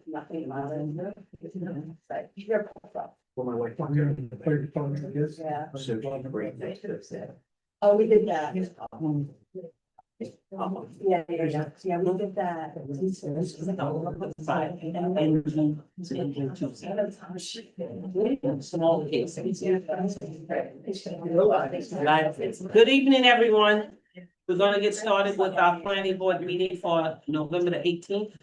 Nothing about it. But you're. For my wife. Yeah. So she's great. Oh, we did that. Yeah, we did that. Small cases. Good evening, everyone. We're gonna get started with our planning board meeting for November the 18th,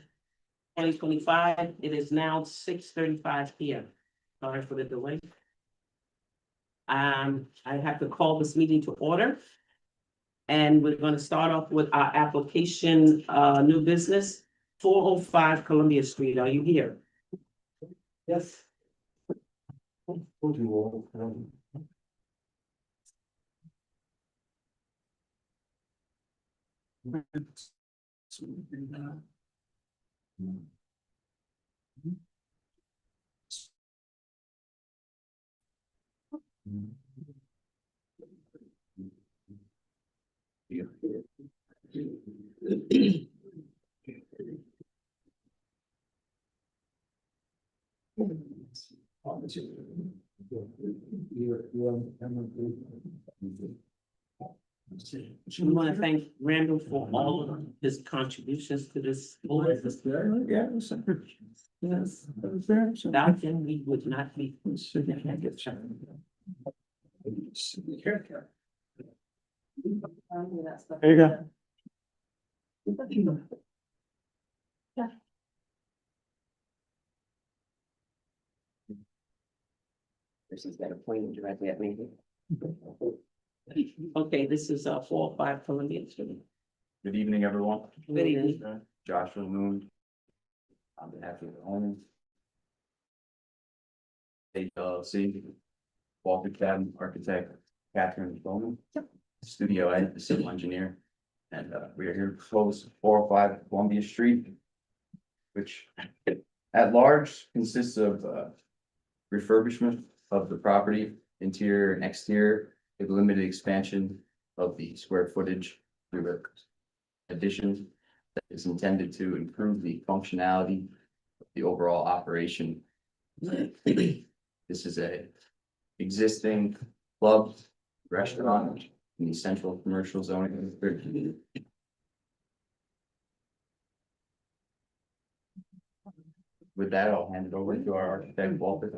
2025. It is now 6:35 p.m. Sorry for the delay. I have to call this meeting to order. And we're gonna start off with our application, new business, 405 Columbia Street. Are you here? Yes. We'll do all. We want to thank Randall for all of his contributions to this board. Yeah. Yes. Without him, we would not be. There you go. She's got a point directly at me. Okay, this is 405 Columbia Street. Good evening, everyone. Good evening. Joshua Moon. On behalf of the owner. LLC. Walter Cadden, architect, Catherine Bowman. Studio Ed, the civil engineer. And we are here to propose 405 Columbia Street. Which at large consists of refurbishment of the property, interior and exterior, with limited expansion of the square footage through addition that is intended to improve the functionality of the overall operation. This is a existing club restaurant in the central commercial zone. With that, I'll hand it over to our architect, Walter.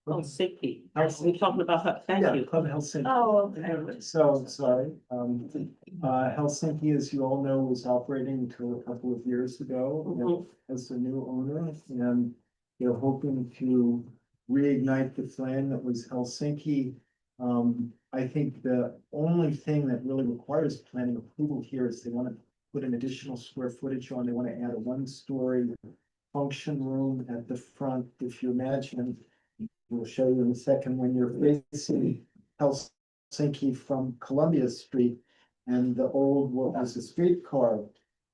Helsinki. We're talking about her. Thank Yeah, you. Club Helsinki. Oh, okay. So, sorry, Helsinki, as you all know, was operating until a couple of years ago as the new owner, and they're hoping to reignite the flame that was Helsinki. I think the only thing that really requires planning approval here is they want to put an additional square footage on. They want to add a one-story function room at the front. If you imagine, we'll show you in a second, when you're facing Helsinki from Columbia Street and the old, what was a streetcar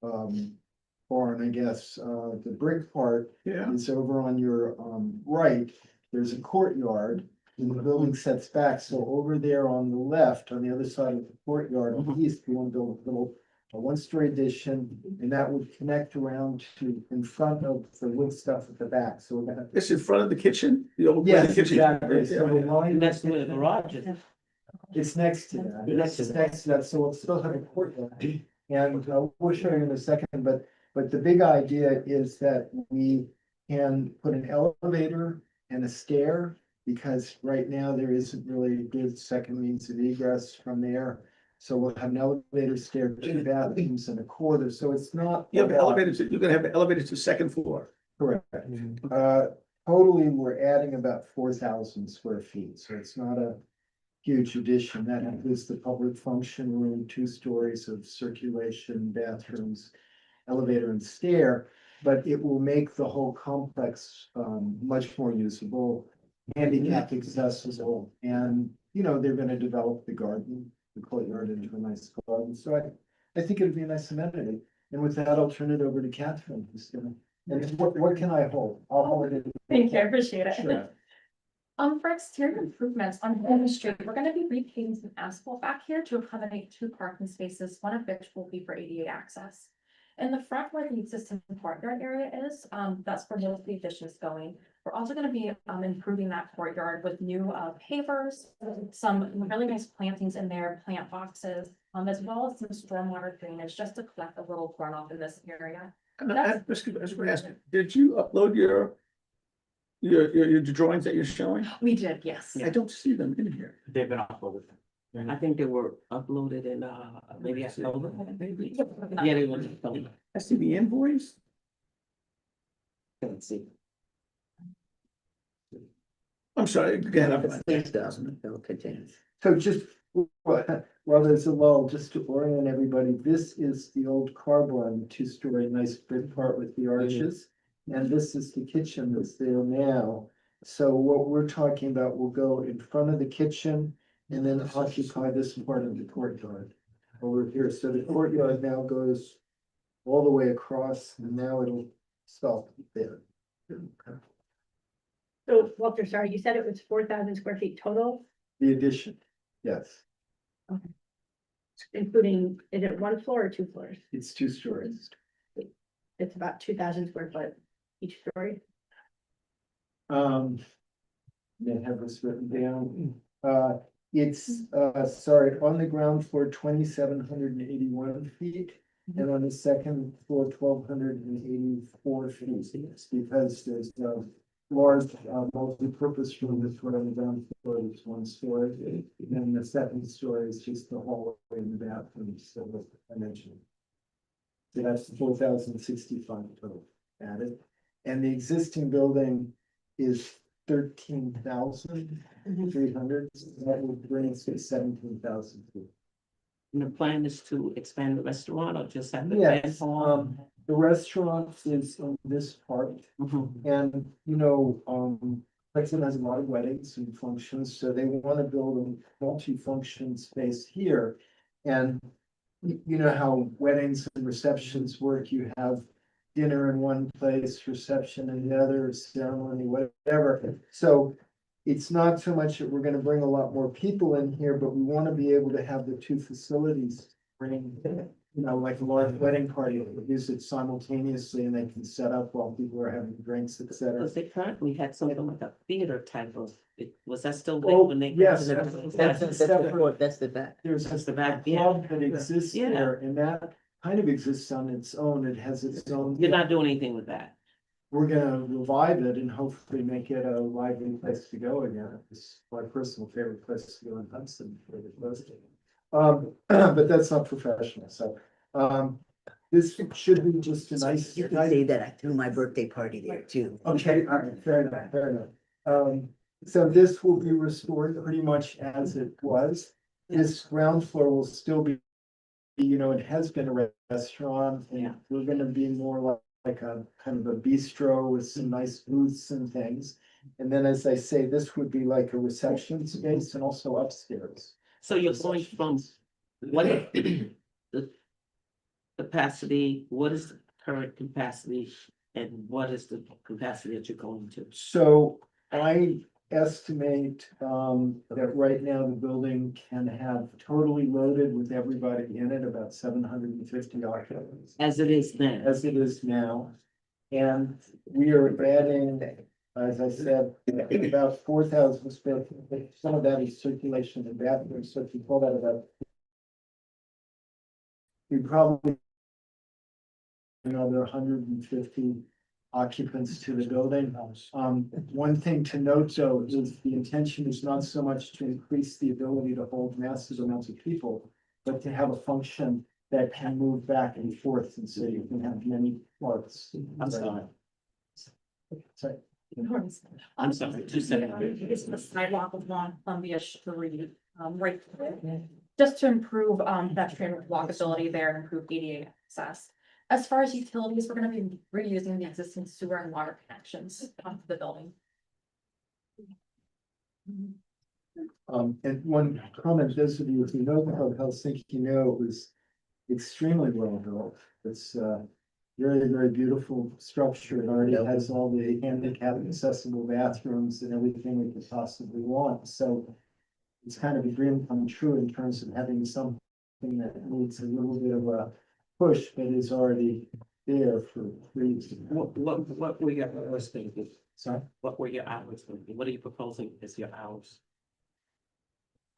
barn, I guess, the brick part is over on your right. There's a courtyard and the building sets back. So over there on the left, on the other side of the courtyard, east, we want to build a little one-story addition, and that would connect around to in front of the wood stuff at the back. So we're gonna. It's in front of the kitchen, the old. Yes, kitchen. exactly. So we're going. That's where the garage is. It's next to that. Next to It's that. next to that, so we'll still have a courtyard. And we'll show you in a second, but the big idea is that we can put an elevator and a stair. Because right now there isn't really a good second means of egress from there. So we'll have an elevator, stair, 2 bathrooms and a corridor, so it's not. You have elevators, you're gonna have elevators to second floor. Correct. Totally, we're adding about 4,000 square feet, so it's not a huge addition. That includes the public function room, 2 stories of circulation, bathrooms, elevator and stair. But it will make the whole complex much more usable, handicap accessible, and they're gonna develop the garden, the courtyard into a nice garden. So I think it'd be a nice amenity. And with that, I'll turn it over to Catherine, who's gonna, and what can I hold? I'll hold it. Thank you, I appreciate it. Sure. For exterior improvements on Hudson Street, we're gonna be repaving some asphalt back here to accommodate 2 parking spaces, one of which will be for ADA access. In the front where the existing courtyard area is, that's where most of the addition is going. We're also gonna be improving that courtyard with new pavers, some really nice plantings in there, plant boxes, as well as some stormwater drainage, just to collect a little runoff in this area. And I was gonna ask, did you upload your drawings that you're showing? We did, yes. I don't see them in here. They've been uploaded. I think they were uploaded in, maybe October. Maybe. Yeah, they were. October. I see the invoice. Let's see. I'm sorry, again, I'm. So just while there's a lull, just to orient everybody, this is the old car barn, two-story, nice brick part with the arches. And this is the kitchen that's there now. So what we're talking about will go in front of the kitchen and then occupy this part of the courtyard over here. So the courtyard now goes all the way across and now it'll stop there. So Walter, sorry, you said it was 4,000 square feet total, The addition, yes, including, is it one floor or two floors? it's 2 stories. It's about 2,000 square foot each story. May have this written down. It's, sorry, on the ground floor, 2,781 feet. And on the second floor, 1,284 feet, because there's a large, multi-purpose room that's right on the ground floor, there's 1 story. And then the second story is just the hallway and the bathroom, so what I mentioned. So that's 4,065 total added. And the existing building is 13,300, that will bring us to 17,000 feet. And the plan is to expand the restaurant or just have the Yes, dance hall? the restaurant is in this part, Mhm. and, Hudson has a lot of weddings and functions, so they want to build a multi-function space here. And you know how weddings and receptions work, you have dinner in one place, reception in the other, ceremony, whatever. So it's not so much that we're gonna bring a lot more people in here, but we wanna be able to have the 2 facilities bring, like a large wedding party, use it simultaneously and they can set up while people are having drinks, et cetera. Because they currently had something like a theater type of, was that still there Oh, when they? yes, That's that's a separate, That's the back. there's That's the a back, yeah. club that exists Yeah. there, and that kind of exists on its own, it has its own. You're not doing anything with that. We're gonna revive it and hopefully make it a lively place to go again. It's my personal favorite place to go in Hudson for the roasting. But that's not professional, so, this should be just a nice. You can say that I threw my birthday party there too. Okay, all right, fair enough, fair enough. So this will be restored pretty much as it was. This ground floor will still be, it has been a restaurant, Yeah. and we're gonna be more like a kind of a bistro with some nice booths and things. And then, as I say, this would be like a reception space and also upstairs. So you're going from, what is the capacity, what is the current capacity? And what is the capacity that you're going to? So I estimate that right now the building can have totally loaded with everybody in it, about 750 occupants, As it is then? as it is now. And we are adding, as I said, about 4,000 square feet. Some of that is circulation and bathrooms, so if you pull that about, we probably another 150 occupants to the building. One thing to note though is the intention is not so much to increase the ability to hold massive amounts of people, but to have a function that can move back and forth, and so you can have many parts. I'm sorry. Sorry. I'm sorry, 2 seconds. It's the sidewalk along Columbia Street, right, just to improve, pedestrian walkability there and improve ADA access. As far as utilities, we're gonna be reusing the existing sewer and water connections onto the building. And one comment, those of you who know about Helsinki, it was extremely well built. It's very, very beautiful structure. It already has all the handicap accessible bathrooms and everything we could possibly want. So it's kind of a dream come true in terms of having something that needs a little bit of a push, but is already there for trees. What were your hours thinking? Sorry, What were your hours thinking? What are you proposing as your hours?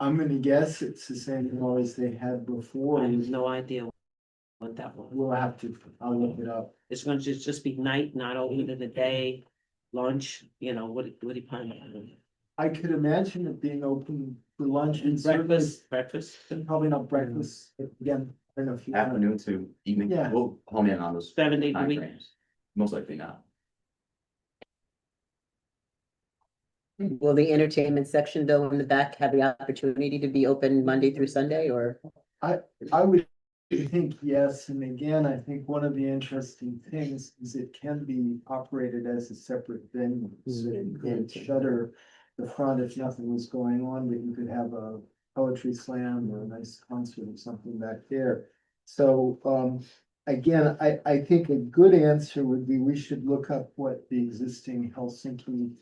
I'm gonna guess it's the same hours they had before. I have no idea what that was. We'll have to, I'll look it up. It's gonna just be night, not open in the day, lunch, what do you plan on? I could imagine it being open for lunch and service, Breakfast? probably not breakfast, again, I don't know if you. Afternoon to evening, Yeah. we'll hone in on those 7 days a time week? frames. Most likely not. Will the entertainment section though in the back have the opportunity to be open Monday through Sunday or? I would think yes, and again, I think one of the interesting things is it can be operated as a separate venue. So you could shutter the front if nothing was going on, but you could have a poetry slam or a nice concert or something back there. So, again, I think a good answer would be, we should look up what the existing Helsinki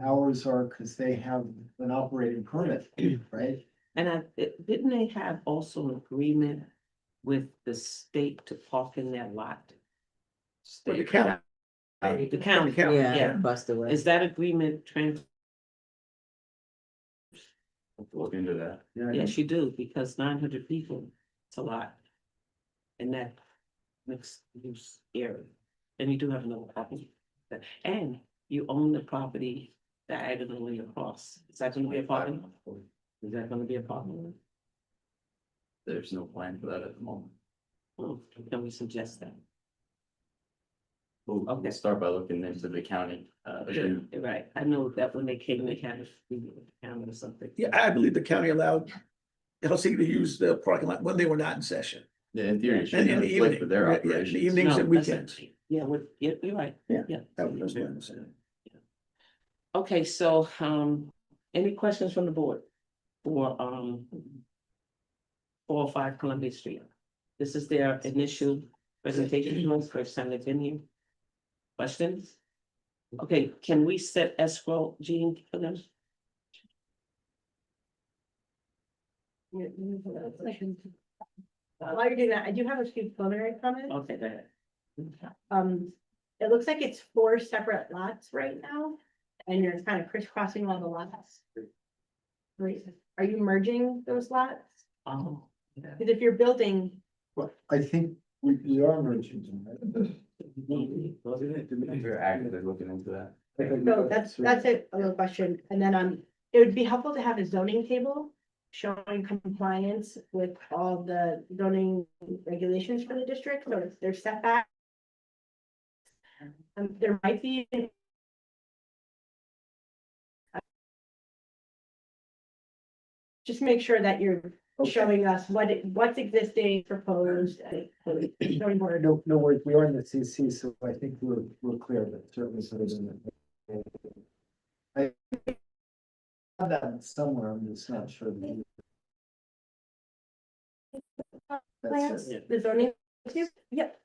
hours are, because they have an operating permit, right? And didn't they have also an agreement with the state to park in their lot? For the State, county. the county, county. Yeah, across the way. Is that agreement Look into that. Yes, you do, because 900 people, it's a lot. In that mixed use area, and you do have another property. And you own the property diagonally across, is that gonna be a parking? Is that gonna be a parking? There's no plan for that at the moment. Can we suggest that? We'll Okay. start by looking into the county. Agreement. Right, I know that when they came, they had a free account or something. Yeah, I believe the county allowed Helsinki to use the parking lot when they were not in session. Yeah, in theory, it should And be in a the place evening, for their yeah, in the operations. evenings No, and that's it. weekends. Yeah, you're right. Yeah. Yeah. That was my understanding. Okay, so, any questions from the board? For, 405 Columbia Street. This is their initial presentation, first time they've been here. Questions? Okay, can we set escrow, Jean, for them? While you're doing that, I do have a few preliminary comments. Okay, go ahead. It looks like it's 4 separate lots right now, and you're kind of crisscrossing all the lots. Great. Are you merging those lots? Oh. Yeah. Because if you're building, Well, I think we are merging them, We're actively looking into that. right? so that's a little question, and then, it would be helpful to have a zoning table showing compliance with all the zoning regulations for the district, so if there's setback. There might be. Just make sure that you're showing us what's existing, proposed, zoning board. No worries, we are in the CC, so I think we're clear, but certainly sort of in the. I have that somewhere, I'm just not sure. Plans, That's it. the zoning, yep,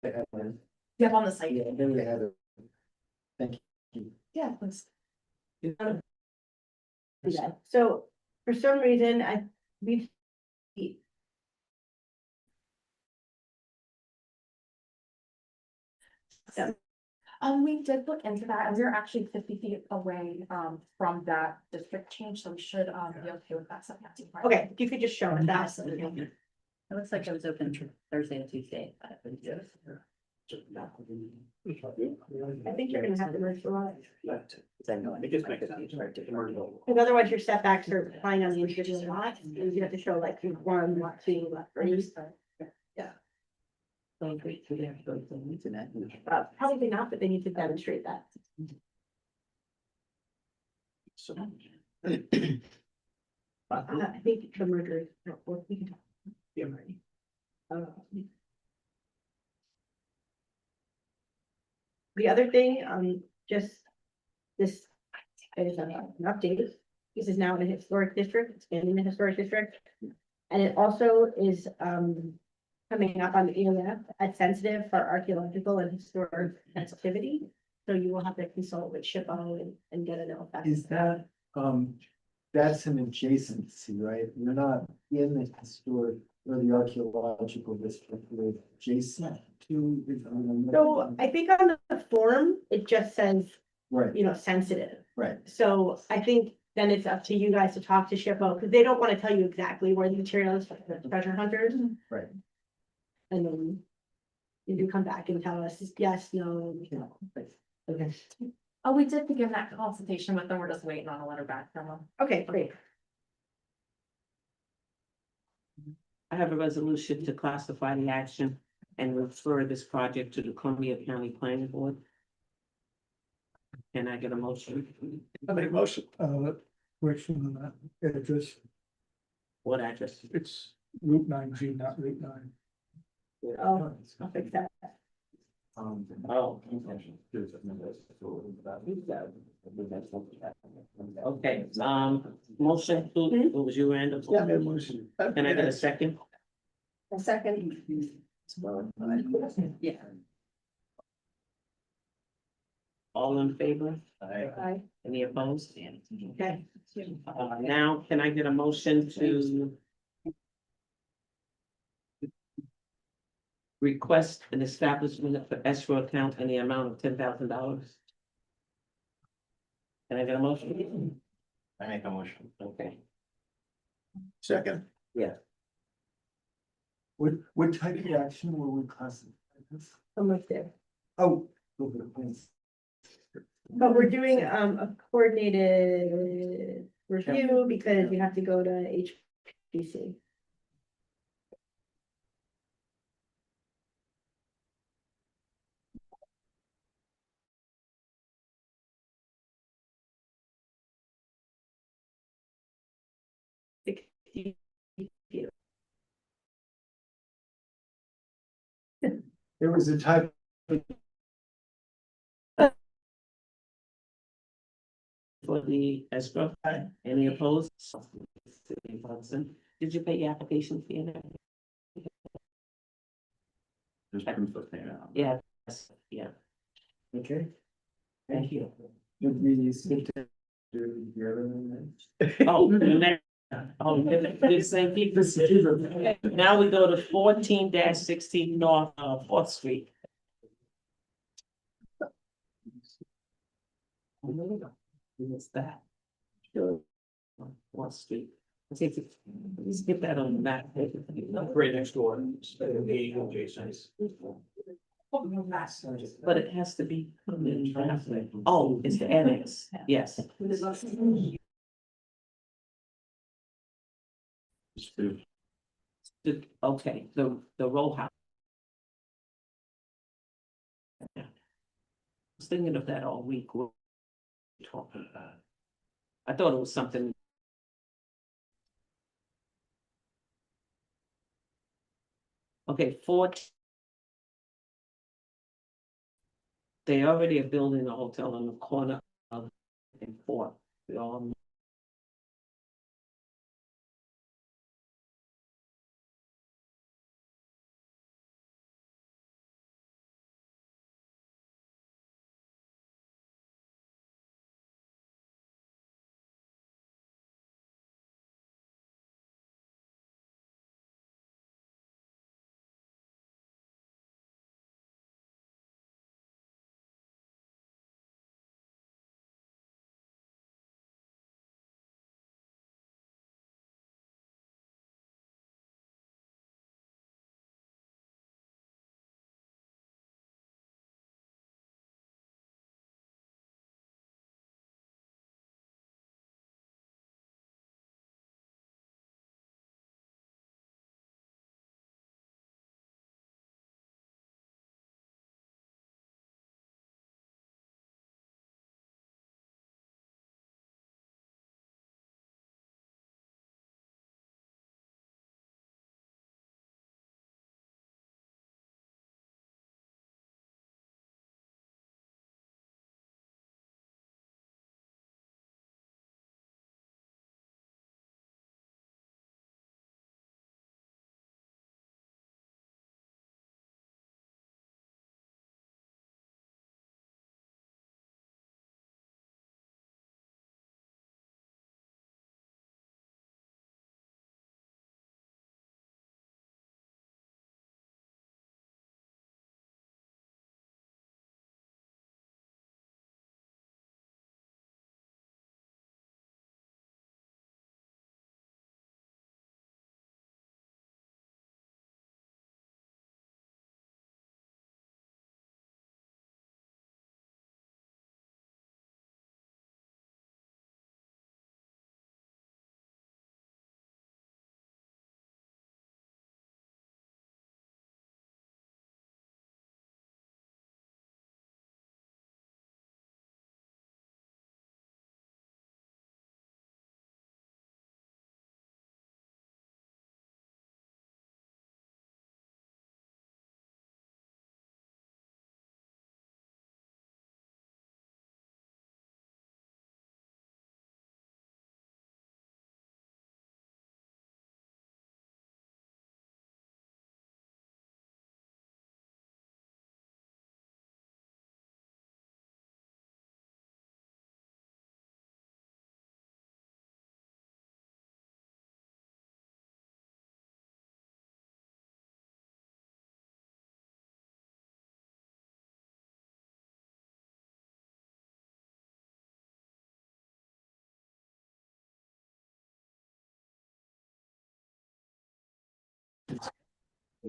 They have one. yep, on the site. Yeah, then we have it. Thank you. Yeah, please. Yeah, so for some reason, we. Yeah. We did look into that, and we're actually 50 feet away, from that district change, so we should, be okay with that. Okay, if you could just show us that. It looks like it was open Thursday and Tuesday. I think you're gonna have to merge the lots, because otherwise your setbacks are fine on the individual lots, and you have to show like one, lot two, lot three. Probably not, but they need to demonstrate that. I think the merger is, we can talk. The other thing, just this is an update. This is now in a historic district, it's been in the historic district. And it also is, coming up on the EMF as sensitive for archaeological and historic sensitivity. So you will have to consult with SHPO and get a note back. Is that, that's an adjacency, right? You're not in the historic or the archaeological district with adjacent to. So I think on the form, it just says, Right, you know, sensitive. right. So I think then it's up to you guys to talk to SHPO, because they don't want to tell you exactly where the material is for the treasure hunters. Right. And then you can come back and tell us yes, no, you know. Okay, Oh, we did begin that consultation with them. We're just waiting on a letter back from them. okay, great. I have a resolution to classify the action and refer this project to the Columbia County Planning Board. Can I get a motion? I make motion, correction on that address, What address? it's Route 9G, not Route 9. Oh, I'll fix that. Oh. Okay, motion to, what was your end? Yeah, I made a motion. Can I get a second? A second. Yeah. All in favor? Aye. Any opposed? Okay. Now, can I get a motion to request an establishment for escrow account in the amount of $10,000? Can I get a motion? I make a motion. Okay, Second, What type of action will we classify this? Almost there. Oh. over the place. But we're doing a coordinated review because we have to go to HPC. There was a type. for the escrow, any opposed? City of Hudson. Did you pay your application fee and everything? There's proof of payment. Yes, yeah, Okay. thank you. Did we skip to do the other one? Oh, the same people. Now we go to 14-16 North, 4th Street. What's that? 4th Street. Let's get that on the map. right next door, adjacent. But it has to be. Oh, it's the annex, yes. Okay, the row house. I was thinking of that all week. What we're talking about. I thought it was something. Okay, they already are building a hotel on the corner of and 4th. We all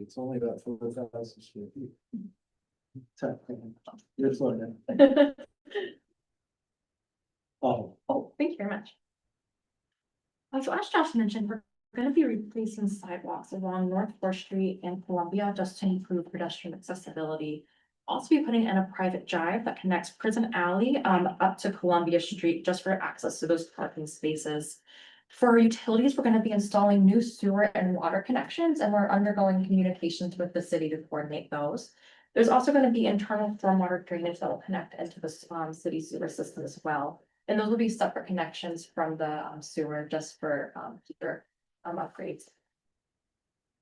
It's only about 4,000 square feet. You're slow now. Oh, Oh, thank you very much. So as Josh mentioned, we're gonna be replacing sidewalks along North Fourth Street and Columbia just to improve pedestrian accessibility. Also be putting in a private drive that connects Prison Alley up to Columbia Street just for access to those parking spaces. For utilities, we're gonna be installing new sewer and water connections, and we're undergoing communications with the city to coordinate those. There's also gonna be internal stormwater drainage that will connect into the city sewer system as well. And those will be separate connections from the sewer just for future upgrades.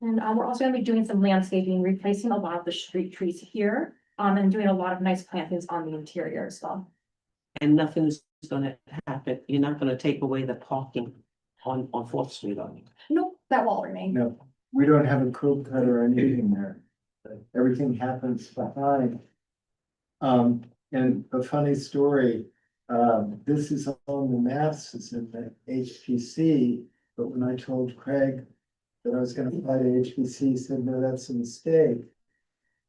And we're also gonna be doing some landscaping, replacing a lot of the street trees here, and doing a lot of nice plantings on the interior as well. And nothing's gonna happen. You're not gonna take away the parking on Fourth Street, are you? Nope, that will remain. no, we don't have a curb cut or anything there. Everything happens behind. And a funny story, this is on the maps, it's in the HPC, but when I told Craig that I was gonna apply to HPC, he said, no, that's a mistake.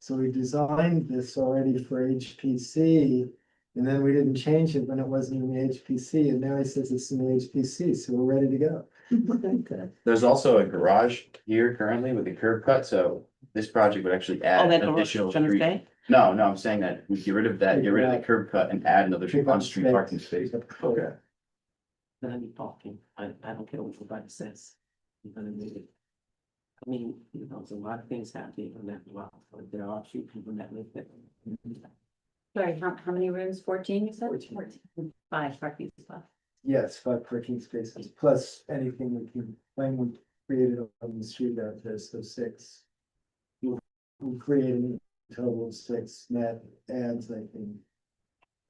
So we designed this already for HPC, and then we didn't change it when it wasn't in the HPC, and now he says it's in the HPC, so we're ready to go. There's also a garage here currently with a curb cut, so this project would actually Oh, add that an garage additional is gonna street. stay? No, no, I'm saying that we get rid of that, get rid of the curb cut and add another Pick up on-street space. parking space. Okay. Gonna be parking. I don't care what anybody says. You're gonna need it. I mean, you know, there's a lot of things happening on that block, but there are a few people that live there. Sorry, how many rooms? 14, you said? 14. 5 parking spots. Yes, 5 parking spaces, plus anything we can claim we created on the street out there, so 6. We created a total of 6 net ads, I think.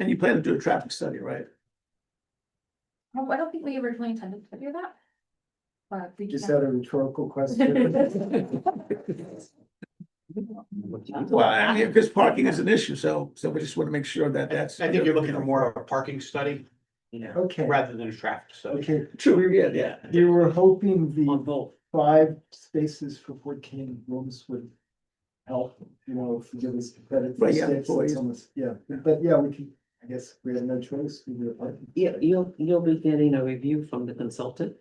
And you plan to do a traffic study, right? I don't think we originally intended to do that. But we Just can. had a rhetorical question. Well, I mean, because parking is an issue, so we just want to make sure that that's. I think you're looking for more of a parking study Yeah, Okay, rather than a traffic study. okay, True, yeah. we were hoping on the both. 5 spaces for 14 rooms would help, you know, if you give us credit for Right, yeah, 6, it's employees. almost, yeah, but yeah, we can, I guess we have no choice. We do it. Yeah, you'll be getting a review from the consultant,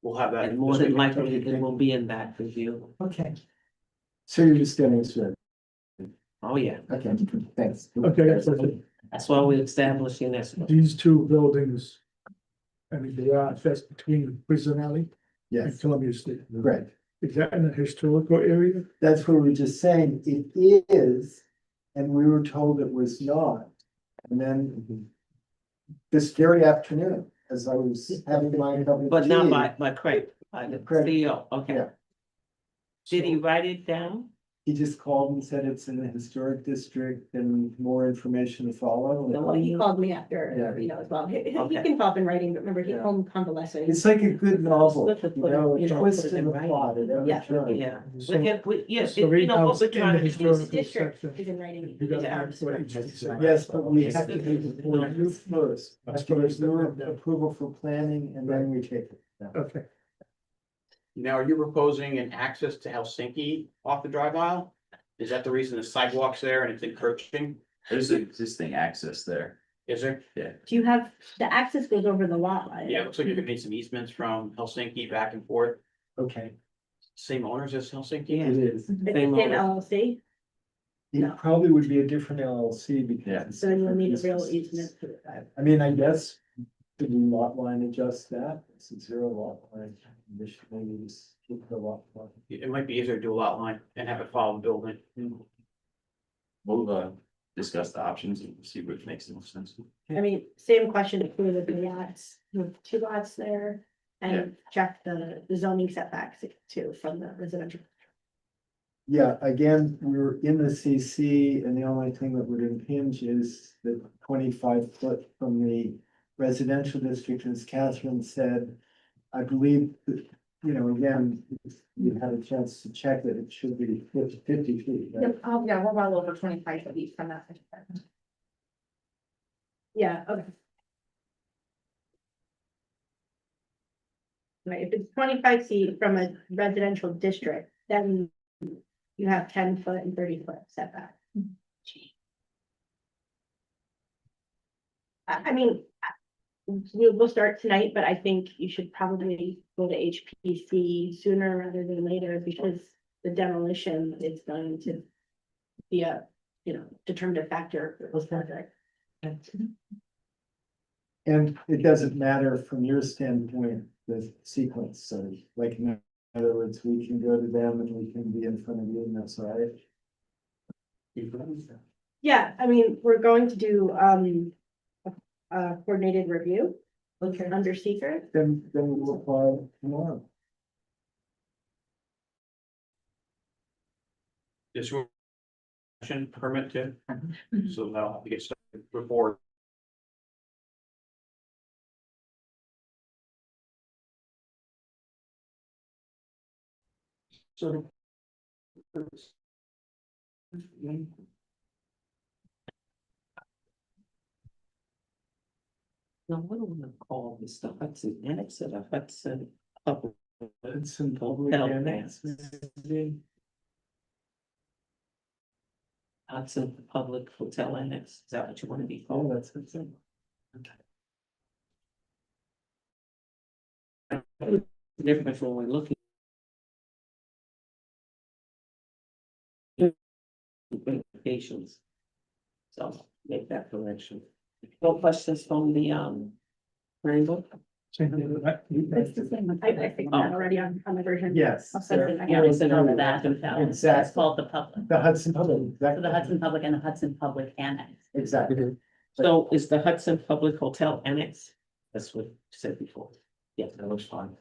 We'll have that. and more than likely Okay. it will be in that review. Okay. So you're just getting us ready. Oh, yeah, Okay, thanks. Okay, that's it. that's why we're establishing this. These two buildings. I mean, they are, that's between Prison Alley and Yes, Columbia Street. right. Is that in a historical area? That's what we were just saying. It is, and we were told it was not. And then this very afternoon, as I was having my cup of But not tea, by Craig, by the Craig. CEO, okay. Yeah. Did he write it down? He just called and said it's in the historic district and more information to follow. No. Well, he called me after, Yeah. you know, as well. He Okay. can follow up in writing, but remember, he Yeah. home convalescent. It's like a good novel, Let's you put it, know, you a know, twist put it in in the writing. plot at every Yeah. turn. Yeah, So- yes, so you know, what house we're in the trying to do historical is. District section. is in writing. You got Yeah. that for HTC. Yes, but we have to do before you first. After there's no approval for planning and then we take it. Okay, Now, are you proposing an access to Helsinki off the drive aisle? Is that the reason the sidewalk's there and it's encroaching? There's an existing access there. Is there? Do you have, the access goes over the lot line? Yeah, it looks like you could make some easements from Helsinki back and forth. Okay, Same owners as Helsinki? Yeah. it is. It's the Same same owner. LLC, It probably would be a different LLC because. Yeah. it's so then you'll need a different real businesses. easement for that. I mean, I guess, did we lot line adjust that? It's a 0 lot line. Maybe just keep the lot line. It might be easier to do a lot line and have it follow the building. We'll discuss the options and see which makes the most sense. I mean, same question if we would the lots, you have 2 lots there. Yeah. And check the zoning setbacks too from the residential. Yeah, again, we're in the CC and the only thing that would impinge is the 25-foot from the residential district, as Catherine said. I believe that, you know, again, you had a chance to check that it should be 50 feet, right? Yep, yeah, we're well over 25 feet from that. Yeah, okay. Right, if it's 25 feet from a residential district, then you have 10 foot and 30 foot setback. I mean, we'll start tonight, but I think you should probably go to HPC sooner rather than later, because the demolition is going to be a, determinative factor for this project. And it doesn't matter from your standpoint, the sequence, so like, in other words, we can go to them and we can be in front of you, and that's all right. Yeah, I mean, we're going to do, a coordinated review under secret. Then we'll apply tomorrow. This permit too, so that'll have to get started before. So. Now, what do we call this, the Hudson Annex or the Hudson Public? It's in public Health annex. Hudson Public Hotel Annex, is that what you want to be Oh, called? that's it. Different when we're looking. Patients. So make that correction. No questions from the planning board? It's the same, I think that already on the version. Yes. I'll send it. Yeah, it's another that. Exactly. It's called the public. The Hudson Public. So the Hudson Public and the Hudson Public Annex. Exactly. So is the Hudson Public Hotel Annex? That's what you said before. Yeah, that looks fine.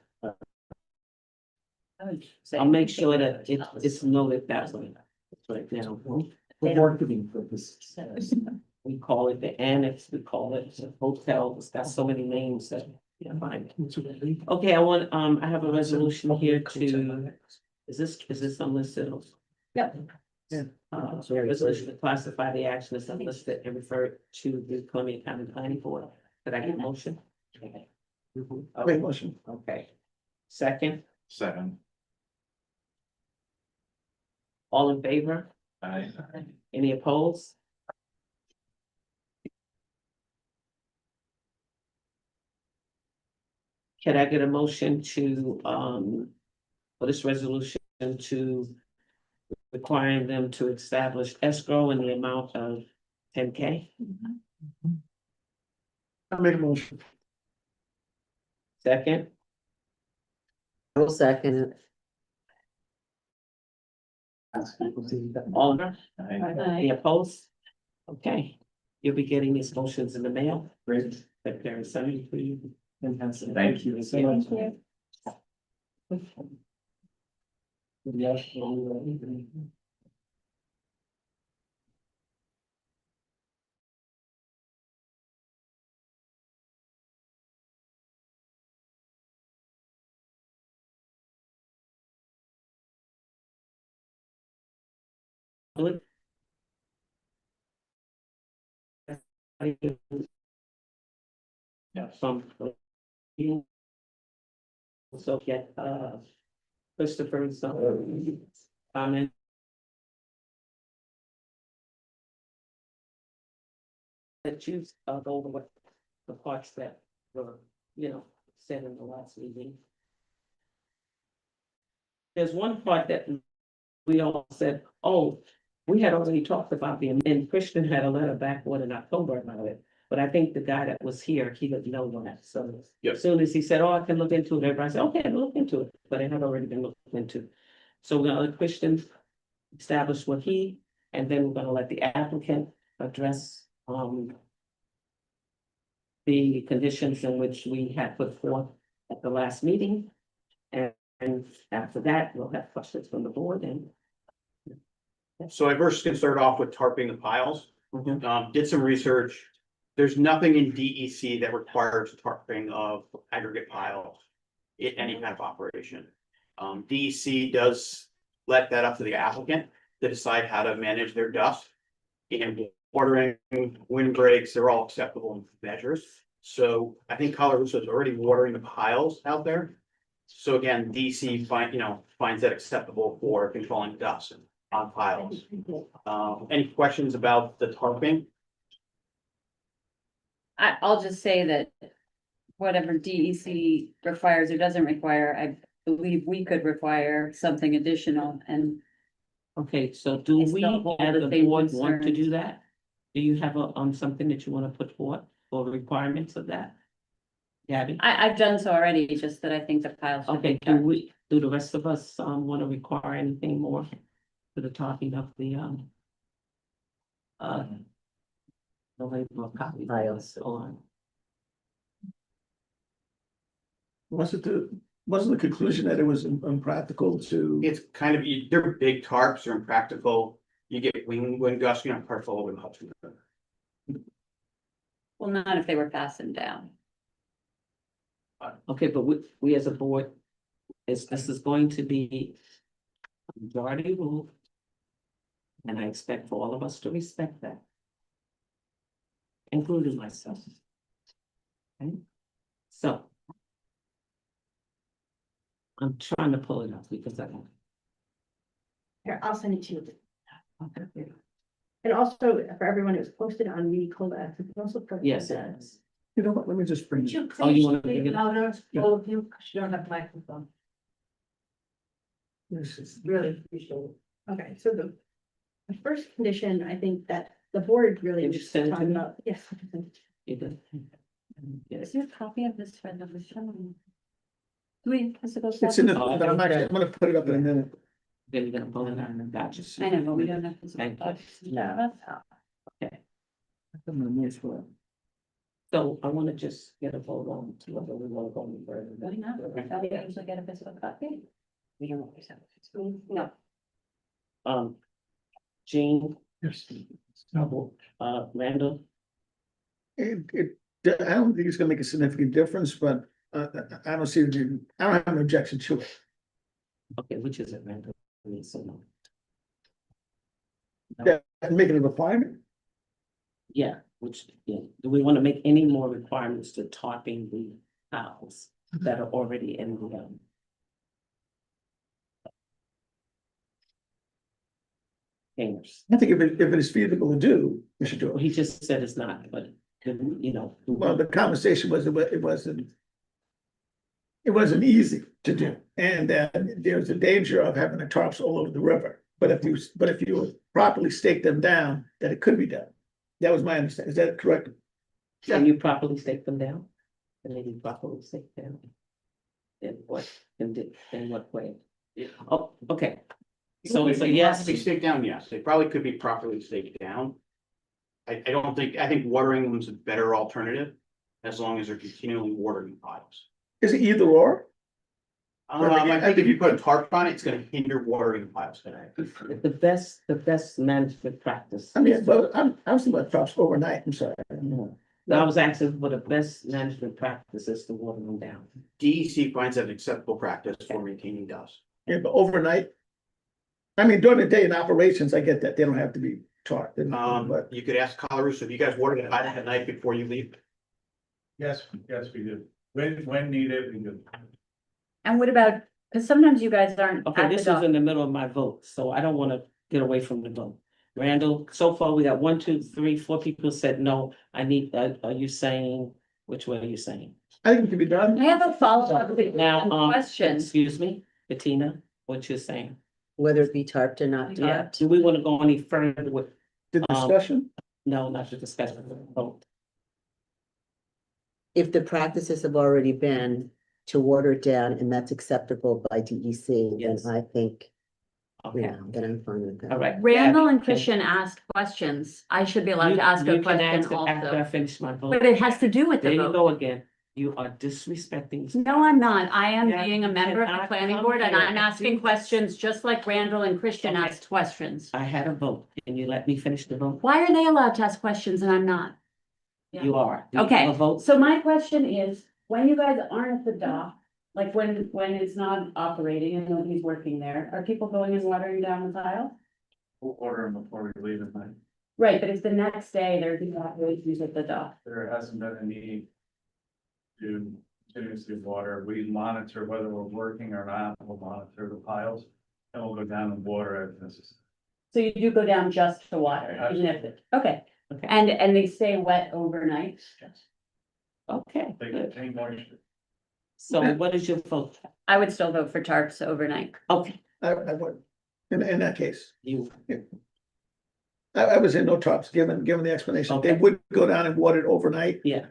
I'll make sure that it's noted that way. Right now, For marketing purposes. we call it the annex, we call it the hotel, it's got so many names that, yeah, fine. Okay, I have a resolution here to, is this unlisted? Yep. So a resolution to classify the action as unlisted and refer to the Columbia County Planning Board. Could I get a motion? Make motion. Okay. Second, Second. all in favor? Aye. Any opposed? Can I get a motion to, for this resolution to requiring them to establish escrow in the amount of 10K? I make a motion. Second, I will second it. all in favor? Aye. Any opposed? Okay, you'll be getting these motions in the mail. Great. Secretary, send it to you. Fantastic. Thank you so much. Yeah, some. So get, Christopher's, comment. That you, go over what the parts that were, said in the last meeting. There's one part that we all said, oh, we had already talked about and Christian had a letter backward in October about it. But I think the guy that was here, he didn't know that, so Yep. as soon as he said, oh, I can look into it, everybody said, okay, look into it, but it had already been looked into. So we're gonna let Christian establish what and then we're gonna let the applicant address, the conditions in which we had put forth at the last meeting. And after that, we'll have questions from the board and. So I first can start off with tarping the piles. Mhm. Did some research. There's nothing in DEC that requires tarping of aggregate piles in any kind of operation. DEC does let that up to the applicant to decide how to manage their dust. And watering, wind breaks, they're all acceptable measures. So I think Colorado is already watering the piles out there. So again, DC finds that acceptable for controlling dust on piles. Any questions about the tarping? I'll just say that whatever DEC requires or doesn't require, I believe we could require something additional and Okay, so do It's we, the whole as a same board, want to concerns. do that? Do you have something that you want to put forth for the requirements of that? Gabby? I've done so already, just that I think the piles should Okay, be tarped. do the rest of us, want to require anything more for the talking of the, the label of copy Piles. on? Wasn't the conclusion that it was impractical to? It's kind of, they're big tarps, they're impractical. You get wind gusting on parts all over the Hudson. Well, not if they were fastened down. Okay, but we as a board, this is going to be a majority rule. And I expect for all of us to respect that. Including myself. Okay, so. I'm trying to pull it up because I don't. Here, I'll send it to you. Okay. And also for everyone, it was posted on Media Cola. Yes. You know what, let me just bring. Oh, you want to bring it up? louder, all of you, because you don't have microphone. Really appreciate it. Okay, so the first condition, I think that the board really Did you was send it to talking me? about, yes. You did. Yes. Is there a copy of this resolution? Do we, has it go? It's in the, Oh, but I'm gonna put it up in a minute. Then you're gonna pull it out and gotcha. I know, but we don't have. Thank you. No. Okay. So I want to just get a vote on to whether we want to go any further. Why not? Don't we usually get a physical copy? We don't always have. No. Jean, Yes. No, Randall, I don't think it's gonna make a significant difference, but I don't see, I don't have an objection to it. okay, which is it, Randall? So no. Yeah, and make it a requirement. Yeah, do we want to make any more requirements to topping the house that are already in the, hangers? I think if it is feasible to do, we should do Well, it. he just said it's not, but, you know. Well, the conversation was, it wasn't. It wasn't easy to do, and there's a danger of having the tarps all over the river. But if you properly stake them down, that it could be done. That was my understanding. Is that correct? Can you properly stake them down? And then you properly stake down? In what, in what way? Oh, okay. So it's a yes. To be staked down, yes, they probably could be properly staked down. I think watering them is a better alternative, as long as they're continually watering piles. Is it either or? I think if you put a tarp on it, it's gonna hinder watering piles today. The best management practice. I mean, but I was thinking about tarps overnight. I'm sorry. I was asking for the best management practices to water them down. DEC finds that an acceptable practice for maintaining dust. Yeah, but overnight. I mean, during the day in operations, I get that. They don't have to be tarped, but You could ask Colorado, if you guys water the piles at night before you leave. yes, we do. When needed, we do. And what about, because sometimes you guys aren't Okay, at the this is dock. in the middle of my vote, so I don't want to get away from the vote. Randall, so far we got 1, 2, 3, 4 people said no. I need, are you saying, which way are you saying? I think it can be done. I have a follow-up Now, question. excuse me, Bettina, what you're saying? Whether it be tarped or not Yeah, tarped. do we want to go any further with, The discussion. no, not the discussion, the vote? If the practices have already been to water it down and that's acceptable by DEC, then Yes. I think, Okay, then I'm fine with that. all right. Randall and Gabby, Christian asked questions. I should be allowed you- to ask you a can question ask it After I also. finish my vote. But it has to do with There the you vote. go again. You are disrespecting. No, I'm not. I am Yeah, being a you member of the cannot planning come board and here I'm and asking do questions just like Randall and Christian Okay. asked questions. I had a vote. Can you let me finish the vote? Why are they allowed to ask questions and I'm not? You are. Do you Okay, have a vote? so my question is, when you guys aren't at the dock, like when it's not operating and nobody's working there, are people going and watering down the tile? We'll order them before we leave at night. Right, but it's the next day, there's the operations at the dock. There hasn't been a need to continuously water. We monitor whether we're working or not. We'll monitor the piles and we'll go down and water as necessary. So you do go down just to water, even if it, okay, Okay. and they stay wet overnight? Okay, They good. contain moisture. So what is your vote? I would still vote for tarps overnight. Okay, I would, in that case. you, I was in no tarps, given the explanation. They Okay. would go down and water it overnight yeah,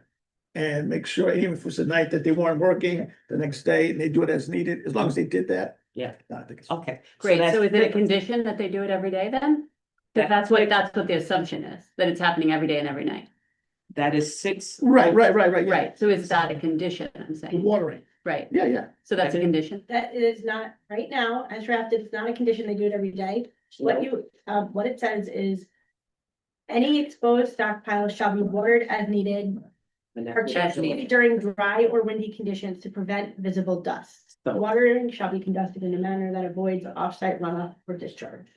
and make sure, even if it was a night that they weren't working, the next day, and they do it as needed, as long as they did that. Yeah. I think it's. okay. Great, that's so is it a different. condition that they do it every day then? That- That's what the assumption is, that it's happening every day and every night. That is 6. Right, yeah. Right, so is that a condition, I'm The saying, watering, right, yeah. so that's a condition? That is not, right now, as drafted, it's not a condition, they do it every day. What it says is. Any exposed stockpiles shall be watered as needed, particularly during dry or windy conditions to prevent visible dust. So- Watering shall be conducted in a manner that avoids off-site runoff or discharge.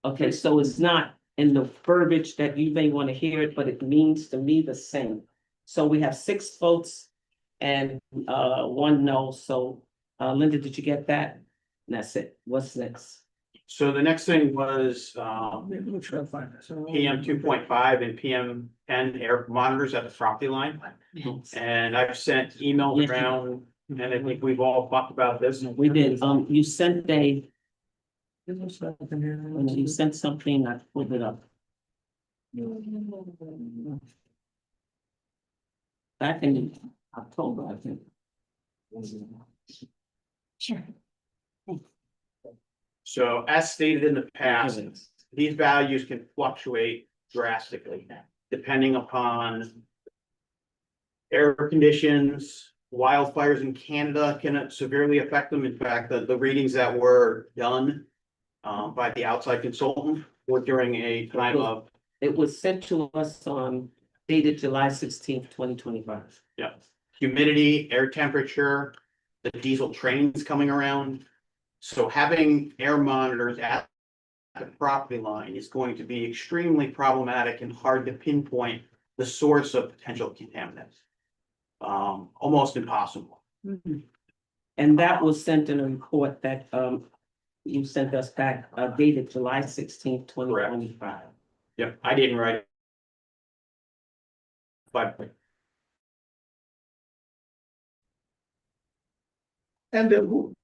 Okay, so it's not in the verbiage that you may want to hear it, but it means to me the same. So we have 6 votes and 1 no, so Linda, did you get that? And that's it. What's next? So the next thing was, We'll try to find this. PM 2.5 and PM 10 air monitors at the property line. And I've sent emails Yes. around, and I think we've all talked about this. We did, you sent when you sent something, I pulled it up. Back in October, I think. Sure. So as stated in the past, these values can fluctuate drastically depending upon air conditions. Wildfires in Canada can severely affect them. In fact, the readings that were done by the outside consultant were during a time of, It was sent to us on dated July 16th, 2025. yeah, humidity, air temperature, the diesel trains coming around. So having air monitors at the property line is going to be extremely problematic and hard to pinpoint the source of potential contaminants. Almost impossible. And that was sent in a report that you sent us back dated July 16th, 2025. Yep, I didn't write it. But And who?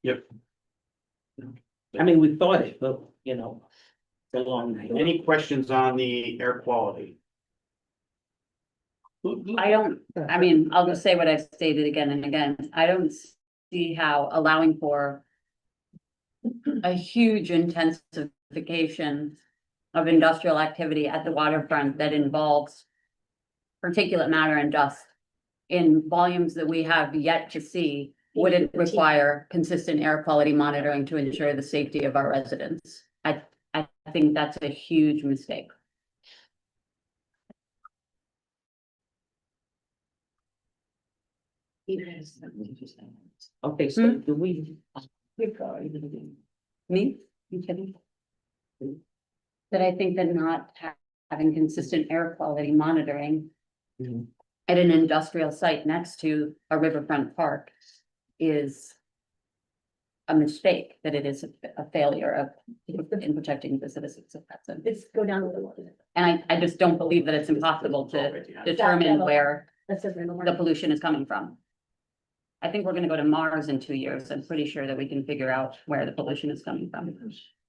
yep, I mean, we thought it, but you know, it's a long night. any questions on the air quality? I don't, I mean, I'll just say what I've stated again and again, I don't see how allowing for a huge intensification of industrial activity at the waterfront that involves particulate matter and dust in volumes that we have yet to see, wouldn't require consistent air quality monitoring to ensure the safety of our residents. I think that's a huge mistake. Okay, so Hmm? do we? Me? You kidding? That I think that not having consistent air quality monitoring Mhm. at an industrial site next to a riverfront park is a mistake, that it is a failure of in protecting the citizens of Hudson. It's go down a little. And I just don't believe that it's impossible to determine where That says random the mark. pollution is coming from. I think we're gonna go to Mars in 2 years. I'm pretty sure that we can figure out where the pollution is coming from.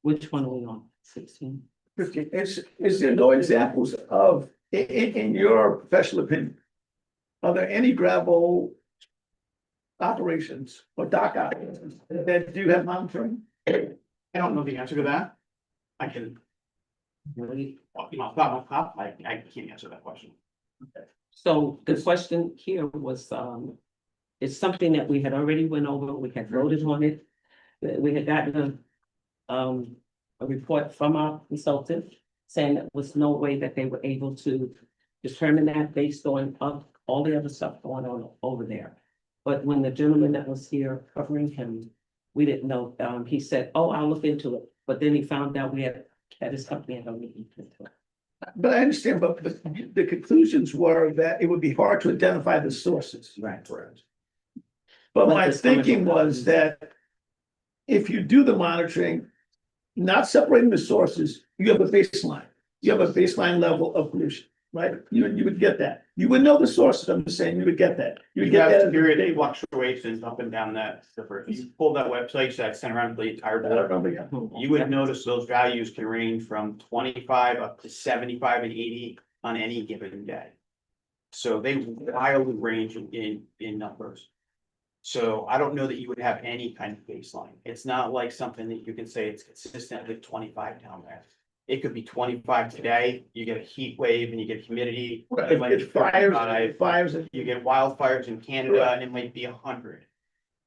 Which one are we on? 16? 15. Is there no examples of, in your professional opinion, are there any gravel operations or dock operations that do have monitoring? I don't know the answer to that. I can, Really? off my top, I can't answer that question. So the question here was, it's something that we had already went over, we had voted on it. We had gotten a report from our consultant saying there was no way that they were able to determine that based on all the other stuff going on over there. But when the gentleman that was here covering him, we didn't know, he said, oh, I'll look into it, but then he found out we had his company had already looked into it. But I understand, but the conclusions were that it would be hard to identify the sources. Right. Correct. But But my it's coming thinking from- was that if you do the monitoring, not separating the sources, you have a baseline. You have a baseline level of pollution, right? You would get that. You would know the sources, I'm just saying, you would get that. You would You get that. have period fluctuations up and down that. If you pull that website that's sent around the entire I don't board, remember, yeah. you would notice those values can range from 25 up to 75 and 80 on any given day. So they wildly range in numbers. So I don't know that you would have any kind of baseline. It's not like something that you can say it's consistently 25 down there. It could be 25 today, you get a heat wave and you get humidity. it might be It's fires, 35. fires. You get wildfires in Canada and it might be 100.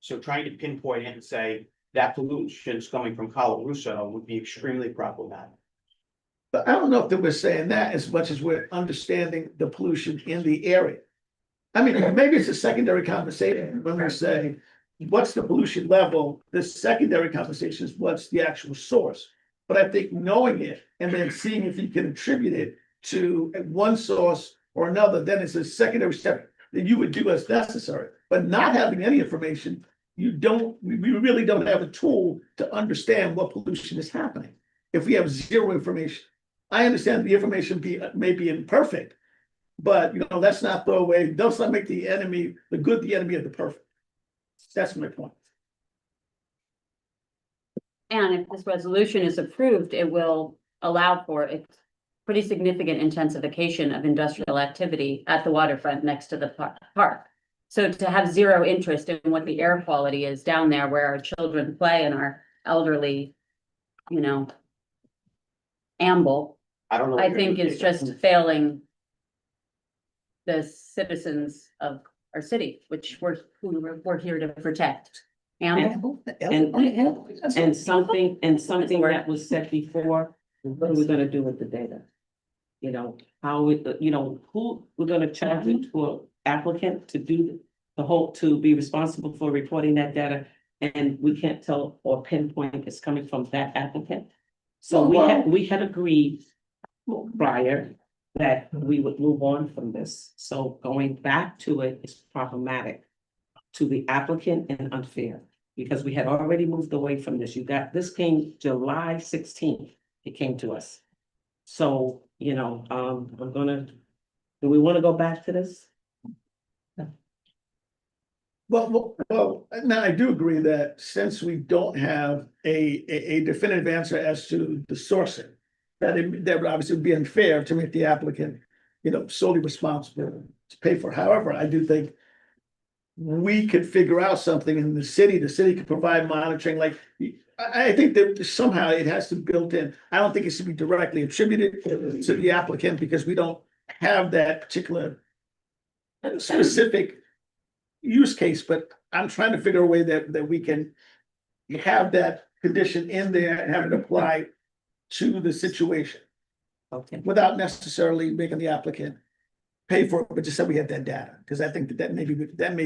So trying to pinpoint it and say that pollution is coming from Colarusso would be extremely problematic. But I don't know if that we're saying that as much as we're understanding the pollution in the area. I mean, maybe it's a secondary conversation when we say, what's the pollution level? The secondary conversation is what's the actual source. But I think knowing it and then seeing if you can attribute it to one source or another, then it's a secondary step that you would do as necessary. But not having any information, we really don't have a tool to understand what pollution is happening. If we have zero information, I understand the information may be imperfect, but let's not throw away, let's not make the good the enemy of the perfect. That's my point. And if this resolution is approved, it will allow for a pretty significant intensification of industrial activity at the waterfront next to the park. So to have zero interest in what the air quality is down there where our children play and our elderly, amble, I don't know. I think is just failing the citizens of our city, which we're here to protect. Amble. And something that was said before, what are we gonna do with the data? Who we're gonna charge it to an applicant to do to be responsible for reporting that data. And we can't tell or pinpoint it's coming from that applicant. So we had agreed prior that we would move on from this. So going back to it is problematic to the applicant and unfair. Because we had already moved away from this. This came July 16th, it came to us. So, do we want to go back to this? Well, now I do agree that since we don't have a definitive answer as to the sourcing, that would obviously be unfair to make the applicant, solely responsible to pay for. However, I do think we could figure out something in the city could provide monitoring, like, I think that somehow it has to be built in. I don't think it should be directly attributed to the applicant because we don't have that particular specific use case, but I'm trying to figure a way that we can have that condition in there and have it apply to the situation Okay. without necessarily making the applicant pay for it, but just said we had that data, because I think that may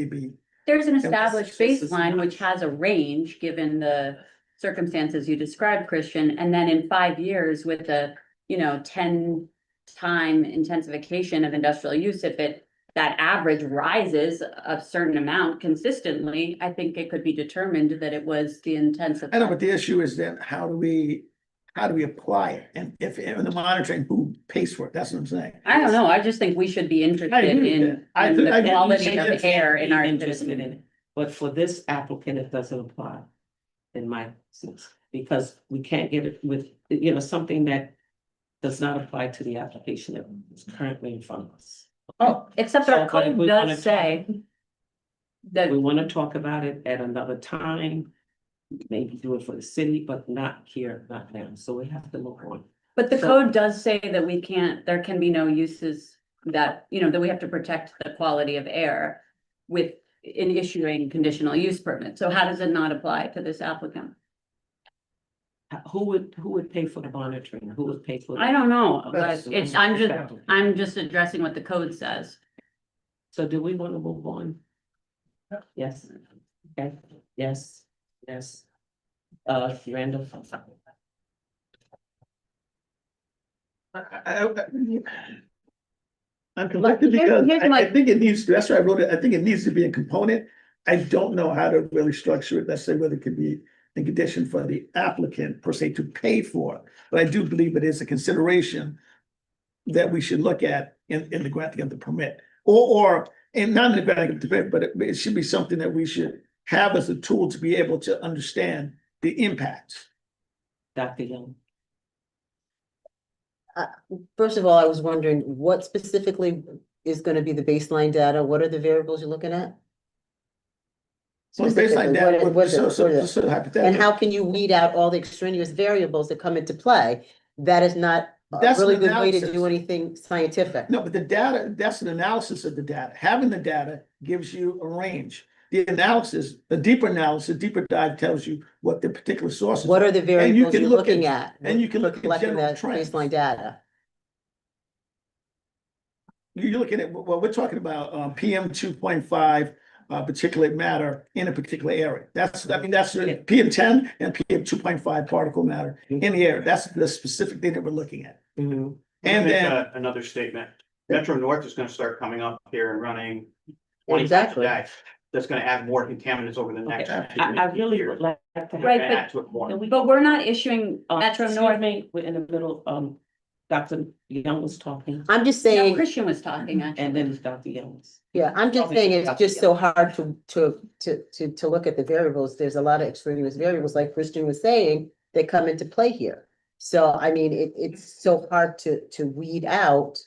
be. There's an established baseline which has a range, given the circumstances you described, Christian, and then in 5 years with a, 10-time intensification of industrial use, if that average rises a certain amount consistently, I think it could be determined that it was the intensive. I know, but the issue is then how do we apply it? And if in the monitoring, who pays for it? That's what I'm saying. I don't know, I just think we should be interested agree with in that. I in do- the I do. quality of Yes. air in our Interested in citizens. it. But for this applicant, it doesn't apply. In my sense, because we can't get it with, something that does not apply to the application that is currently in front of us. Oh, except So, our but if code we wanna does say that We want to talk about it at another time. Maybe do it for the city, but not here, not now. So we have to move on. But the So- code does say that there can be no uses that, that we have to protect the quality of air in issuing conditional use permits. So how does it not apply to this applicant? who would pay for the monitoring? Who would pay for? I don't know, but That's- it's, I'm just addressing what the code says. So do we want to move on? Yes, okay, yes, yes. Randall. I'm conflicted because I think it needs to, that's why I wrote it, I think it needs to be a component. I don't know how to really structure it, let's say whether it could be in condition for the applicant per se to pay for. But I do believe it is a consideration that we should look at in the granting of the permit. And not in the granting of the permit, but it should be something that we should have as a tool to be able to understand the impacts. Dr. Young. First of all, I was wondering what specifically is gonna be the baseline data? What are the variables you're looking at? So it's baseline data, What is it? so What is it? sort of And hypothetical. how can you weed out all the extraneous variables that come into play? That is not a That's really an good way to analysis. do anything scientific. No, but the data, that's an analysis of the data. Having the data gives you a range. The analysis, the deeper analysis, deeper dive tells you what the particular sources. What are the variables can you're look looking at- at? and you can look at Collecting general that trends. baseline data. You're looking at, well, we're talking about PM 2.5 particulate matter in a particular area. That's PM 10 and PM 2.5 particle matter in the air. That's the specific thing that we're looking at. Mhm. And Make then, another statement. Metro North is gonna start coming up here and running 20 times a Exactly. day. That's gonna add more contaminants over the next. Okay, I really would like to have. Right, Add to it more. Can we- But we're not issuing Metro Excuse North. me, we're in the middle, Dr. Young was talking, I'm just No, saying, Christian was talking, and actually. then Dr. Young was. yeah, I'm just saying it's just so hard to look at the variables. There's a lot of extraneous variables, like Christian was saying, that come into play here. So I mean, it's so hard to weed out.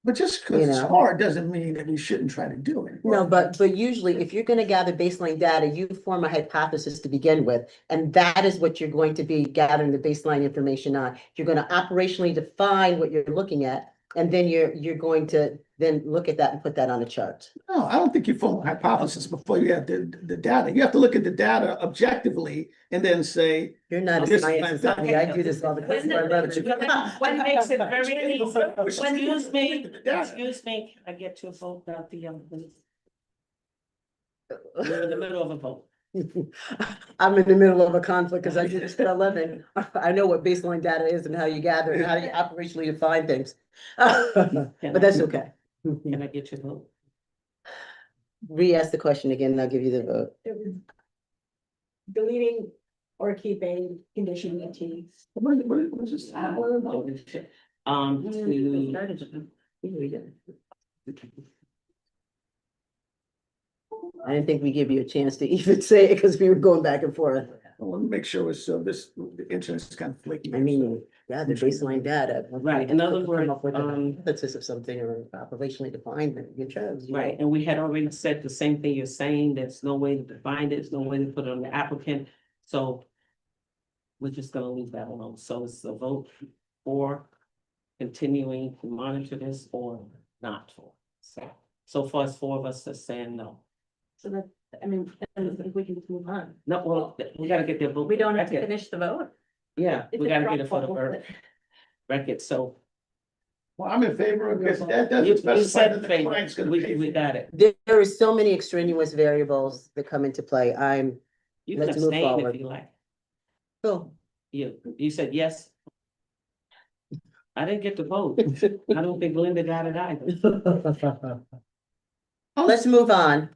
but just because You it's know. hard doesn't mean that we shouldn't try to do it. No, but usually if you're gonna gather baseline data, you form a hypothesis to begin with. And that is what you're going to be gathering the baseline information on. You're gonna operationally define what you're looking at. And then you're going to then look at that and put that on a chart. No, I don't think you form a hypothesis before you have the data. You have to look at the data objectively and then say, You're not a This- scientist, I do this all the time. What makes it very easy, Which- excuse me, The data. excuse me, I get to vote, Dr. Young, please. We're in the middle of a vote. I'm in the middle of a conflict because I do this for a living. I know what baseline data is and how you gather and how you operationally define things. But that's okay. Can I get your vote? Re-ask the question again and I'll give you the vote. Deleting or keeping condition of T. what is this? I didn't think we give you a chance to even say it because we were going back and forth. I want to make sure it's, the internet's kind of flaky. I mean, yeah, the baseline data. Right, in other words, Come up with a hypothesis of something or operationally defined, you chose. you know. Right, and we had already said the same thing you're saying, there's no way to define it, there's no way to put it on the applicant, so. We're just gonna leave that alone, so it's a vote for continuing to monitor this or not for. So far as 4 of us are saying no. So that, I mean, I think we can just move on. No, well, we gotta get their vote. We don't have to record. finish the vote. Yeah, It's we a gotta get drop it for the ball. record, so. Well, I'm in favor of this. That You doesn't you specify said that the favor. client's gonna We pay. got it. There is so many extraneous variables that come into play. You can Let's move abstain forward. if you like. Cool. You said yes. I didn't get to vote. I don't think Linda got it either. Let's move on.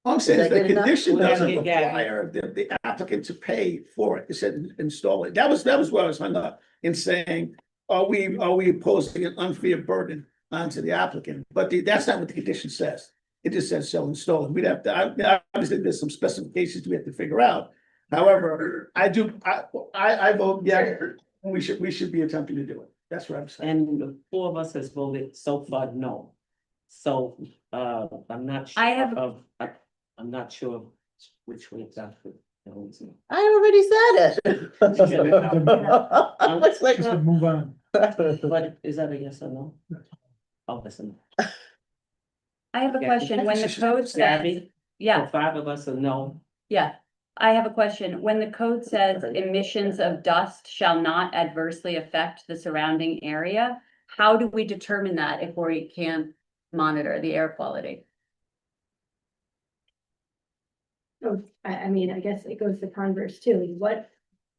All I'm saying is Is that the good enough? condition We gotta doesn't get Gabby. require the applicant to pay for it. It said install it. That was where I was hung up in saying, are we imposing an unfair burden onto the applicant? But that's not what the condition says. It just says shall install it. We'd have to, obviously, there's some specifications we have to figure out. However, I vote, yeah, we should be attempting to do it. That's what I'm saying. And the 4 of us has voted so far no. So, I'm not. Sure I have- I'm not sure which way exactly. I already said it. Let's Just to move on. But is that a yes or no? Oh, listen. I have a Yeah. question. When the code says, Gabby, yeah, so 5 of us are no. yeah. I have a question. When the code says emissions of dust shall not adversely affect the surrounding area, how do we determine that if we can't monitor the air quality? So, I mean, I guess it goes the converse too. What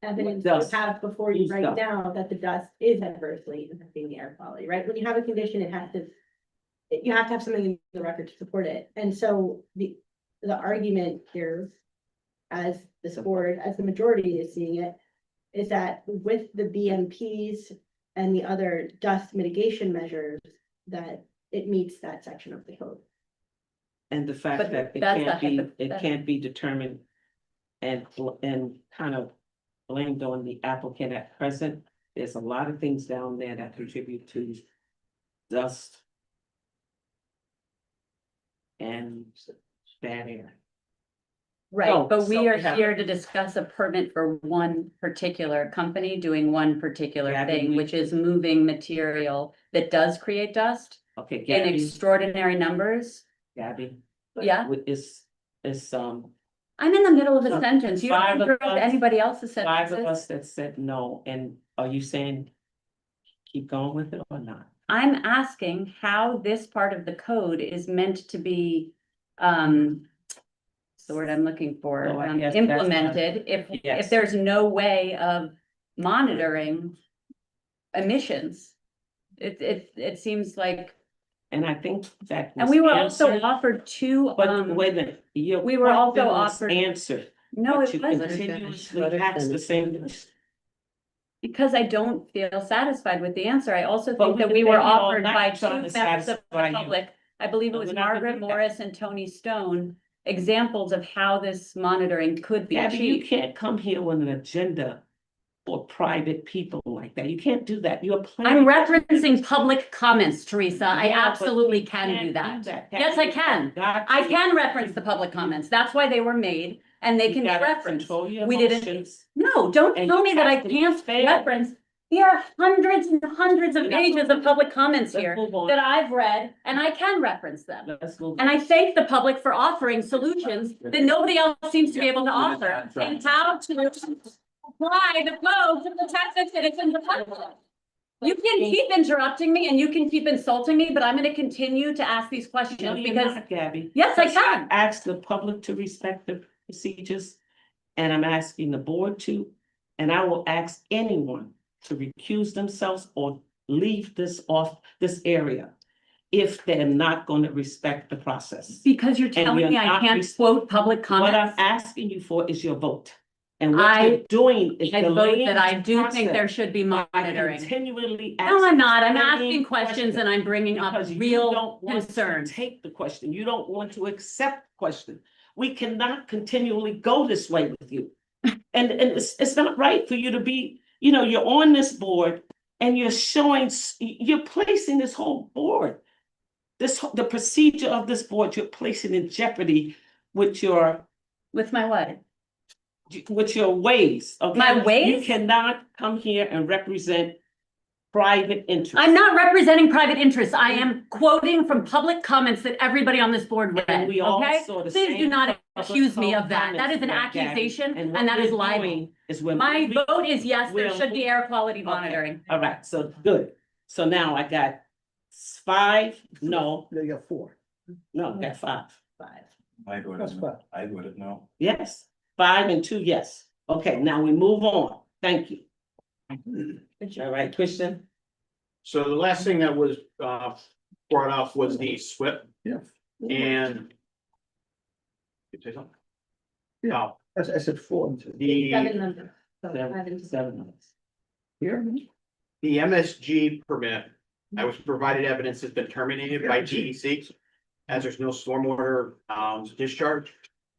evidence do you Dust. have before you Use write dust. down that the dust is adversely affecting the air quality, right? When you have a condition, it has to, you have to have something in the record to support it. And so the argument here, as this board, as the majority is seeing it, is that with the BMPs and the other dust mitigation measures, that it meets that section of the code. And the fact But that that's a it hypothetical. can't be determined and kind of blamed on the applicant at present. There's a lot of things down there that contribute to dust and bad air. Right, So- but we so are we have- here to discuss a permit for one particular company doing one particular Yeah, but thing, we- which is moving material that does create dust Okay, in Gabby, extraordinary numbers. Gabby, Yeah, is, I'm in the middle of a So, sentence. You don't five of interrupt us- anybody else's five of sentences. us that said no, and are you saying keep going with it or not? I'm asking how this part of the code is meant to be, what's the word I'm looking for, So I guess that's not- implemented, if Yes. there's no way of monitoring emissions. It seems like, And I think that. and was we were also answered, offered two, But wait a minute, your we were also question was offered- answered. no, but it you wasn't. continuously Let her ask the finish. same question. Because I don't feel satisfied with the answer. I also But think we that can we were spend all offered night by trying two to members of the satisfy you. public. I believe it But was we're not gonna Margaret do that. Morris and Tony Stone, examples of how this monitoring could be Gabby, you achieved. can't come here with an agenda for private people like that. You can't do that. You're I'm planning. referencing public comments, Teresa. I Yeah, but absolutely you can can't do that. Gabby. Yes, I can. Got I to- can reference the public comments. That's why they were made and they you can be gotta referenced. Control your We didn't- emotions. No, don't And tell you me that I have to can't fail. reference. There are hundreds and hundreds of You're not- pages of public comments Let's here move on. that I've read and I can reference them. Let's move And on. I thank the public for offering solutions that nobody else seems to be able to offer and how to apply the code to protect the citizens of Hudson. You can keep interrupting me and you can keep insulting me, but I'm gonna continue to ask these No, questions you're because, not, Gabby. yes, I Because can. Ask the public to respect the procedures, and I'm asking the board to, and I will ask anyone to recuse themselves or leave this area if they're not going to respect the process. Because you're And telling you're me I not can't quote public What I'm comments. asking you for is your vote. And what you're doing is I vote delaying that I the do think there process should be by monitoring. continually No, I'm not. I'm asking asking questions and I'm bringing up because you real don't want to concerns. take the question. You don't want to accept the question. We cannot continually go this way with you. And it's not right for you to be, you're on this board and you're you're placing this whole board. The procedure of this board, you're placing in jeopardy with your With my what? ways, okay? My ways? You cannot come here and represent private interests. I'm not representing private interests. I am quoting from public comments that everybody on this board read, And we all okay? saw the Please same do not public accuse me of that. That comments is an read, Gabby. accusation what and that is we're libel. doing is we're My moving- vote is yes, there we're should be air quality monitoring. All right, so good. So now I got 5, no, They got 4. no, I got 5. I voted, That's fine. I voted no. Yes, 5 and 2, yes. Okay, now we move on. Thank you. All right, Christian? So the last thing that was brought up was the SWIP Yeah. and. You say something? Yeah. Oh, I said 4 and 2. the, Seven numbers. So Seven. five and two. 7 minutes. Here? the MSG permit, I was provided evidence has been terminated by DEC. As there's no stormwater discharge.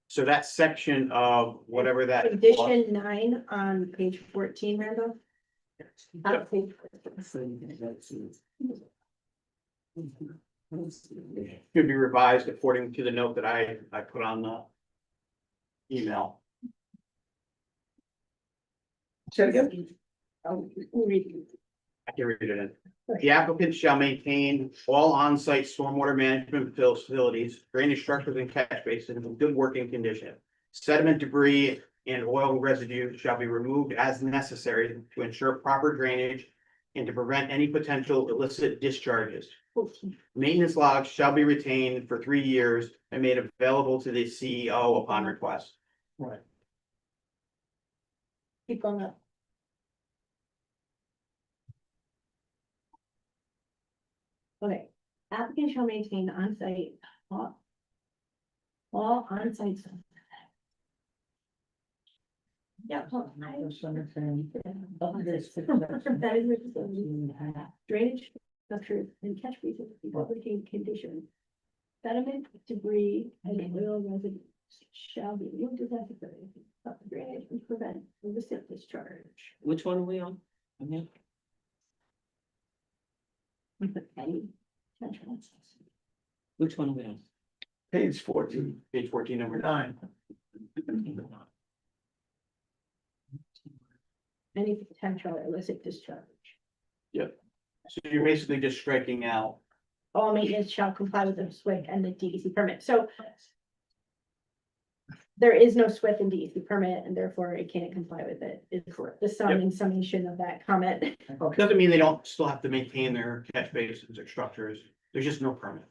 So that section of whatever that. Condition 9 on page 14, Randall. Page 14. Should be revised according to the note that I put on the email. Say it again? Oh, read it. I can read it in. The applicant shall maintain all on-site stormwater management facilities, drainage structures and catch basins in good working condition. Sediment debris and oil residue shall be removed as necessary to ensure proper drainage and to prevent any potential illicit discharges. Maintenance logs shall be retained for 3 years and made available to the CEO upon request. Right. Keep going up. Okay, applicant shall maintain on-site, all on-site. Yeah. well, I- That is drainage structures and catch basins in working condition. Sediment, debris, and oil residue shall be removed as necessary. to stop the drainage and prevent illicit discharge. Which one are we on? Okay. Any potential. Which one are we on? Page 14, Page 14, number 9. Any potential illicit discharge. So you're basically just striking out. All maintenance shall comply with the SWIC and the DEC permit, so. There is no SWIC and DEC permit, and therefore it can't comply with it, is the sum and summation of that comment. Doesn't mean they don't still have to maintain their catch basins or structures. There's just no permit.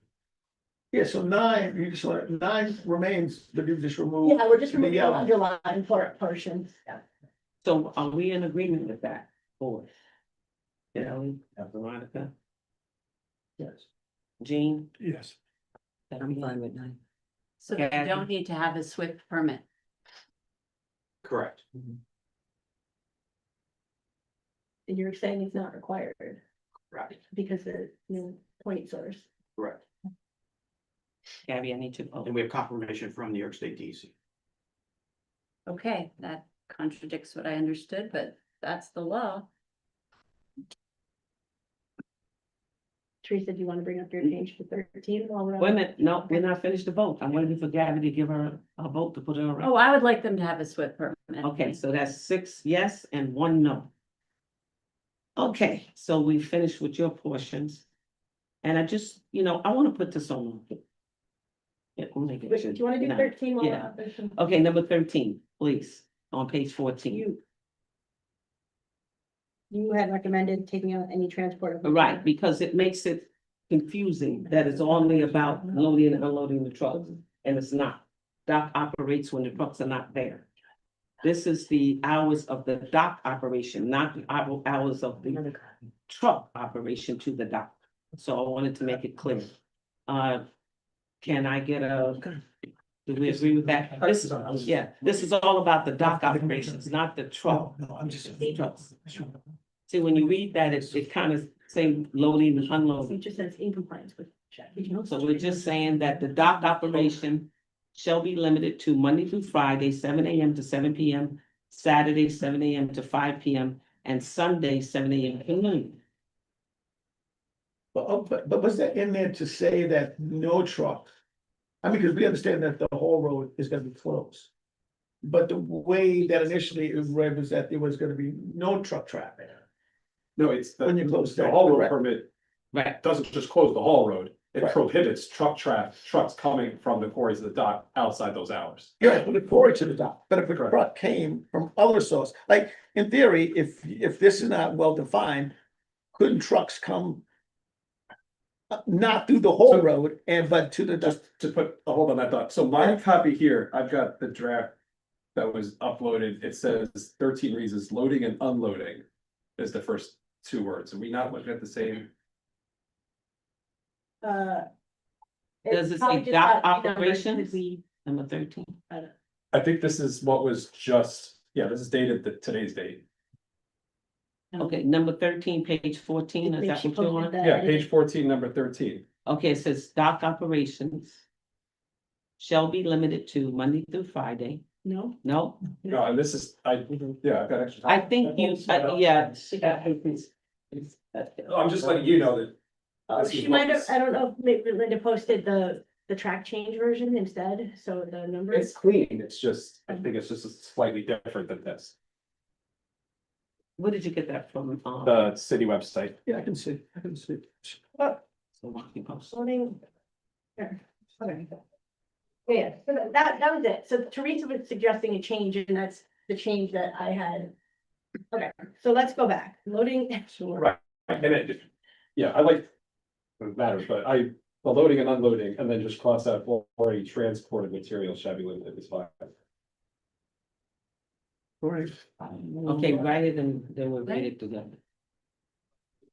Yeah, so 9, you just want, 9 remains, but you just remove. Yeah, we're just the removing the yellow. underlying portion. Yeah. So are we in agreement with that? Or? Kelly, Veronica, Yes. Jean? Yes. I'm fine with 9. So you don't need to have a SWIP permit. Correct. And you're saying it's not required Right. because they're, point source. Correct. Gabby, I need to vote. And we have confirmation from New York State DEC. Okay, that contradicts what I understood, but that's the law. Teresa, do you want to bring up your change to 13 while we're on? Wait a minute, no, we're not finished the vote. I'm waiting for Gabby to give her a vote to put her around. Oh, I would like them to have a SWIP permit. Okay, so that's 6 yes and 1 no. Okay, so we finished with your portions. And I just, I want to put this on. Yeah, we'll make it Wait, do you want to do no. 13 while we're Yeah. on 13? Okay, number 13, please, on page 14. You had recommended taking out any transport. of- Right, because it makes it confusing that it's only about loading and unloading the trucks, and it's not. Dock operates when the trucks are not there. This is the hours of the dock operation, not the hours of the truck operation to the dock. So I wanted to make it clear. Can I get do we agree with that? This is all about the dock operations, not the truck. No, I'm just. Trucks. See, when you read that, it kind of say loading and It unloading. just says in compliance with. So we're just saying that the dock operation shall be limited to Monday through Friday, 7 AM to 7 PM, Saturday, 7 AM to 5 PM, and Sunday, 7 AM to noon. But was that in there to say that no trucks? I mean, because we understand that the whole road is gonna be closed. But the way that initially it was read was that there was gonna be no truck traffic. No, it's When you close the that, haul road correct? permit Right, doesn't just close the haul road. It Right. prohibits trucks coming from the quarries to the dock outside those hours. Yeah, but the quarry to the dock, but if a Correct. truck came from other source, like, in theory, if this is not well defined, couldn't trucks come? Not through the whole So- road but to the dock? Just to put a hold on that thought. So my copy here, I've got the draft that was uploaded. It says 13 reasons loading and unloading is the first 2 words. Are we not looking at the same? does It's it probably say just dock got numbers operations? because we- Number 13. I think this is what was just, this is dated today's date. Okay, number 13, page 14, is that She what you posted want? the Yeah, edited- page 14, number 13. Okay, it says dock operations shall be limited to Monday through Friday. No, No, No, and this is, I've got extra. I think you, yeah. I'm just letting you know that. oh, This is she what might have, was- I don't know, if maybe Linda posted the track change version instead, so the It's numbers. clean, it's just, I think it's just slightly different than this, Where did you get that from? the city website. Yeah, I can see. So why don't you post? Loading. There. Okay. Yeah, so that was it. So Teresa was suggesting a change and that's the change that I had. Okay, so let's go back. Loading. Right. And it, yeah, I like, it matters, but the loading and unloading, and then just cross out or any transported material shall be limited is fine. Okay, write it and then we'll read it together.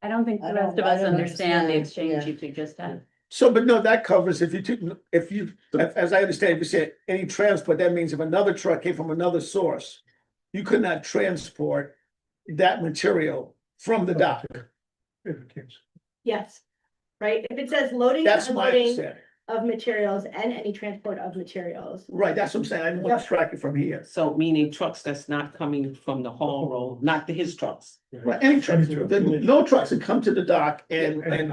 I don't think I the don't- rest of I us don't understand the understand, exchange you just had. So, but no, that covers if you took, as I understand, if you say any transport, that means if another truck came from another source. You could not transport that material from the dock. Yes, right. If it says loading, That's and my unloading understanding. of materials and any transport of materials. Right, that's what I'm saying. I didn't want to track it from here. So meaning trucks that's not coming from the haul road, not his trucks. Right, any trucks, no trucks that come to the dock and, And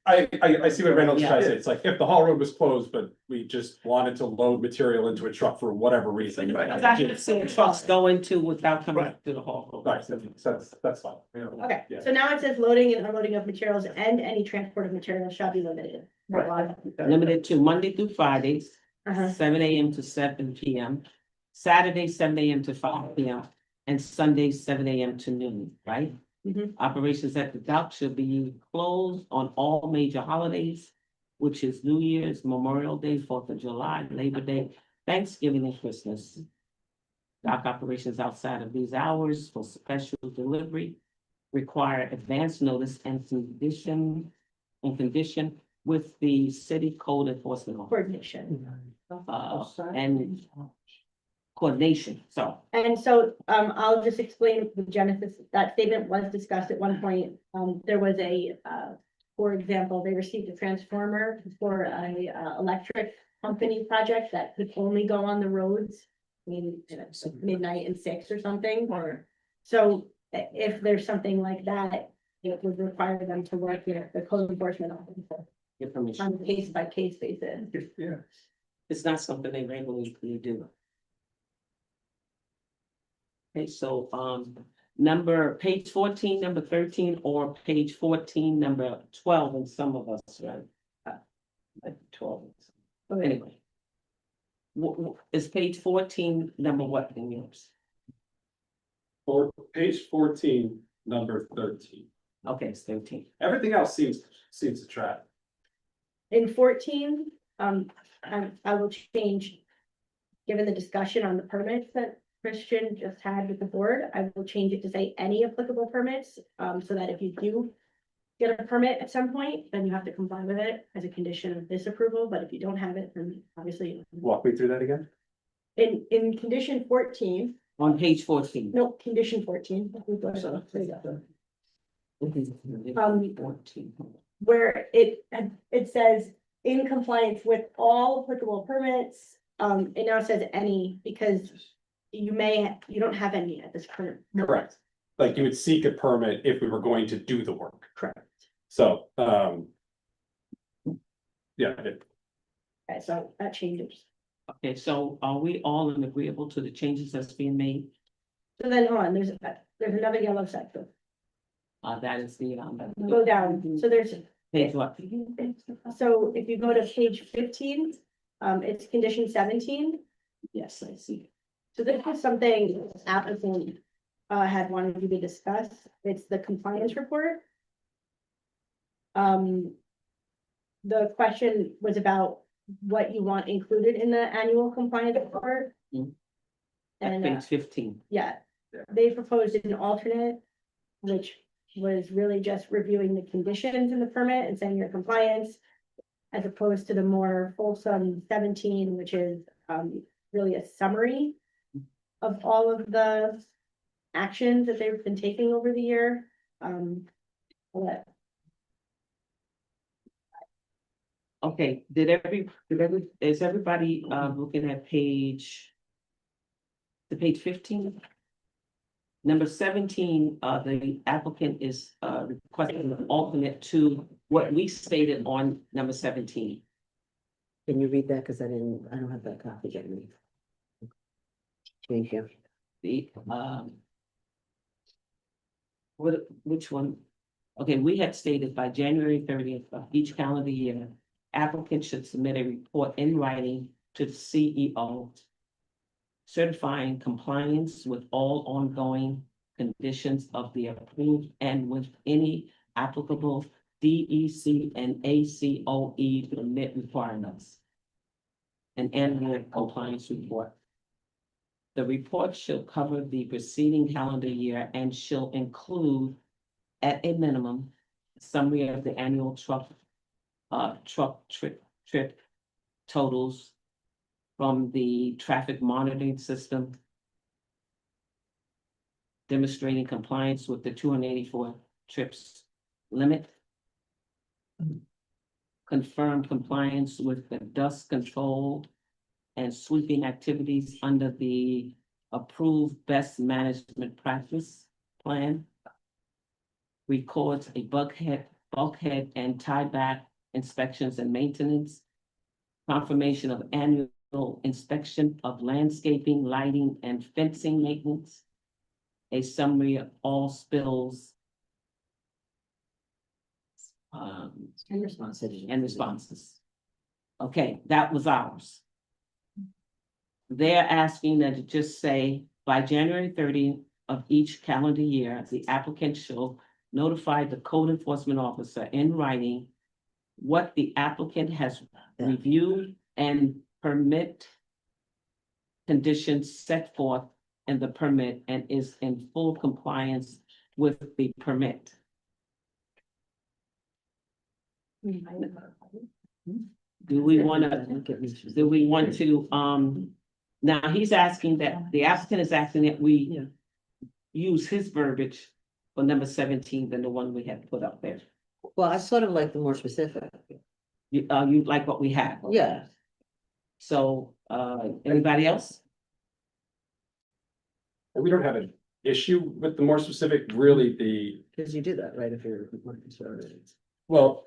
I see what Reynolds trying to say. Yeah. It's like if the haul road was closed, but we just wanted to load material into a truck for whatever reason. Because I have seen trucks go into without coming Right. to the haul road. Right, that's fine. Okay, Yeah. so now it says loading and unloading of materials and any transport of materials shall be limited. Limited to Monday through Fridays, Uh-huh. 7 a.m. to 7 p.m. Saturday, 7 a.m. to 5 p.m. and Sunday, 7 a.m. to noon, right? Mhm. Operations at the dock should be closed on all major holidays, which is New Year's, Memorial Day, 4th of July, Labor Day, Thanksgiving, and Christmas. Dock operations outside of these hours for special delivery require advance notice and condition with the city code enforcement officer, Coordination. and coordination, so. And so, I'll just explain the genesis, that statement was discussed at one point, there was for example, they received a transformer for a, electric company project that could only go on the roads. Maybe at midnight and 6 or something, so if there's something like that, it would require them to work with the code enforcement officer Information. on a case by case basis. yeah. It's not something they regularly do. Okay, so, page 14, number 13, or page 14, number 12, and some of us, right? Like 12. Anyway. Is page 14 number what in yours? For page 14, number 13. Okay, it's 13. Everything else seems to track. In 14, I will change, given the discussion on the permits that Christian just had with the board, I will change it to say any applicable permits, so that if you do get a permit at some point, then you have to comply with it as a condition of this approval, but if you don't have it, then obviously. Walk me through that again. In condition 14, On page 14. no, condition 14. Um, 14. Where it says in compliance with all applicable permits, it now says any, because you don't have any at this current. Correct. Like you would seek a permit if we were going to do the work. Correct. So, yeah, Okay, so that changes. Okay, so are we all agreeable to the changes that's being made? So then, hold on, there's another yellow section. That is the, Go down, so there's, page what? so if you go to page 15, it's condition 17. Yes, I see. So this is something applicant had wanted you to discuss. It's the compliance report. The question was about what you want included in the annual compliance report. Mm. And Page 15. yeah, they proposed an alternate, which was really just reviewing the conditions in the permit and saying your compliance, as opposed to the more fulsome 17, which is really a summary of all of the actions that they've been taking over the year. Okay, is everybody looking at page? The page 15? Number 17, the applicant is requesting an alternate to what we stated on number 17. Can you read that? Because I don't have that copy yet. Thank you. The which one? Okay, we had stated by January 30th of each calendar year, applicant should submit a report in writing to the CEO, certifying compliance with all ongoing conditions of the approved and with any applicable DEC and ACOE permit requirements. An annual compliance report. The report shall cover the preceding calendar year and shall include, at a minimum, a summary of the annual truck trip totals from the traffic monitoring system, demonstrating compliance with the 284 trips limit, confirmed compliance with the dust control and sweeping activities under the approved best management practice plan, records a bulkhead and tieback inspections and maintenance, confirmation of annual inspection of landscaping, lighting, and fencing maintenance, a summary of all spills, And responses. and responses. Okay, that was ours. They're asking that it just say, by January 30th of each calendar year, the applicant shall notify the code enforcement officer in writing what the applicant has reviewed and permit conditions set forth in the permit and is in full compliance with the permit. Do we want to, now he's asking that, the applicant is asking that we use his verbiage for number 17 than the one we had put up there. Well, I sort of like the more specific. You like what we have? Yeah. So, anybody else? We don't have an issue with the more specific, really Because you do that, right, if you're more conservative. well.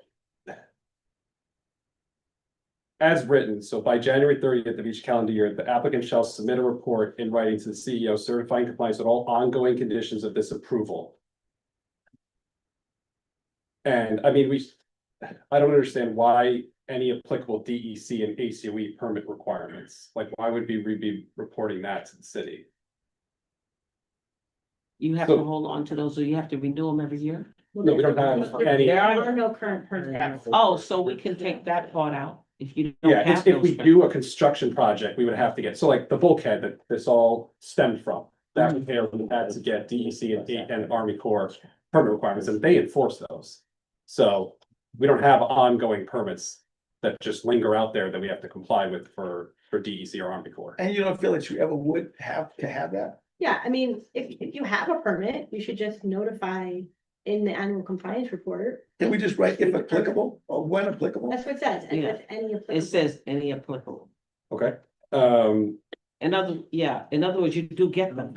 As written, so by January 30th of each calendar year, the applicant shall submit a report in writing to the CEO certifying compliance with all ongoing conditions of this approval. And I mean, I don't understand why any applicable DEC and ACOE permit requirements, like why would we be reporting that to the city? You have to hold on to those, or you have to renew them every year? No, we don't have any. There There are are no current permits. Oh, so we can take that part out if you don't Yeah, have if we those. do a construction project, we would have to get, so like the bulkhead that this all stemmed from. That would had to get DEC and Army Corps permit requirements, and they enforce those. So we don't have ongoing permits that just linger out there that we have to comply with for DEC or Army Corps. And you don't feel that you ever would have to have that? Yeah, I mean, if you have a permit, you should just notify in the annual compliance report. Can we just write if applicable or when applicable? That's what it says, and Yeah. if any. It says any applicable. Okay, In other words, you do get them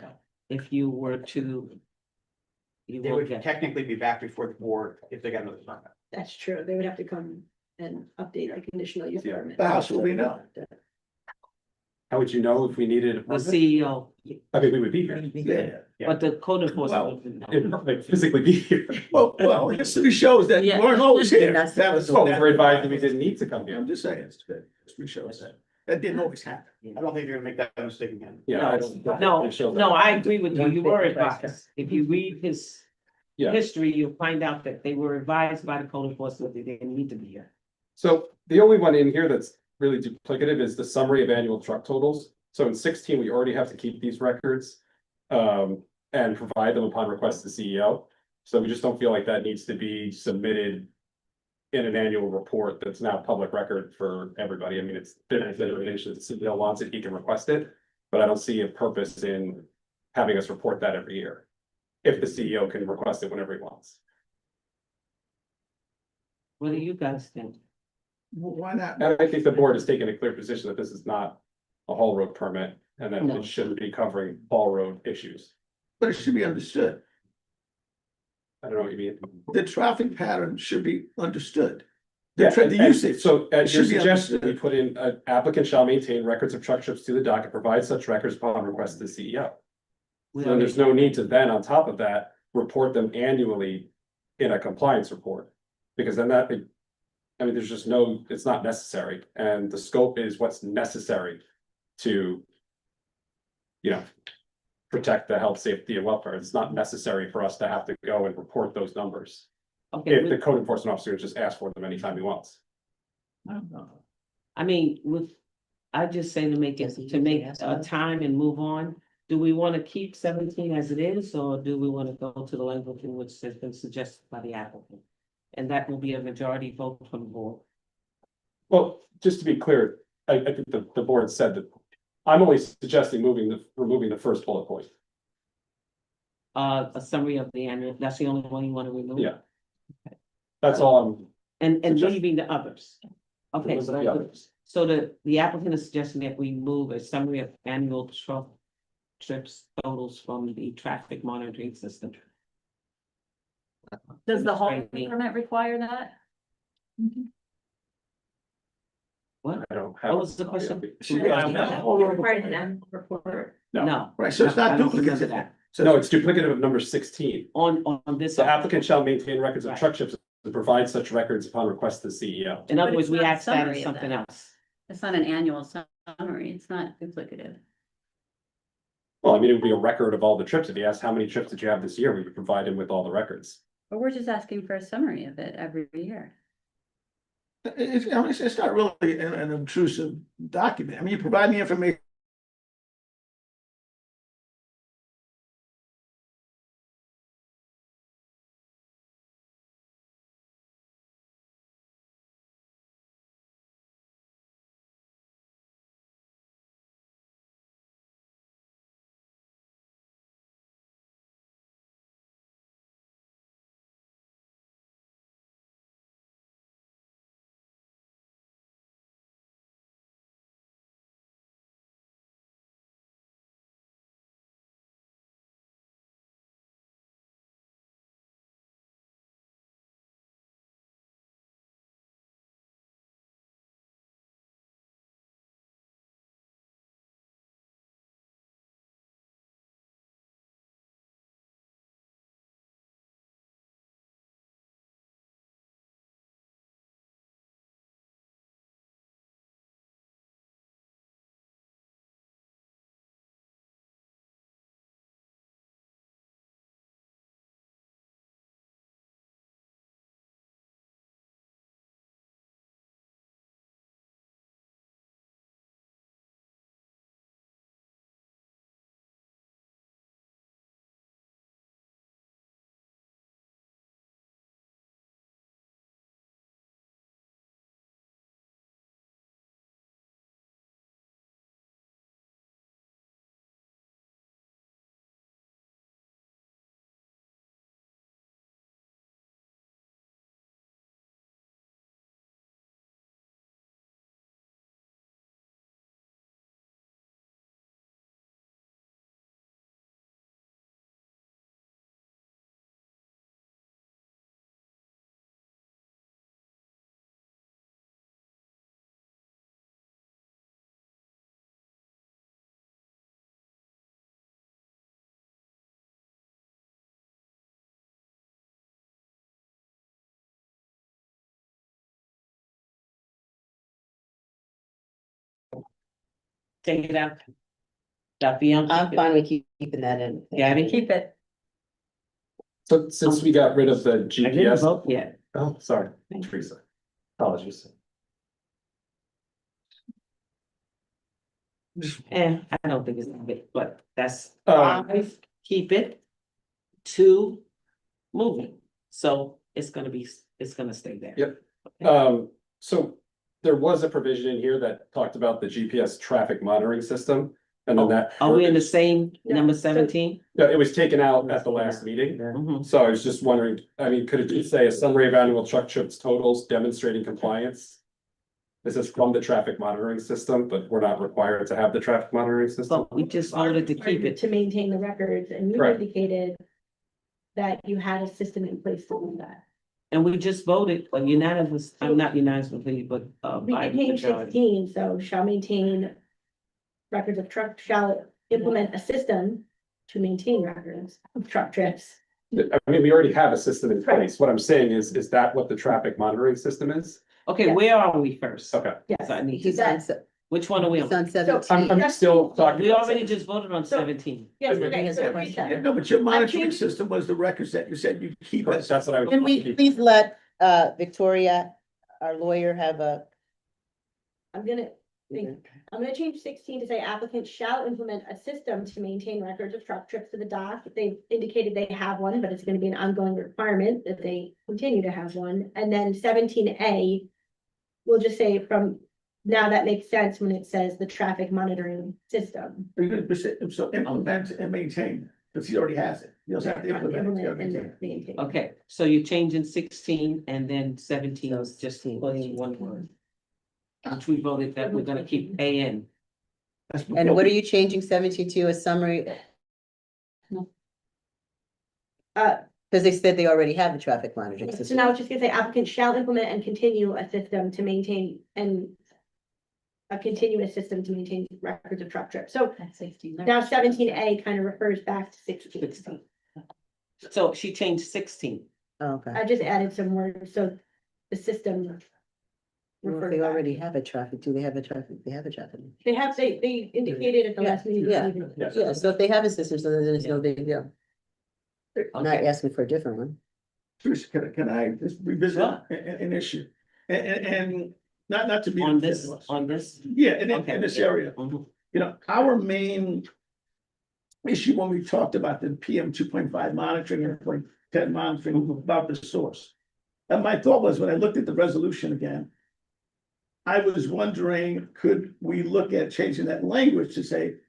if you were to. You They will would get. technically be back before the board if they got another permit. That's true, they would have to come and update a conditional use Yeah. permit. But how should we know? how would you know if we needed a The permit? CEO, I mean, we would be here. Yeah. but the code enforcement. wouldn't know. If they physically be here. Well, history shows that you Yeah. weren't always here. You're not That was. Oh, we were advised that we didn't need to come here. I'm just saying, history shows that. That didn't always happen. I don't think you're gonna make that mistake again. Yeah, I don't. No, it shows no, that. I agree with you. You were advised. If you read his Yeah. history, you'll find out that they were advised by the code enforcement that they didn't need to be here. So the only one in here that's really duplicative is the summary of annual truck totals. So in 16, we already have to keep these records. And provide them upon request to the CEO. So we just don't feel like that needs to be submitted. In an annual report that's now public record for everybody. I mean, it's been a consideration, if the CEO wants it, he can request it. But I don't see a purpose in having us report that every year. If the CEO can request it whenever he wants. What do you guys think? Why not? And I think the board has taken a clear position that this is not a haul road permit. And that No. it shouldn't be covering haul road issues. But it should be understood. I don't know what you mean. The traffic pattern should be understood. Yeah, The and usage. so at your should be suggestion, we understood. put in, applicant shall maintain records of truck trips to the dock and provide such records upon request to the CEO. We So there's no need to then, on top of that, report them annually in a compliance report. Because then I mean, there's just no, it's not necessary, and the scope is what's necessary to. You know. Protect the health, safety, and welfare. It's not necessary for us to have to go and report those numbers. Okay, If the code enforcement officer just asks for them anytime he wants. I mean, I just say to make it, to make a time and move on. Do we want to keep 17 as it is, or do we want to go to the language in which has been suggested by the applicant? And that will be a majority vote from the board. Well, just to be clear, I think the board said that. I'm only suggesting removing the first bullet point. A summary of the annual, that's the only one you want to remove? Yeah. That's all And Suggest- leaving the others. Okay, Those so are the others. so the applicant is suggesting that we move a summary of annual truck trips totals from the traffic monitoring system. Does the hauling Training. permit require that? What? I don't have. What was the question? Required an annual report. No. Right, so it's No, not I don't duplicative. remember that. So No, it's duplicative of number 16. On this. The applicant shall maintain records of Right. truck trips and provide such records upon request of the CEO. In other But words, it's we not a asked that summary as of something that. else. It's not an annual summary, it's not duplicative. Well, I mean, it would be a record of all the trips. If he asked how many trips did you have this year, we would provide him with all the records. But we're just asking for a summary of it every year. I mean, it's not really an obtrusive document. I mean, you provide the information. Take it out. Dr. Young. I'm fine with keeping that in. Gabby? Keep it. So since we got rid of the I didn't GPS, vote yet. oh, sorry, Teresa. Apologies. I don't think it's a bit, but that's Um, five, keep it. Two, moving. So it's gonna stay there. Yep. Okay. So there was a provision in here that talked about the GPS traffic monitoring system. And then that. Are we in the same Yeah. number 17? No, it was taken out at the last meeting. Mhm. So I was just wondering, I mean, could it just say a summary of annual truck trips totals demonstrating compliance? This is from the traffic monitoring system, but we're not required to have the traffic monitoring system. But we just voted to keep it. To maintain the records, and you Correct. indicated that you had a system in place to do that. And we just voted unanimous, I'm not unanimously, but We by can change majority. 16, so shall maintain records of truck, shall implement a system to maintain records of truck trips. I mean, we already have a system in Right. place. What I'm saying is that what the traffic monitoring system is? Okay, Yeah. where are we first? Okay. Yes. So I need He's to, on, which one are we he's on? on I'm 17. still talking. We already just voted on So- 17. Yes, He okay, has so a read question. that. No, but your monitoring changed- system was the records that you said you keep. That's what I was. Can we please let, Victoria, our lawyer, have a? I'm gonna change 16 to say applicants shall implement a system to maintain records of truck trips to the dock. They've indicated they have one, but it's gonna be an ongoing requirement that they continue to have one. And then 17A, we'll just say from, now that makes sense when it says the traffic monitoring system. So implement and maintain, because he already has it. You also have to implement it. you gotta Implement maintain it. and maintain. Okay, so you're changing 16 and then 17 is just 16. putting one word. Which we voted that we're gonna keep A in. That's And before- what are you changing 17 to, a summary? Because they said they already have the traffic monitoring So system. now it's just gonna say applicants shall implement and continue a system to maintain and a continuous system to maintain records of truck trips. So now 17A kind of refers back to 16. 16. So she changed 16. Oh, okay. I just added some words, so the system. Well, if referred they back. already have a traffic, do they have a traffic? They have a traffic. They indicated at the last meeting. Yeah. they- Yeah, so if they have a system, so then it's no big deal. I'm not Okay. asking for a different one. Trish, can I just revisit Sure. an issue? And not to be. On this, on this. Yeah, in Okay. this area. Mhm. You know, our main issue when we talked about the PM 2.5 monitoring and 0.10 monitoring about the source. And my thought was, when I looked at the resolution again, I was wondering, could we look at changing that language to say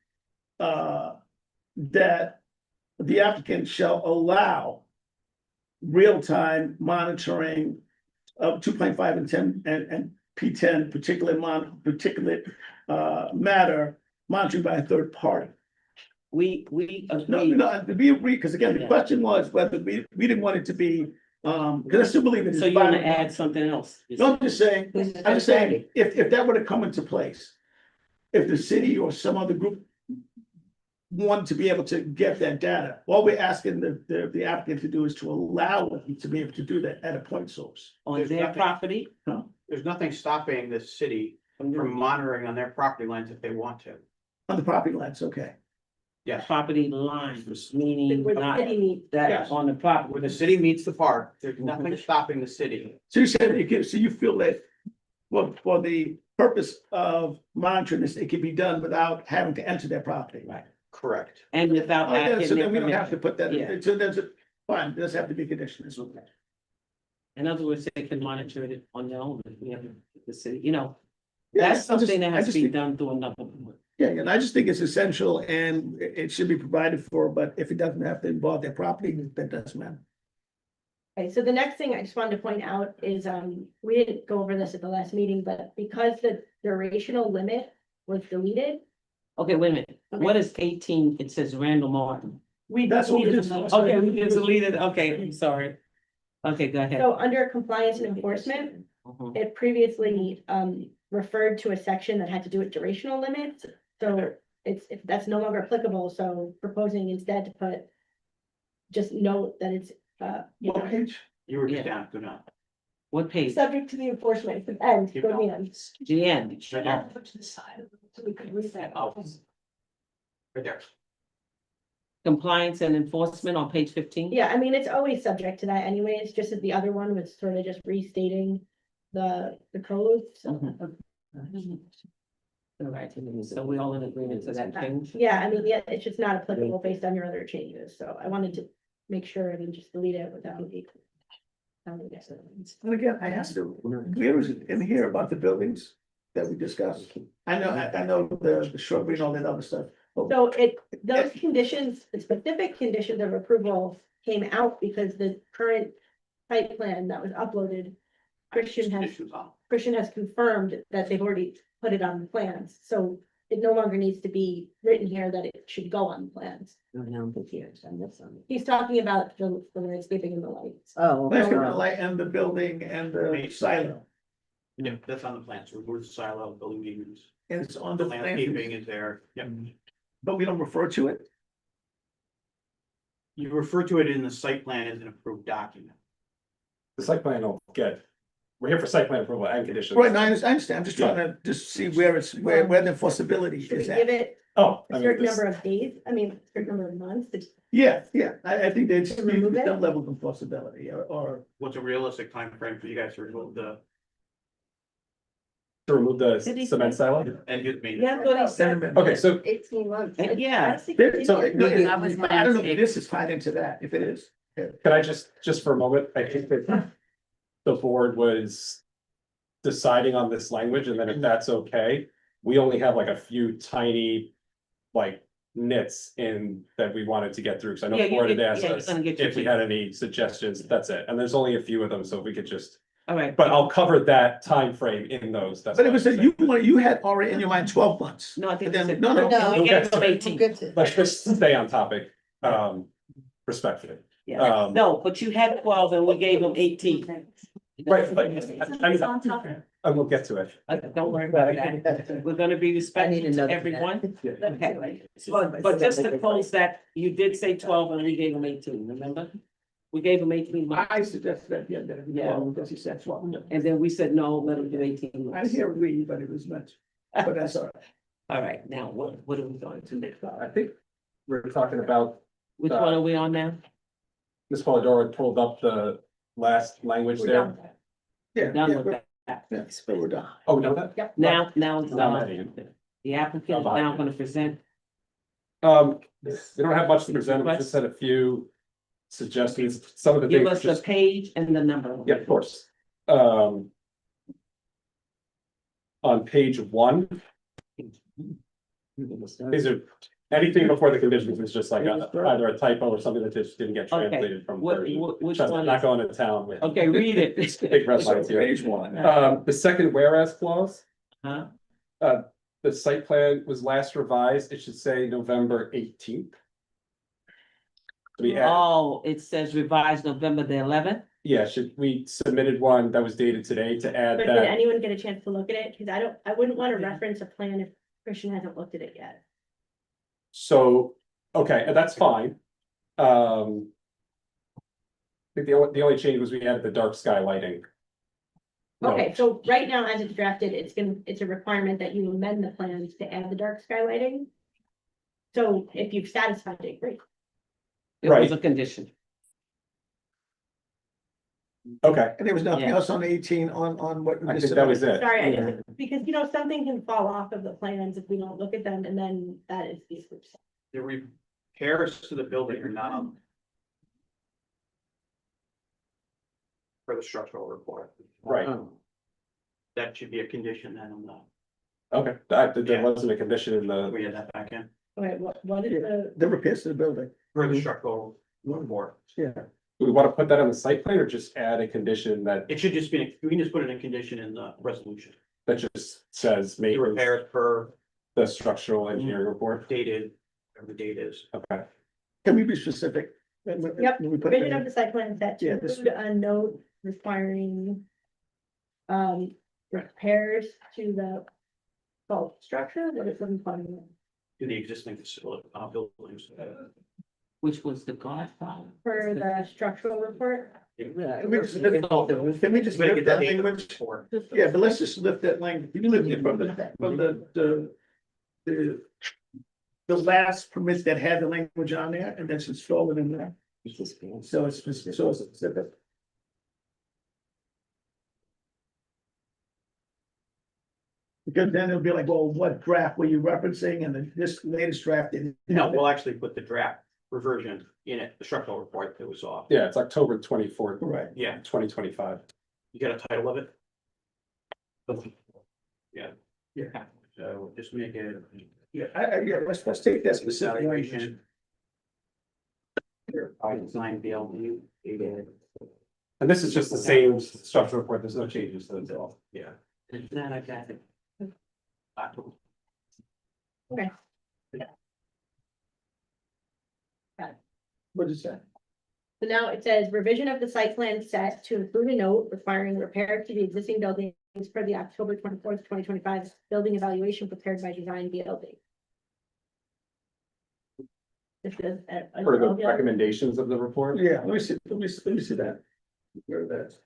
that the applicant shall allow real-time monitoring of 2.5 and 10 and P10 particulate matter monitoring by a third party. We No, agree. to be agree, because again, the Yeah. question was whether we didn't want it to be, because I still believe it is. So you wanna vital. add something else? No, I'm just saying, Who's the I'm just third saying, party? if that were to come into place, if the city or some other group want to be able to get that data, all we're asking the applicant to do is to allow them to be able to do that at a point source. On There's their nothing- property? There's nothing stopping the city from monitoring on their property lines if they want to. On the property lines, okay. Yes, Property lines, meaning Where the not city meets. that Yes. on the property. where the city meets the park, there's nothing stopping the city. So you said it could, so you feel that, well, for the purpose of monitoring this, it can be done without having to enter their property. Right. Correct. And without Oh, yeah, asking so their then we don't have to permission. put that, Yeah. in. So there's a, fine, it does have to be conditions. In other words, they can monitor it on their own, if we have the city, you know, Yeah, that's I just- something that I has to just be think- done through another board. Yeah, and I just think it's essential and it should be provided for, but if it doesn't have to involve their property, that doesn't matter. Okay, so the next thing I just wanted to point out is, we didn't go over this at the last meeting, but because the durational limit was deleted. Okay, wait a minute, Okay. what is 18? It says Randall Martin. That's what we deleted just- the- Okay, we just deleted, okay, I'm sorry. Okay, go ahead. So under compliance and enforcement, Mhm. it previously, referred to a section that had to do with durational limits. So if that's no longer applicable, so proposing instead to put. Just note that it's, What page? You were just Yeah. down, go down. What page? subject to the enforcement, it's the end, Keep go to the going. end. The end. Right there. Oh. So we could read that. Oh. Right there. Compliance and enforcement on page 15? Yeah, I mean, it's always subject to that anyway, it's just that the other one was sort of just restating the code, so. Mhm. All right, so we all in agreement to that change? Yeah, I mean, yeah, it's just not applicable based on your other changes, so I wanted to make sure I didn't just delete it without. And again, I asked you, where is it in here about the buildings that we discussed? I know the shrubbery and all that other stuff. So those conditions, the specific conditions of approval came out because the current site plan that was uploaded. Christian has confirmed that they've already put it on the plans, so it no longer needs to be written here that it should go on the plans. Oh, now I'm confused. I'm just on- He's talking about the landscaping and the lights. Oh, Landscape okay. and light and the building and the silo, Yeah, that's on the plans, remove the silo, building meters, and it's on the the landscaping landscaping, is there, yep. but we don't refer to it. You refer to it in the site plan as an approved document. The site plan will get we're here for site plan approval and conditions. Right, no, I understand, I'm just trying to just see where it's, where the enforceability Should we is give at. it Oh, a certain number of days? I mean, a certain number of months? Yeah, I think there's To remove it? some level of enforceability, or, What's a realistic time frame for you guys to remove the, to remove the Did he cement say- silo? and give me? Yeah, that's what he said. sentiment. Okay, so 18 months. Yeah. So, That was my I don't know mistake. if this is tied into that, if it is. can I just for a moment, I think that the board was deciding on this language, and then if that's okay, we only have like a few tiny, like, nits in that we wanted to get through, because I know Yeah, the board had you're asked us gonna get your if we had any suggestions, that's it, and there's only a few of them, so if we could just, All right. but I'll cover that time frame in those, that's. But it what was, I'm saying. you had already in your mind 12 months. No, I think But we then- said- No, no, No, We gave them Okay. 18. Good to- Let's just stay on topic, respectfully. Yeah. No, but you had 12 and we gave them 18. Right, but I will get to it. Don't worry about that. We're gonna be I need respectful to another. everyone. Okay. But just to close that, you did say 12 and we gave them 18, remember? We gave them 18 months, I suggested that, Yeah. because he said 12. and then we said, no, let them do 18 I months. hear we, but it was meant, but that's all right. All right, now what are we going to do? I think we're talking about, Which one are we on now? Ms. Polidoro pulled up the last language We're there. done with that. Yeah, Done yeah, with we're- that. yeah, so we're done. Oh, no, that? Yep. Now it's No, done. The applicant is now gonna present. We don't have much to present, we just had a few suggestions, some of the Give things us the just, page and the number. yeah, of course. On page 1, is it, anything before the conditions is just like either a typo or something that just didn't get Okay. translated from What, version. which Trust me, one? Not is- going to town with. Okay, read it. Big red lines here. Page 1. The second whereas clause, Huh? the site plan was last revised, it should say November 18th. We add, Oh, it says revised November the 11th. yeah, we submitted one that was dated today to add But did that. anyone get a chance to look at it? Because I wouldn't want to reference a plan if Christian hasn't looked at it yet. So, okay, that's fine. I think the only change was we added the dark sky lighting. Okay, No, so right now, as it's drafted, it's a requirement that you amend the plans to add the dark sky lighting. So if you've satisfied it, great. It was Right. a condition. okay, And there was nothing Yeah. else on 18 on what. I think that was it. Sorry, Yeah. because something can fall off of the plans if we don't look at them, and then that is these groups. The repairs to the building are not on. For the structural report. Right, That should be a condition then on okay, there wasn't a condition in the, the, we had that back in, Okay, what is the, The repairs to the building, for the structural report. yeah. we want to put that on the site plan or just add a condition that, It should just be, we can just put it in condition in the resolution. that just says The maintenance, repairs per the structural engineering report? dated, whatever the date is. Okay, Can we be specific? Yep, When we put revision it of in? the site plan set to Yeah, this- include a note requiring repairs to the bulk structure, what is it calling To the existing facility, buildings. Which was the Godfather. for the structural report? Can we just lift that Get that date language? before. Yeah, but let's just lift that language. You lift it from the last permits that had the language on there, and then just throw it in there. So it's specific. Because then it'll be like, well, what draft were you referencing, and then this latest draft didn't. No, we'll actually put the draft reversion in it, the structural report that was off. yeah, it's October 24th, Right. Yeah, 2025. you got a title of it? Yeah. Yeah. So just make it. Yeah, yeah, let's take that specific language. Evaluation. I design BLD. And this is just the same structural report, there's no changes to it at all. Yeah. Now I got it. What is that? So now it says revision of the site plan set to include a note requiring repair to the existing buildings per the October 24th, 2025 building evaluation prepared by Design BLD. This is For the recommendations of the report? Yeah, let me see that. Where that's.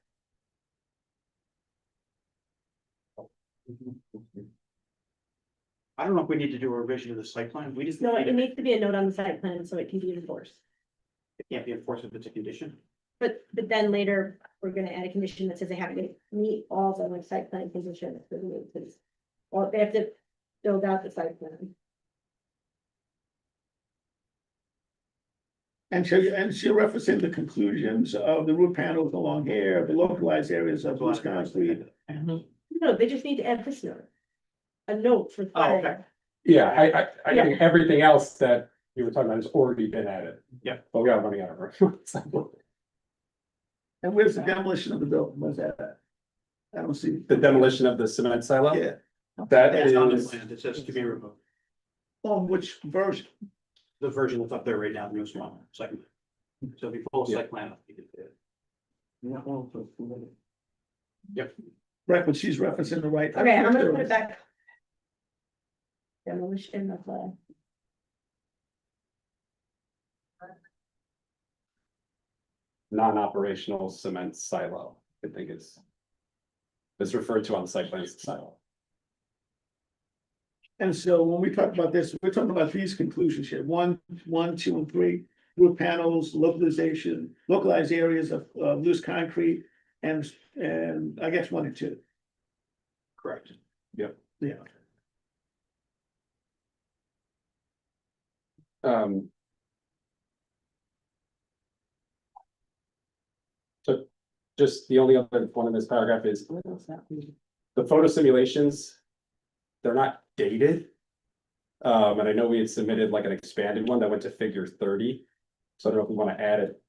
I don't know if we need to do a revision of the site plan, we just. No, it it needs to be a note on the site plan so it can be enforced. can't be enforced if it's a condition. But then later, we're gonna add a condition that says they have to meet all the like site plan conditions. Or they have to build out the site plan. And she'll referencing the conclusions of the roof panels along here, the localized areas of loose concrete. No, they just need to add this note. A note for. Oh, okay. Yeah, I think everything else that you were talking about has already been added. Yeah. But we are running out of room. And where's the demolition of the building? Where's that at? I don't see. The demolition of the cement silo? Yeah, That It's on the is, plan, it says to be removed. on which version? The version that's up there right now, the newest one, site plan. So if you pull a site plan up, you can see it. Yep. Right, but she's referencing the right. Okay, I'm gonna put it back. Demolition of the. non-operational cement silo, I think it's referred to on the site plan as silo. And so when we talk about this, we're talking about these conclusions here, one, 2, and 3, roof panels, localized areas of loose concrete, and I guess 1 and 2. Correct. Yeah. So just the only other one in this paragraph is the photo simulations, they're not dated. And I know we had submitted like an expanded one that went to figure 30. So I don't know if we want to add it,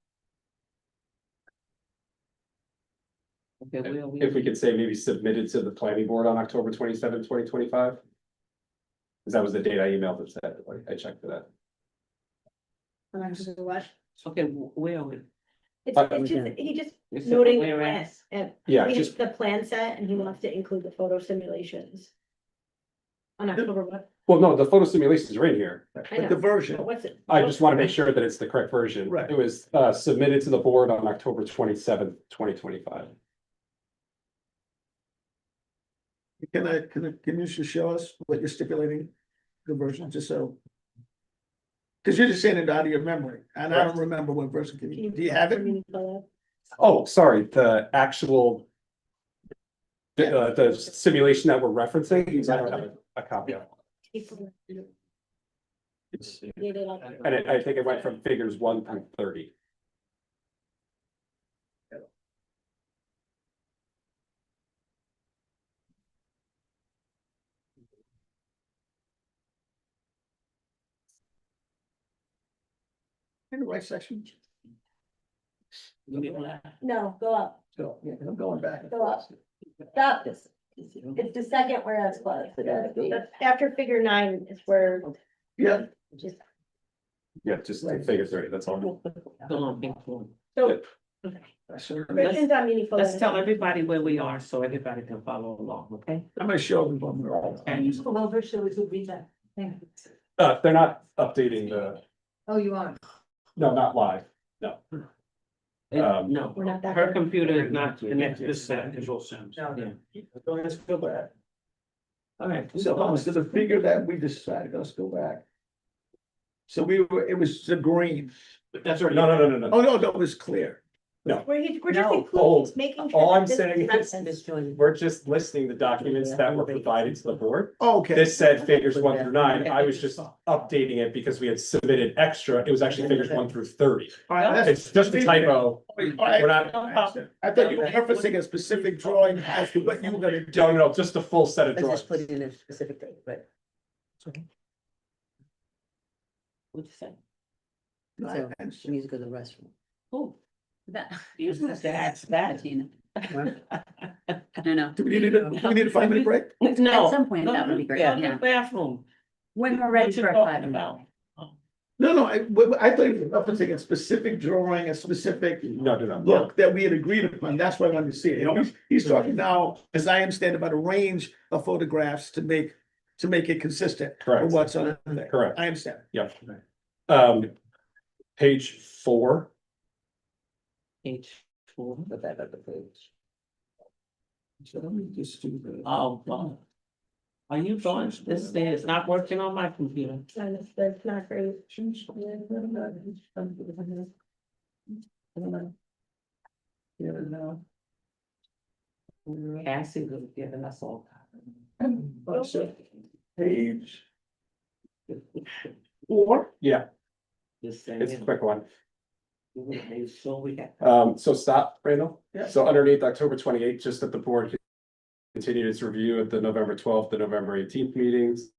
Okay, if we could say maybe submitted to the planning board on October 27, 2025. Because that was the date I emailed that said, like, I checked for that. Okay, where are we? It's just, he just It's a noting the whereas. plan, and Yeah, we have just, the plan set, and he wants to include the photo simulations. On October what? well, no, the photo simulations are in here. I But the know, version, but what's it? I just want to make sure that it's the correct version. Right. It was submitted to the board on October 27, 2025. can you just show us what you're stipulating, the version, just so? Cause you're just saying it out of your memory, and I don't remember what version, do you have it? Oh, sorry, the actual. The simulation that we're referencing, I don't have a copy of it. And I think it went from figures 1 through 30. In the right section? No, go up, So, yeah, I'm going back. go up. Stop this. It's the second where it's closed. After figure 9 is where. Yeah. Just, Yeah, just figure 30, that's all. Go on, big one. so, Sure. questions on meaningful. Let's tell everybody where we are so everybody can follow along, okay? I'm gonna show them when we're all. And Come over, so we could read that. They're not updating the, Oh, you are. no, not live, no. no, We're not that. her good. computer is not connected. This is that visual sims. Yeah. Let's go back. All right. So, so the figure that we decided, let's go back. So it was the green. But that's already. No. Oh, no, it was clear. We're just No. including, making. sure All that I'm this saying is is- referenced. We're just listing the documents that were provided to the board. Okay. This said figures 1 through 9, I was just updating it because we had submitted extra, it was actually figures 1 through 30. All right, that's- It's just a typo, All right, we're not, I thought you were referencing a specific drawing as to what you were gonna do. no, just a full set of Let's drawings. just put it in a specific date, right? What'd you say? So she needs to go to the restroom. Oh, That. that's bad. Tina. No. Do we need a 5-minute break? No. At some point, that would be great, Go to yeah. the bathroom. When we're ready What you for a talking 5 minute. about? No, I thought you were referencing a specific drawing, a specific No. look that we had agreed upon. That's what I wanted to see. You know, he's talking now, as I understand, about a range of photographs to make it consistent with Correct, what's on there. correct, I understand. yep. Page 4, Page 4. Put that at the page. So let me just do the. Oh, well, Are you going, this thing is not working on my computer. And that's not great. Cassie was giving us all. Page. Four? Yeah, This thing. it's a quick one. So we got. So stop, Randall. So underneath October 28th, just that the board continued its review at the November 12th, the November 18th meetings.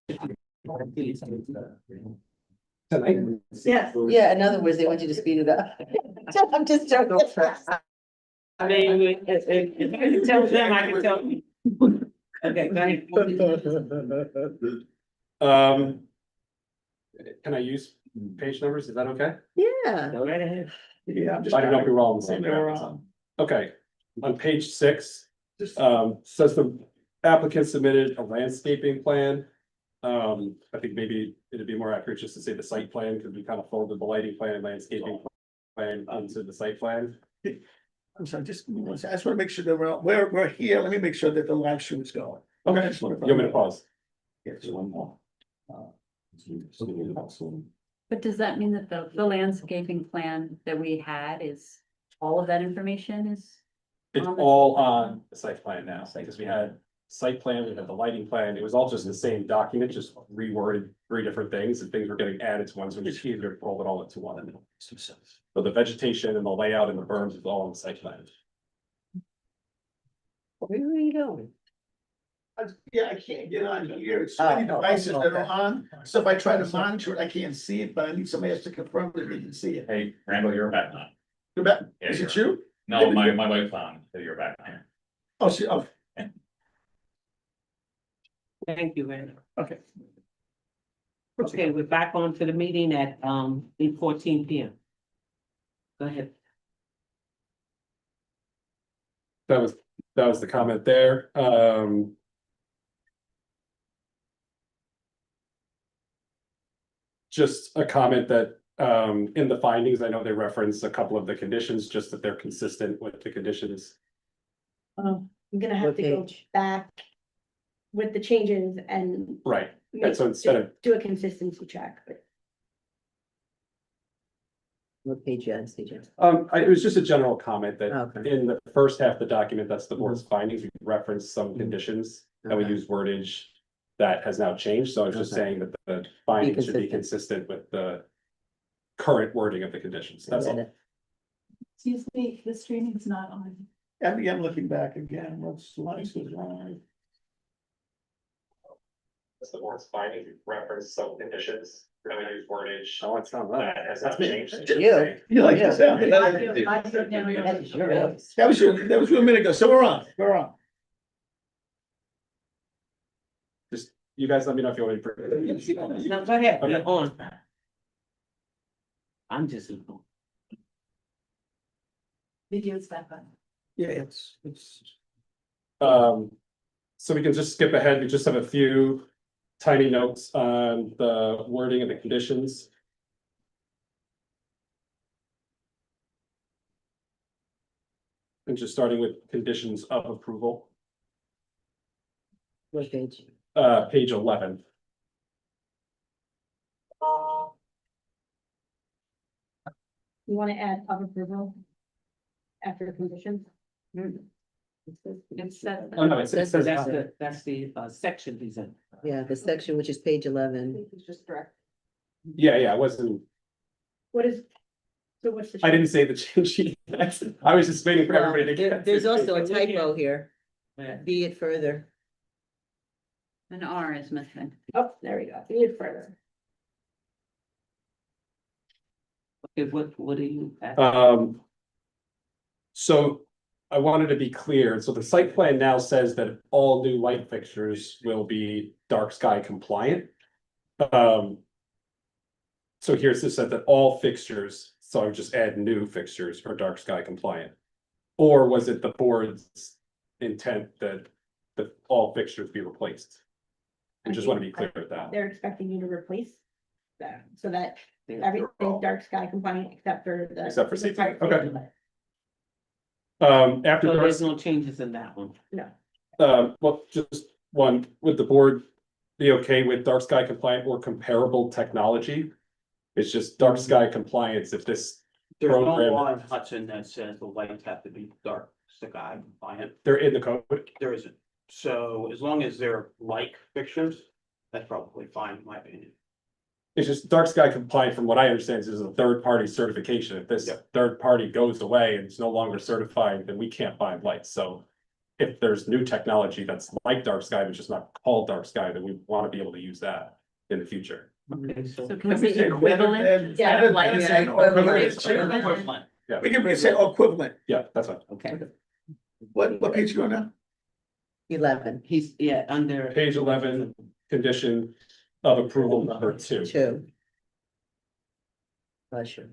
Tonight? Yes. Yeah, in other words, they want you to speed it up. I'm just joking. I mean, if you can tell them, I can tell you. Okay, go ahead. Can I use page numbers? Is that okay? Yeah. Go right ahead. Yeah, I'm just. I don't know if we were all on the same. They were track. on. Okay, on page 6, says the applicant submitted a landscaping plan. I think maybe it'd be more accurate just to say the site plan, because we kind of folded the lighting plan and landscaping plan onto the site plan. I'm sorry, just, give me one second. I just wanna make sure that we're here, let me make sure that the live stream is going. Okay, I just wanna- you want me to pause? Yeah, just one more. But does that mean that the landscaping plan that we had is, all of that information is? It's On the all site plan? on the site plan now, because we had site plan, we had the lighting plan, it was all just the same document, just reworded 3 different things, and things were getting added to one, so it's easier to roll it all into one. But the vegetation and the layout and the berms is all on the site plan. Where are you going? Yeah, I can't get on here, it's so many devices that are on, so if I try to monitor it, I can't see it, but I need somebody else to confirm that they can see it. Hey, Randall, you're back on. Go back, Yeah, is it you're you? No, my wife's on, so you're back on. Oh, she, oh, Thank you, Randall. okay. Okay, we're back on to the meeting at 8:14 PM. Go ahead. That was the comment there, just a comment that, in the findings, I know they reference a couple of the conditions, just that they're consistent with the conditions. I'm gonna have What to go page? back with the changes and Right, make, and so instead of, do a consistency check, but What page you on, CJ? it was just a general comment that Okay. in the first half of the document, that's the board's findings, we reference some Mhm. conditions. And we Okay. use wordage that has now changed, so I was just Okay. saying that the findings should be consistent. consistent with the current wording of the conditions, that's all. Excuse me, the streaming's not on. I'm looking back again, what's live is live. That's the board's findings, we reference some conditions, we're gonna use wordage. Oh, it's not That has not changed. You. You like Yeah. this, huh? That is your voice. That was you a minute ago, so we're on. Just, you guys let me know if you want me to. No, go ahead, Okay. you're on. I'm just. Video's back on. Yeah, it's. So we can just skip ahead, we just have a few tiny notes on the wording of the conditions. And just starting with conditions of approval, What page? page 11. you wanna add of approval after the conditions? It says, Oh, no, it says, that's the section he's in. Yeah, the section, which is page 11. It's just direct. yeah, I wasn't, What is, so what's the? I didn't say the change sheet. I was just waiting for everybody to get. There's also a typo here, Yeah. be it further. An R is missing. Oh, there we go, read it further. Okay, what are you? So I wanted to be clear, so the site plan now says that all new light fixtures will be dark sky compliant. So here's this said that all fixtures, so I would just add new fixtures are dark sky compliant. Or was it the board's intent that all fixtures be replaced? I just want to be clear with that. They're expecting you to replace that, so that everything's dark sky compliant except for the. Except for safety, fire okay. safety light. After So dark there's no changes in that one. well, just one, would the board be okay with dark sky compliant or comparable technology? It's just dark sky compliance if this, There's no Program. law in Hudson that says the lights have to be dark sky compliant. they're in the code. There isn't. So as long as they're like fixtures, that's probably fine, in my opinion. It's just dark sky compliant from what I understand is a third party certification. If this Yep. third party goes away and it's no longer certified, then we can't find lights, so. if there's new technology that's like dark sky, but just not called dark sky, then we want to be able to use that in the future. Okay, so So can we say equivalent? Yeah, Like, yeah, equivalent. Yeah, We can say equivalent. yeah, that's fine. Okay, What page you on now? 11, he's, yeah, under. Page 11, condition of approval number 2. 2. Bless you.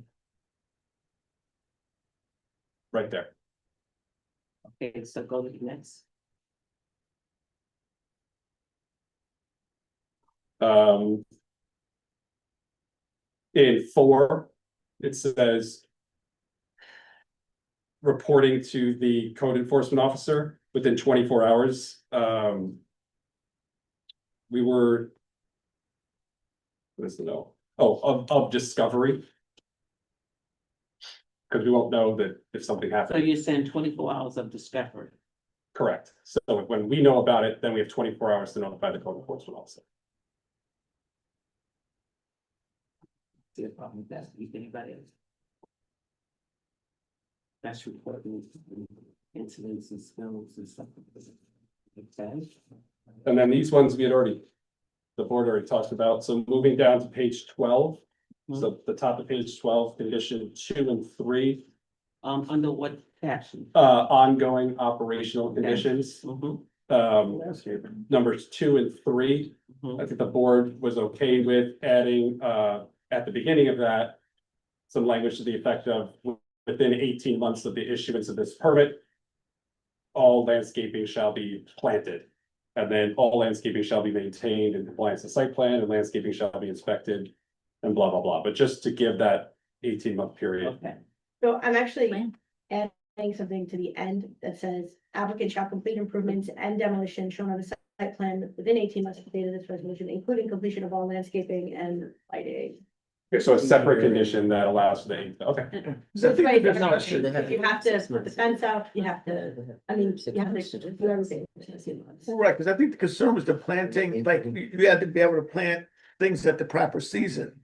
Right there. Okay, so go to the next. In 4, it says reporting to the code enforcement officer within 24 hours. We were. What is the no? Oh, of discovery. Because we won't know that if something So happened. you're saying 24 hours of discovery. Correct. So when we know about it, then we have 24 hours to notify the code enforcement officer. See a problem with that, you think about it? That's reporting incidents and spills and stuff. Okay. And then these ones we had already, the board already talked about. So moving down to page 12. So the top of page 12, condition 2 and 3, Under what caption? ongoing operational conditions. Mhm. Numbers 2 and 3, Mhm. I think the board was okay with adding, at the beginning of that. Some language to the effect of within 18 months of the issuance of this permit. All landscaping shall be planted. And then all landscaping shall be maintained in compliance with site plan and landscaping shall be inspected. And blah, blah, blah, but just to give that 18-month period. Okay, So I'm actually Plan. adding something to the end that says applicant shall complete improvements and demolition shown on the site plan within 18 months of the date of this resolution, including completion of all landscaping and lighting. So a separate condition that allows for the, okay. Is that the- Right, there's no, no- if you have to put the fence up, you have to, I mean, you have to do everything. within 18 months. Right, because I think the concern was the planting, like, you had to be able to plant things at the proper season.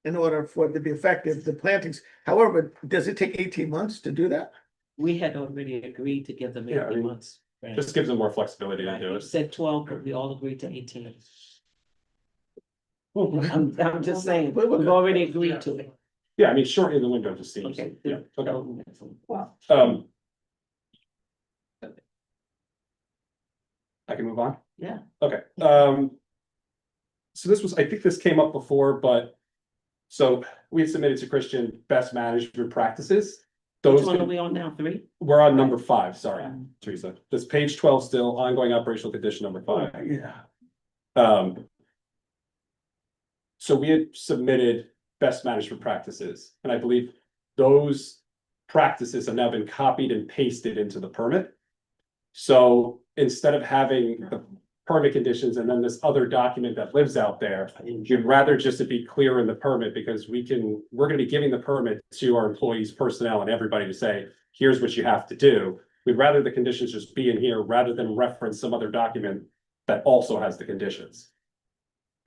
In order for it to be effective, the plantings, however, does it take 18 months to do that? we had already agreed to give them Yeah, I 18 mean, months. Right. Just gives them more flexibility to Right, do you it. said 12, but we all agreed to 18. I'm just saying, we've already agreed to it. Yeah, I mean, shortening the window just seems, Okay. yeah, okay. Well, I can move on? Yeah. Okay, so this was, I think this came up before, but. So we submitted to Christian best management practices. Which Those, one are we on now, 3? we're on number 5, sorry, Teresa. This page 12 still, ongoing operational condition number 5. Yeah. So we had submitted best management practices, and I believe those practices have now been copied and pasted into the permit. So instead of having the permit conditions and then this other document that lives out there, you'd rather just it be clear in the permit because we're gonna be giving the permit to our employees, personnel, and everybody to say, here's what you have to do. We'd rather the conditions just be in here rather than reference some other document that also has the conditions.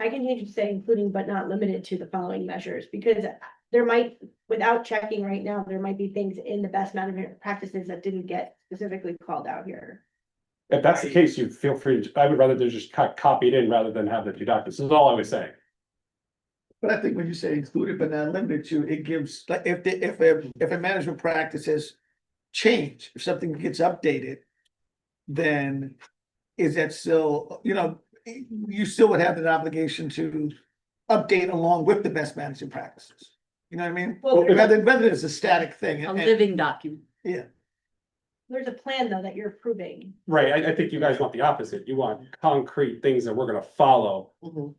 I can change it to say including but not limited to the following measures, because there might, without checking right now, there might be things in the best management practices that didn't get specifically called out here. If that's the case, you feel free to, I would rather they just copy it in rather than have the 2 documents. This is all I was saying. But I think when you say included but not limited to, it gives, like, if a management practice has changed, if something gets updated. Then is that still, you still would have an obligation to update along with the best management practices. You know what I mean? Well, Rather it's a static thing. A living document. Yeah, there's a plan though that you're approving. Right, I think you guys want the opposite. You want concrete things that we're gonna follow.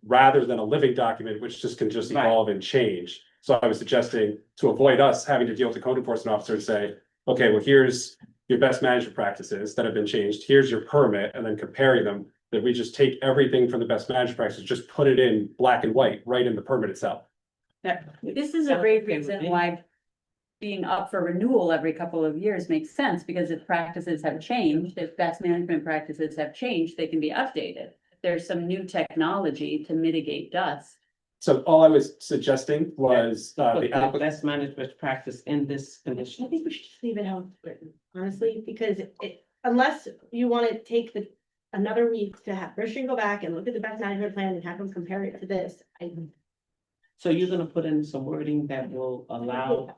Rather than a living document, which just can just Right. evolve and change. So I was suggesting to avoid us having to deal with the code enforcement officer and say, okay, well, here's your best management practices that have been changed. Here's your permit, and then comparing them, that we just take everything from the best management practices, just put it in black and white, right in the permit itself. This is a great reason why being up for renewal every couple of years makes sense, because if practices have changed, if best management practices have changed, they can be updated. There's some new technology to mitigate dust. So all I was suggesting was, Put the the applicant, best management practice in this I condition. think we should just leave it how it's written, honestly, because unless you wanna take another week to have Christian go back and look at the best management plan and have him compare it to this, So you're gonna put in some wording that will allow,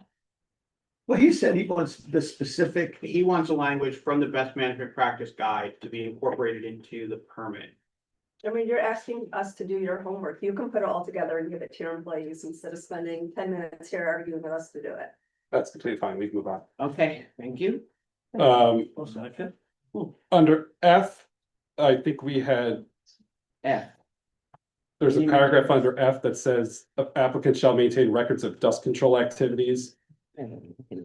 Well, he said he wants the specific, He wants a language from the best management practice guide to be incorporated into the permit. I mean, you're asking us to do your homework. You can put it all together and give it to your employees instead of spending 10 minutes here arguing with us to do it. That's completely fine, we can move on. okay, thank you. Um, Oh, second. under F, I think we had, F, there's a paragraph under F that says applicant shall maintain records of dust control activities.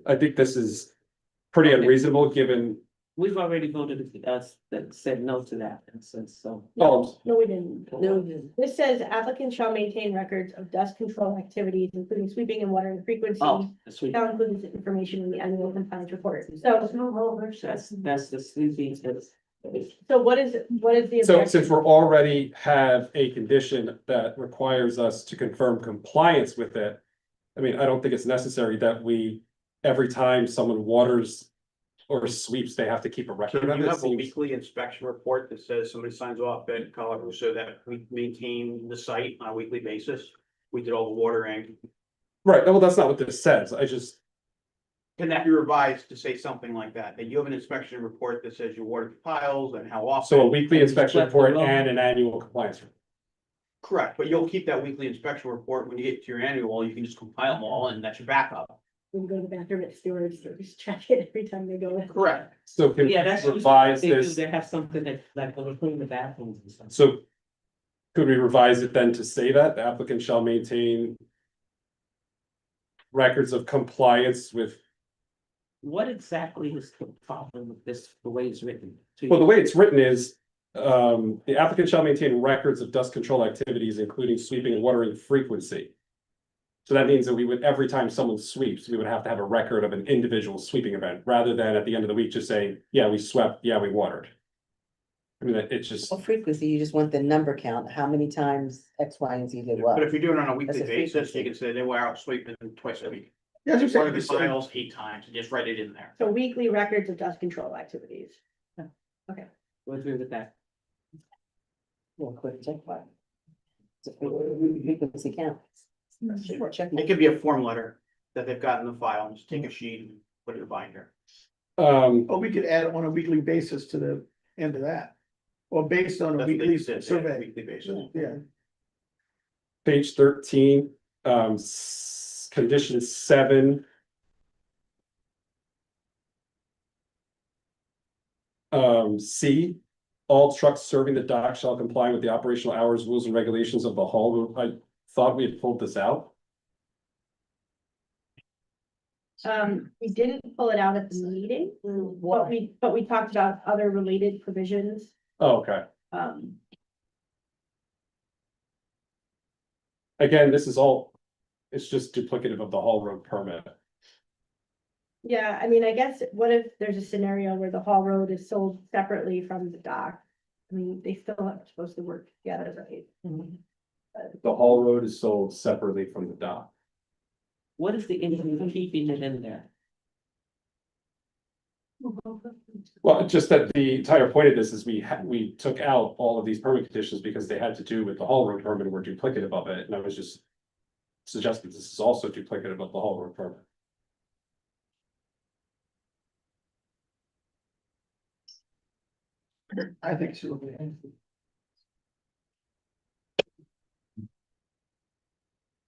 I think this is pretty unreasonable, given, we've already voted, that said no to that, and said so. oh, no, we didn't. No, This says applicants shall maintain records of dust control activities, including sweeping and watering frequency. Oh, the sweet, Shall include this information in the annual compliance report. So, that's the sleeping, so what is the so objection? since we're already have a condition that requires us to confirm compliance with it. I mean, I don't think it's necessary that we, every time someone waters or sweeps, they have to keep a So record of you it. have a Seems- weekly inspection report that says somebody signs off at Colorado, so that we maintain the site on a weekly basis. We did all the watering. Right, well, that's not what this says, I just, Can that be revised to say something like that? That you have an inspection report that says you watered piles and how often? so a weekly And inspection swept the report lawn. and an annual compliance report. Correct, but you'll keep that weekly inspection report. When you get to your annual, you can just compile them all and that's your backup. We go to the bathroom at stewards, they just check it every time they go in. Correct. So can we yeah, that's. revise They do, this, they have something that, like, will clean the bathrooms and stuff. so. Could we revise it then to say that the applicant shall maintain records of compliance with, What exactly is the problem with this, the way it's written? To well, the you? way it's written is. The applicant shall maintain records of dust control activities, including sweeping and watering frequency. So that means that we would, every time someone sweeps, we would have to have a record of an individual sweeping event, rather than at the end of the week, just saying, yeah, we swept, yeah, we watered. I mean, it's just, well, frequency, you just want the number count, how many times X, Y, and Z did what. But if you're doing it on a weekly That's a basis, frequency. you can say they were out sweeping twice a week. yeah, as you Watered the said, piles 8 times, and just write it in there. So weekly records of dust control activities. We'll agree with that. Well, quick check file. It's a frequency count. Sure, check. It could be a form letter that they've got in the file, and just take a sheet and put it in a binder. or we could add on a weekly basis to the end of that. Or based on a That's what they weekly said, yeah, survey, Weekly basis. yeah. page 13, condition 7. C, all trucks serving the dock shall comply with the operational hours, rules and regulations of the hall. I thought we had pulled this out. We didn't pull it out at the meeting, but we talked about other related provisions. Oh, okay. Um, Again, this is all, it's just duplicative of the Hall Road permit. yeah, I mean, I guess, what if there's a scenario where the Hall Road is sold separately from the dock? I mean, they still are supposed to work together, right? The Hall Road is sold separately from the dock. What is the intent of keeping it in there? Well, just that the entire point of this is we took out all of these permit conditions because they had to do with the Hall Road permit and were duplicative of it, and I was just suggesting this is also duplicative of the Hall Road permit. I think so.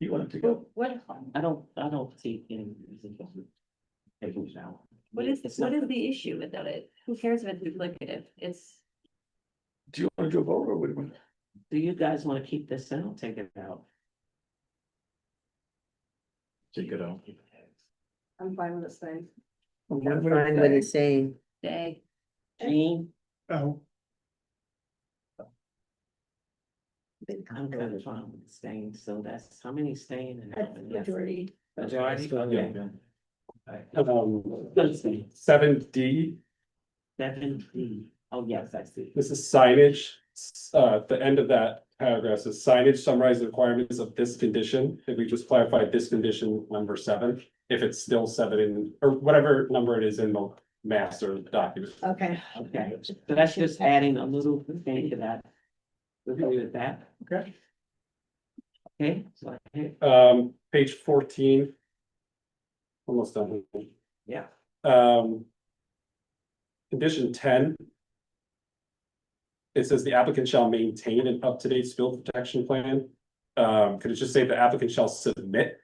You want it to go? What, I don't see any reason to take it out. what is, It's what not- is the issue with it? Who cares if it's duplicative? It's, Do you want to do a vote or would we? Do you guys wanna keep this in or take it out? Take it out. I'm fine with this thing. I'm fine with it saying, day. Jean? Oh, I'm kind of fine with staying, so that's, how many staying and how That's many? majority. Majority, okay. Um, 7D, 7D. Oh, yes, I see. this is signage. The end of that paragraph says signage summarize the requirements of this condition. If we just clarify this condition, number 7, if it's still 7 in, or whatever number it is in the master document. Okay. Okay, so that's just adding a little thing to that. We'll agree with that, Okay. okay? So, Page 14. Almost done. yeah, Condition 10. It says the applicant shall maintain an up-to-date spill protection plan. Could it just say the applicant shall submit?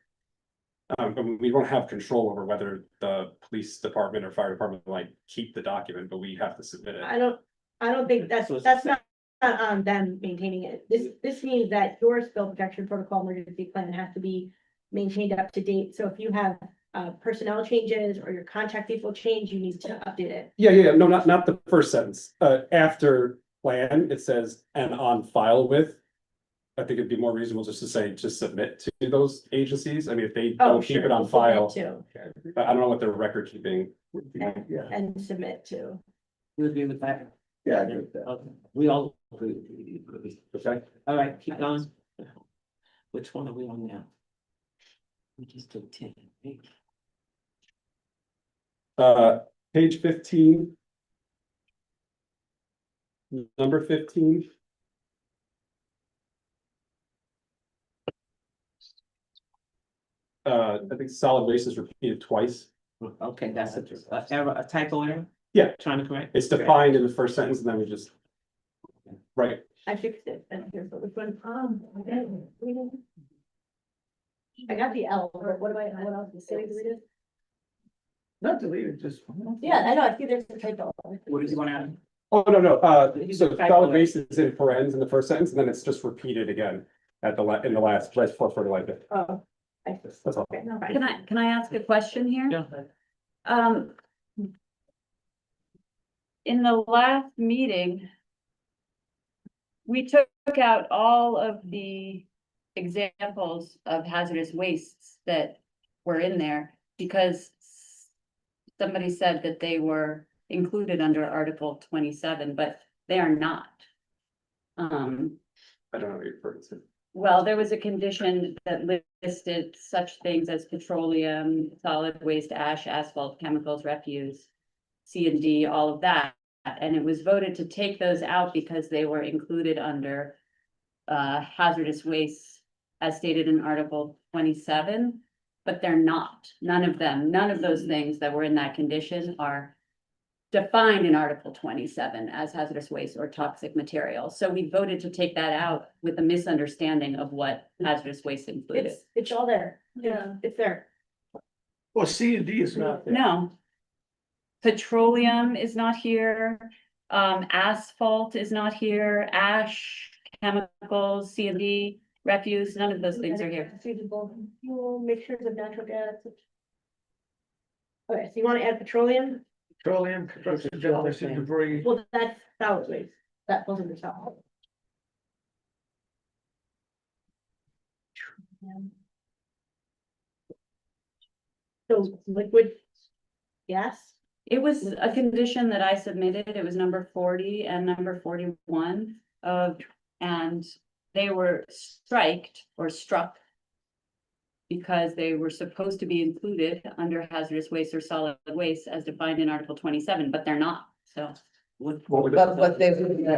We won't have control over whether the police department or fire department like keep the document, but we have to submit it. I don't think that's not on them maintaining it. This means that your spill protection protocol emergency plan has to be maintained up to date. So if you have personnel changes or your contact people change, you need to update it. Yeah, no, not the first sentence. After plan, it says and on file with. I think it'd be more reasonable just to say, just submit to those agencies. I mean, if they don't keep it on file, Too, I don't know what their record keeping. Yeah, and submit to. you agree with that? yeah, I agree with that. Okay, we all agree. Okay. All right, keep going. Which one are we on now? We just took 10. Page 15. Number 15. I think solid waste is repeated twice. Okay, that's a error, a typo error? Yeah. Trying to correct? It's defined in the first sentence and then we just. Right, I fixed it, and here's what which one, I got the L, but what else is silly deleted? Not deleted, just. Yeah, I know, I see there's a typo. What is going on? oh, no, so solid waste is in parens in the first sentence and then it's just repeated again. At the in the last for fertilizer. Oh. That's all. Okay, no, fine. Can I ask a question here? Yeah. In the last meeting, we took out all of the examples of hazardous wastes that were in there because somebody said that they were included under Article 27, but they are not. I don't know what you're referring to. Well, there was a condition that listed such things as petroleum, solid waste, ash, asphalt, chemicals, refuse, C&D, all of that. And it was voted to take those out because they were included under hazardous waste as stated in Article 27, but they're not. None of them, none of those things that were in that condition are defined in Article 27 as hazardous waste or toxic material. So we voted to take that out with a misunderstanding of what hazardous waste included. It's all there, yeah, it's there. Well, C and D is not there. No. Petroleum is not here, asphalt is not here, ash, chemicals, C&D, refuse, none of those things are here. Suitable fuel, mixtures of natural gas. Okay, so you wanna add petroleum? Petroleum, construction, demolition, debris. Well, that's solid waste, that falls under solid. So liquid gas, It was a condition that I submitted, it was number 40 and number 41 and they were striked or struck because they were supposed to be included under hazardous waste or solid waste as defined in Article 27, but they're not, so. But they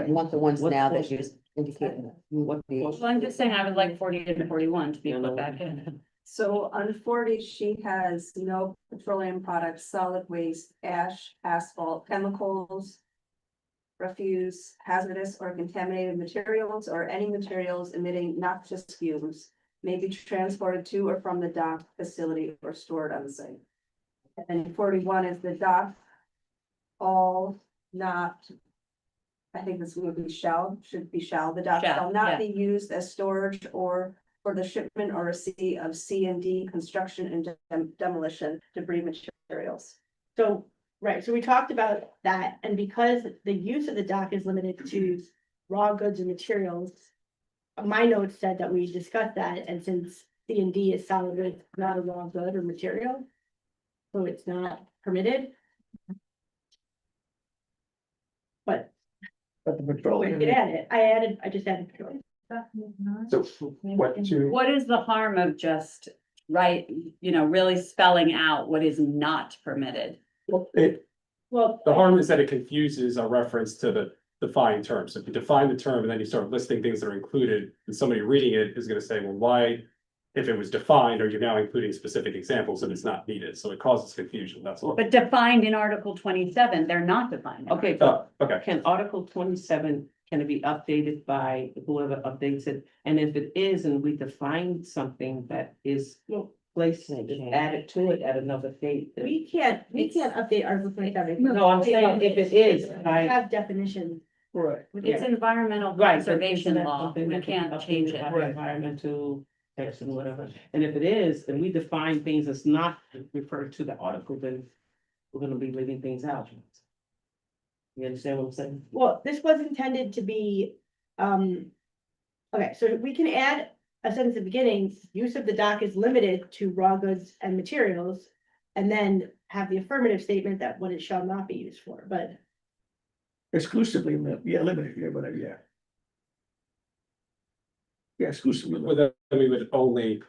want the ones now that you just indicated. Well, I'm just saying I would like 40 and 41 to be put back in. So on 40, she has no petroleum products, solid waste, ash, asphalt, chemicals, refuse, hazardous or contaminated materials, or any materials emitting noxious fumes may be transported to or from the dock facility or stored on site. And 41 is the dock, all not, I think this would be should be shall, the dock Shall, shall not yeah. be used as storage or for the shipment or receipt of C&D construction and demolition debris materials. so, right, so we talked about that, and because the use of the dock is limited to raw goods and materials. My notes said that we discussed that, and since C&D is solid goods, not a raw good or material. So it's not permitted. But But the I petroleum. could add it, I just added petroleum. So What is the harm of just, really spelling out what is not permitted? Well, Well, The harm is that it confuses a reference to the defined term. So if you define the term and then you start listing things that are included, and somebody reading it is gonna say, well, why? If it was defined, are you now including specific examples and it's not needed? So it causes confusion, that's all. But defined in Article 27, they're not defined. Okay, Oh, okay. can Article 27, can it be updated by whoever updates it? And if it is, and we define something that is placed, added to it at another date. then- we can't update Article 27. No, I'm saying if it is, We I. have definitions. Right. It's environmental Right, but conservation isn't that law, something we that can be can't change updated it. by the Environmental text and whatever, and if it is, and we define things that's not referred to the article, then we're gonna be leaving things out. You understand what I'm saying? Well, this was intended to be, okay, so we can add a sentence at the beginning, use of the dock is limited to raw goods and materials. And then have the affirmative statement that what it shall not be used for, but Exclusively, yeah, limited, yeah, whatever, yeah. Yeah, exclusively. With that, we would only.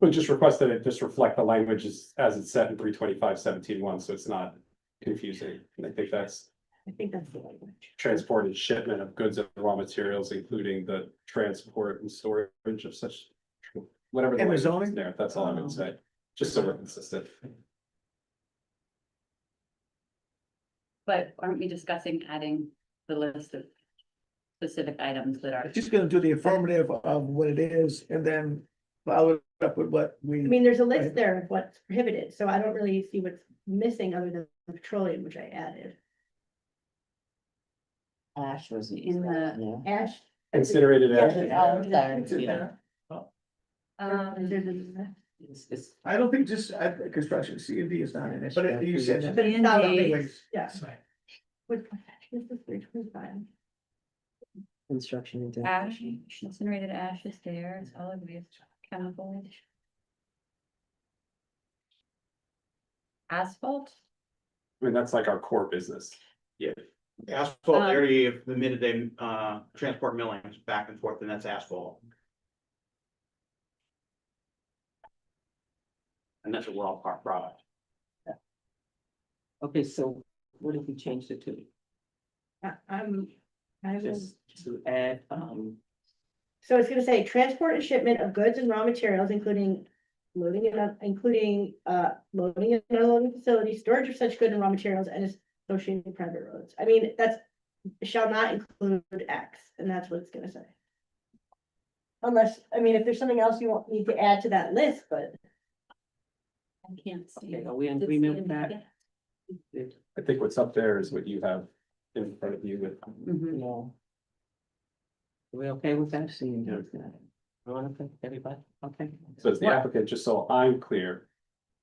Would just request that it just reflect the language as it's set in 325-17-1, so it's not confusing. And I think that's I think that's the language. transport and shipment of goods and raw materials, including the transport and storage of such. Whatever the And the language is zoning? there, that's all I would say, just so we're consistent. But aren't we discussing adding the list of specific items that are? Just gonna do the affirmative of what it is and then follow it up with what we. I mean, there's a list there of what's prohibited, so I don't really see what's missing other than the petroleum, which I added. Ash was In the- Ash. Considerated Yeah. action. Yeah. It's I don't think just construction, C and D is not in it, but you said that. But it's not C&D. Anyways, Yeah. What- this is 325. Construction and. Ash, incinerated ash is there, solid waste, chemicals. Asphalt, I mean, that's like our core business. Asphalt area, the minute they, transport millings back and forth, and that's asphalt. And that's a raw part product. okay, so what if we changed it to, I will, just to add, so it's gonna say transport and shipment of goods and raw materials, including loading and loading and unloading facilities, storage of such good and raw materials and associated private roads. I mean, that's shall not include X, and that's what it's gonna say. Unless, I mean, if there's something else you want need to add to that list, but I can't see. okay, are we in agreement with that? I think what's up there is what you have in front of you with. Mhm. No. Are we okay with that? Okay, everybody, okay. So it's the applicant, just so I'm clear.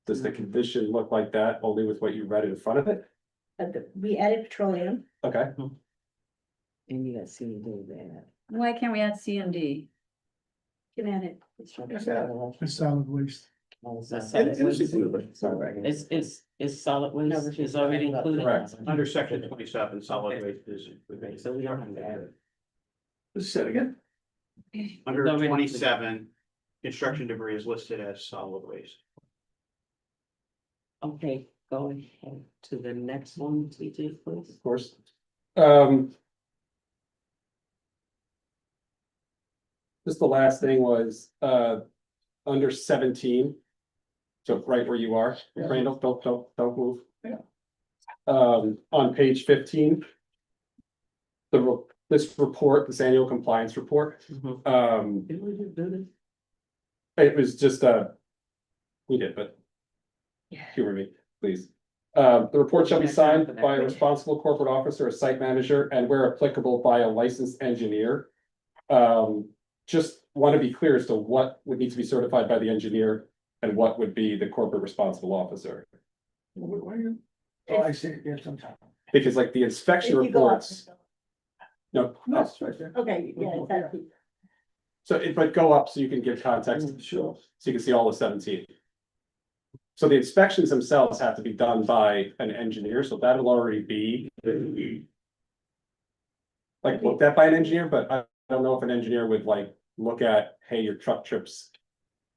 Does the condition look like that only with what you read in front of it? we added petroleum. Okay, And you got C and D there. Why can't we add C and D? Can add it. Yes, yeah. The solid waste. Is solid waste is already included? Correct. Under section 27, solid waste is. Okay, so we don't have to add it. Let's say it again. Under Already- 27, construction debris is listed as solid waste. Okay, going to the next one, TJ, please. of course. Just the last thing was, under 17. So right where you are, Yeah. Randall, don't move. Yeah. On page 15. This report, this annual compliance report, Did we just do this? it was just, we did, but. Humor me, please. The report shall be signed by a responsible corporate officer, a site manager, and where applicable by a licensed engineer. Just want to be clear as to what would need to be certified by the engineer and what would be the corporate responsible officer. Why are you? Oh, I see, yeah, sometime. Because like the inspection If you go up. reports. No, No, it's right there. Okay, yeah, it's that. so if I go up so you can give context, Sure. so you can see all of 17. So the inspections themselves have to be done by an engineer, so that'll already be. Like looked at by an engineer, but I don't know if an engineer would like look at, hey, your truck trips.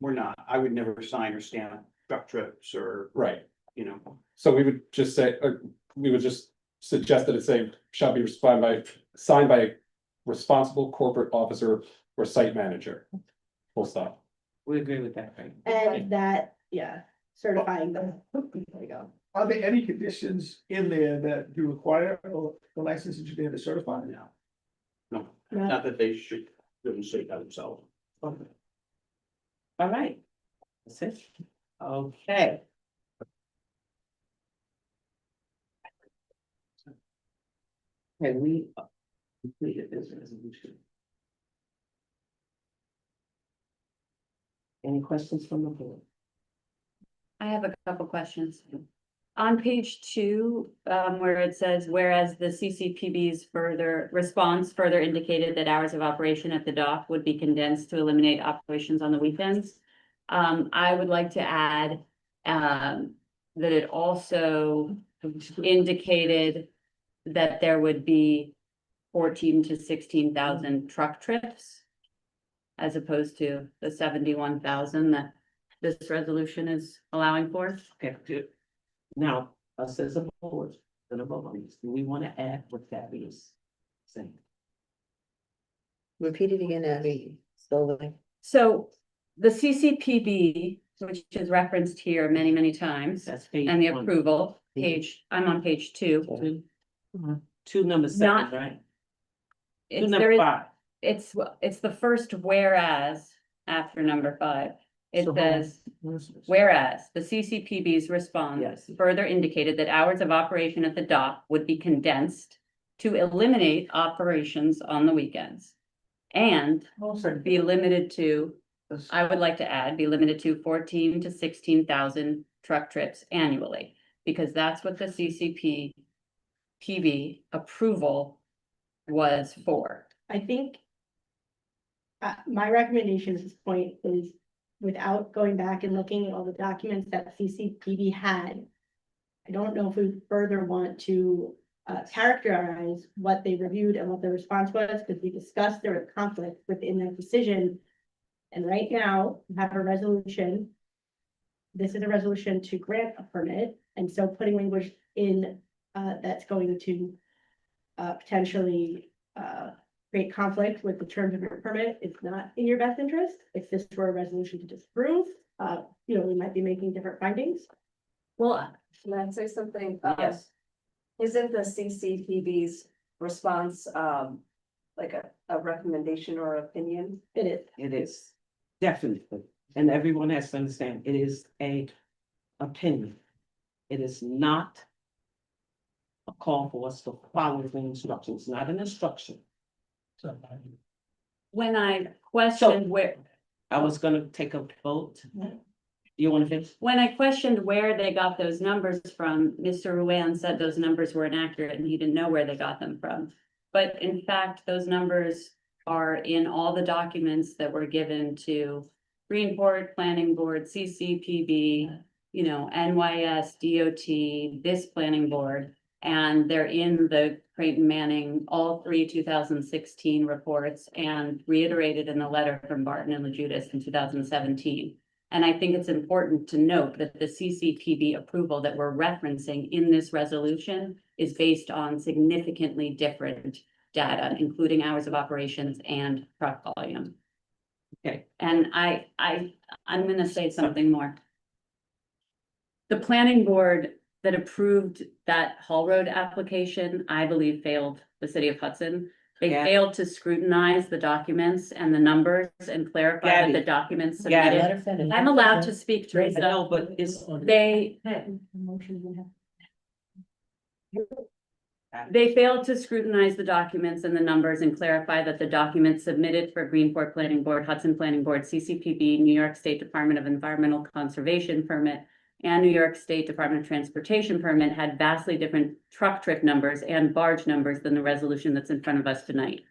We're not, I would never sign or stamp truck trips or, Right, you know. so we would just say, we would just suggest that it say shall be signed by a responsible corporate officer or site manager. Full stop. We agree with that, right? And that, yeah, certifying them. There you go. Are there any conditions in there that you require the licensed engineer to certify? No. No, not that they should, shouldn't say that themselves. All right. That's it. Okay. Okay, we completed this resolution. Any questions from the board? I have a couple questions. On page 2, where it says, whereas the CCPB's response further indicated that hours of operation at the dock would be condensed to eliminate operations on the weekends. I would like to add, that it also indicated that there would be 14 to 16,000 truck trips, as opposed to the 71,000 that this resolution is allowing for. Okay, good. Now, us as a board, gonna vote on this. Do we want to add what that is? Saying. Repeat it again, Abby, slowly. So the CCPB, which is referenced here many, many times, That's page and the one. approval, I'm on page 2. Two number seven, Not- right? Two It's, number there is, five. it's the first whereas after number 5. It So, says, whereas the CCPB's response Yes. further indicated that hours of operation at the dock would be condensed to eliminate operations on the weekends. And be limited to, I would like to add, be limited to 14 to 16,000 truck trips annually. Because that's what the PB approval was for. I think. My recommendation at this point is, without going back and looking at all the documents that CCPB had. I don't know if we further want to characterize what they reviewed and what the response was, because we discussed there was conflict within that decision. And right now, we have a resolution. This is a resolution to grant a permit, and so putting language in that's going to potentially create conflict with the terms of your permit, it's not in your best interest. If this were a resolution to disapprove, we might be making different findings. Well, Can I say something? Yes. Isn't the CCPB's response, like a recommendation or opinion? It is. It is, definitely, and everyone has to understand, it is a opinion. It is not a call for us to follow the instructions, not an instruction. when I questioned where, I was gonna take a vote. You wanna finish? when I questioned where they got those numbers from, Mr. Ruan said those numbers were inaccurate and he didn't know where they got them from. But in fact, those numbers are in all the documents that were given to Greenport Planning Board, CCPB, NYS, DOT, this planning board. And they're in the Creighton Manning, all 3 2016 reports, and reiterated in the letter from Barton and LaJudas in 2017. And I think it's important to note that the CCPB approval that we're referencing in this resolution is based on significantly different data, including hours of operations and truck volume. Okay. And I'm gonna say something more. The planning board that approved that Hall Road application, I believe, failed the city of Hudson. They Yeah. failed to scrutinize the documents and the numbers and clarify that Gabby. the documents Gabby. submitted. I'm allowed to speak, I Teresa. know, but it's, They failed to scrutinize the documents and the numbers and clarify that the documents submitted for Greenport Planning Board, Hudson Planning Board, CCPB, New York State Department of Environmental Conservation permit, and New York State Department of Transportation permit had vastly different truck trip numbers and barge numbers than the resolution that's in front of us tonight.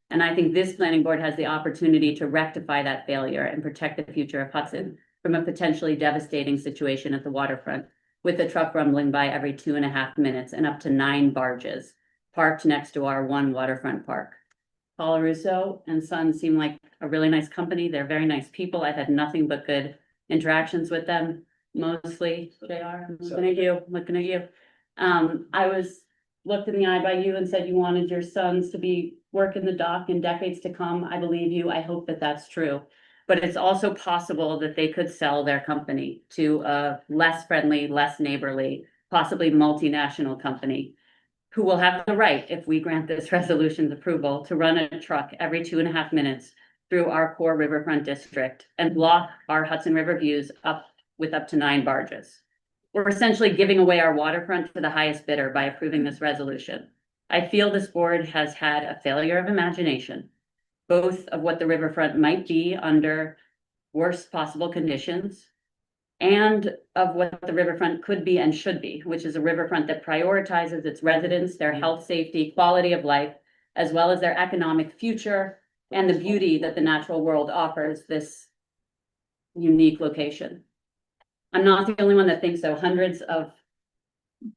And I think this planning board has the opportunity to rectify that failure and protect the future of Hudson from a potentially devastating situation at the waterfront, with a truck rumbling by every 2.5 minutes and up to 9 barges parked next to our one waterfront park. Paul Russo and Son seem like a really nice company. They're very nice people. I've had nothing but good interactions with them. Mostly, JR, I'm looking at you. Looked in the eye by you and said you wanted your sons to be working the dock in decades to come. I believe you. I hope that that's true. But it's also possible that they could sell their company to a less friendly, less neighborly, possibly multinational company who will have the right, if we grant this resolution's approval, to run a truck every 2.5 minutes through our core riverfront district and block our Hudson River views up with up to 9 barges. We're essentially giving away our waterfront to the highest bidder by approving this resolution. I feel this board has had a failure of imagination, both of what the riverfront might be under worst possible conditions, and of what the riverfront could be and should be, which is a riverfront that prioritizes its residents, their health, safety, quality of life, as well as their economic future and the beauty that the natural world offers this unique location. I'm not the only one that thinks so. Hundreds of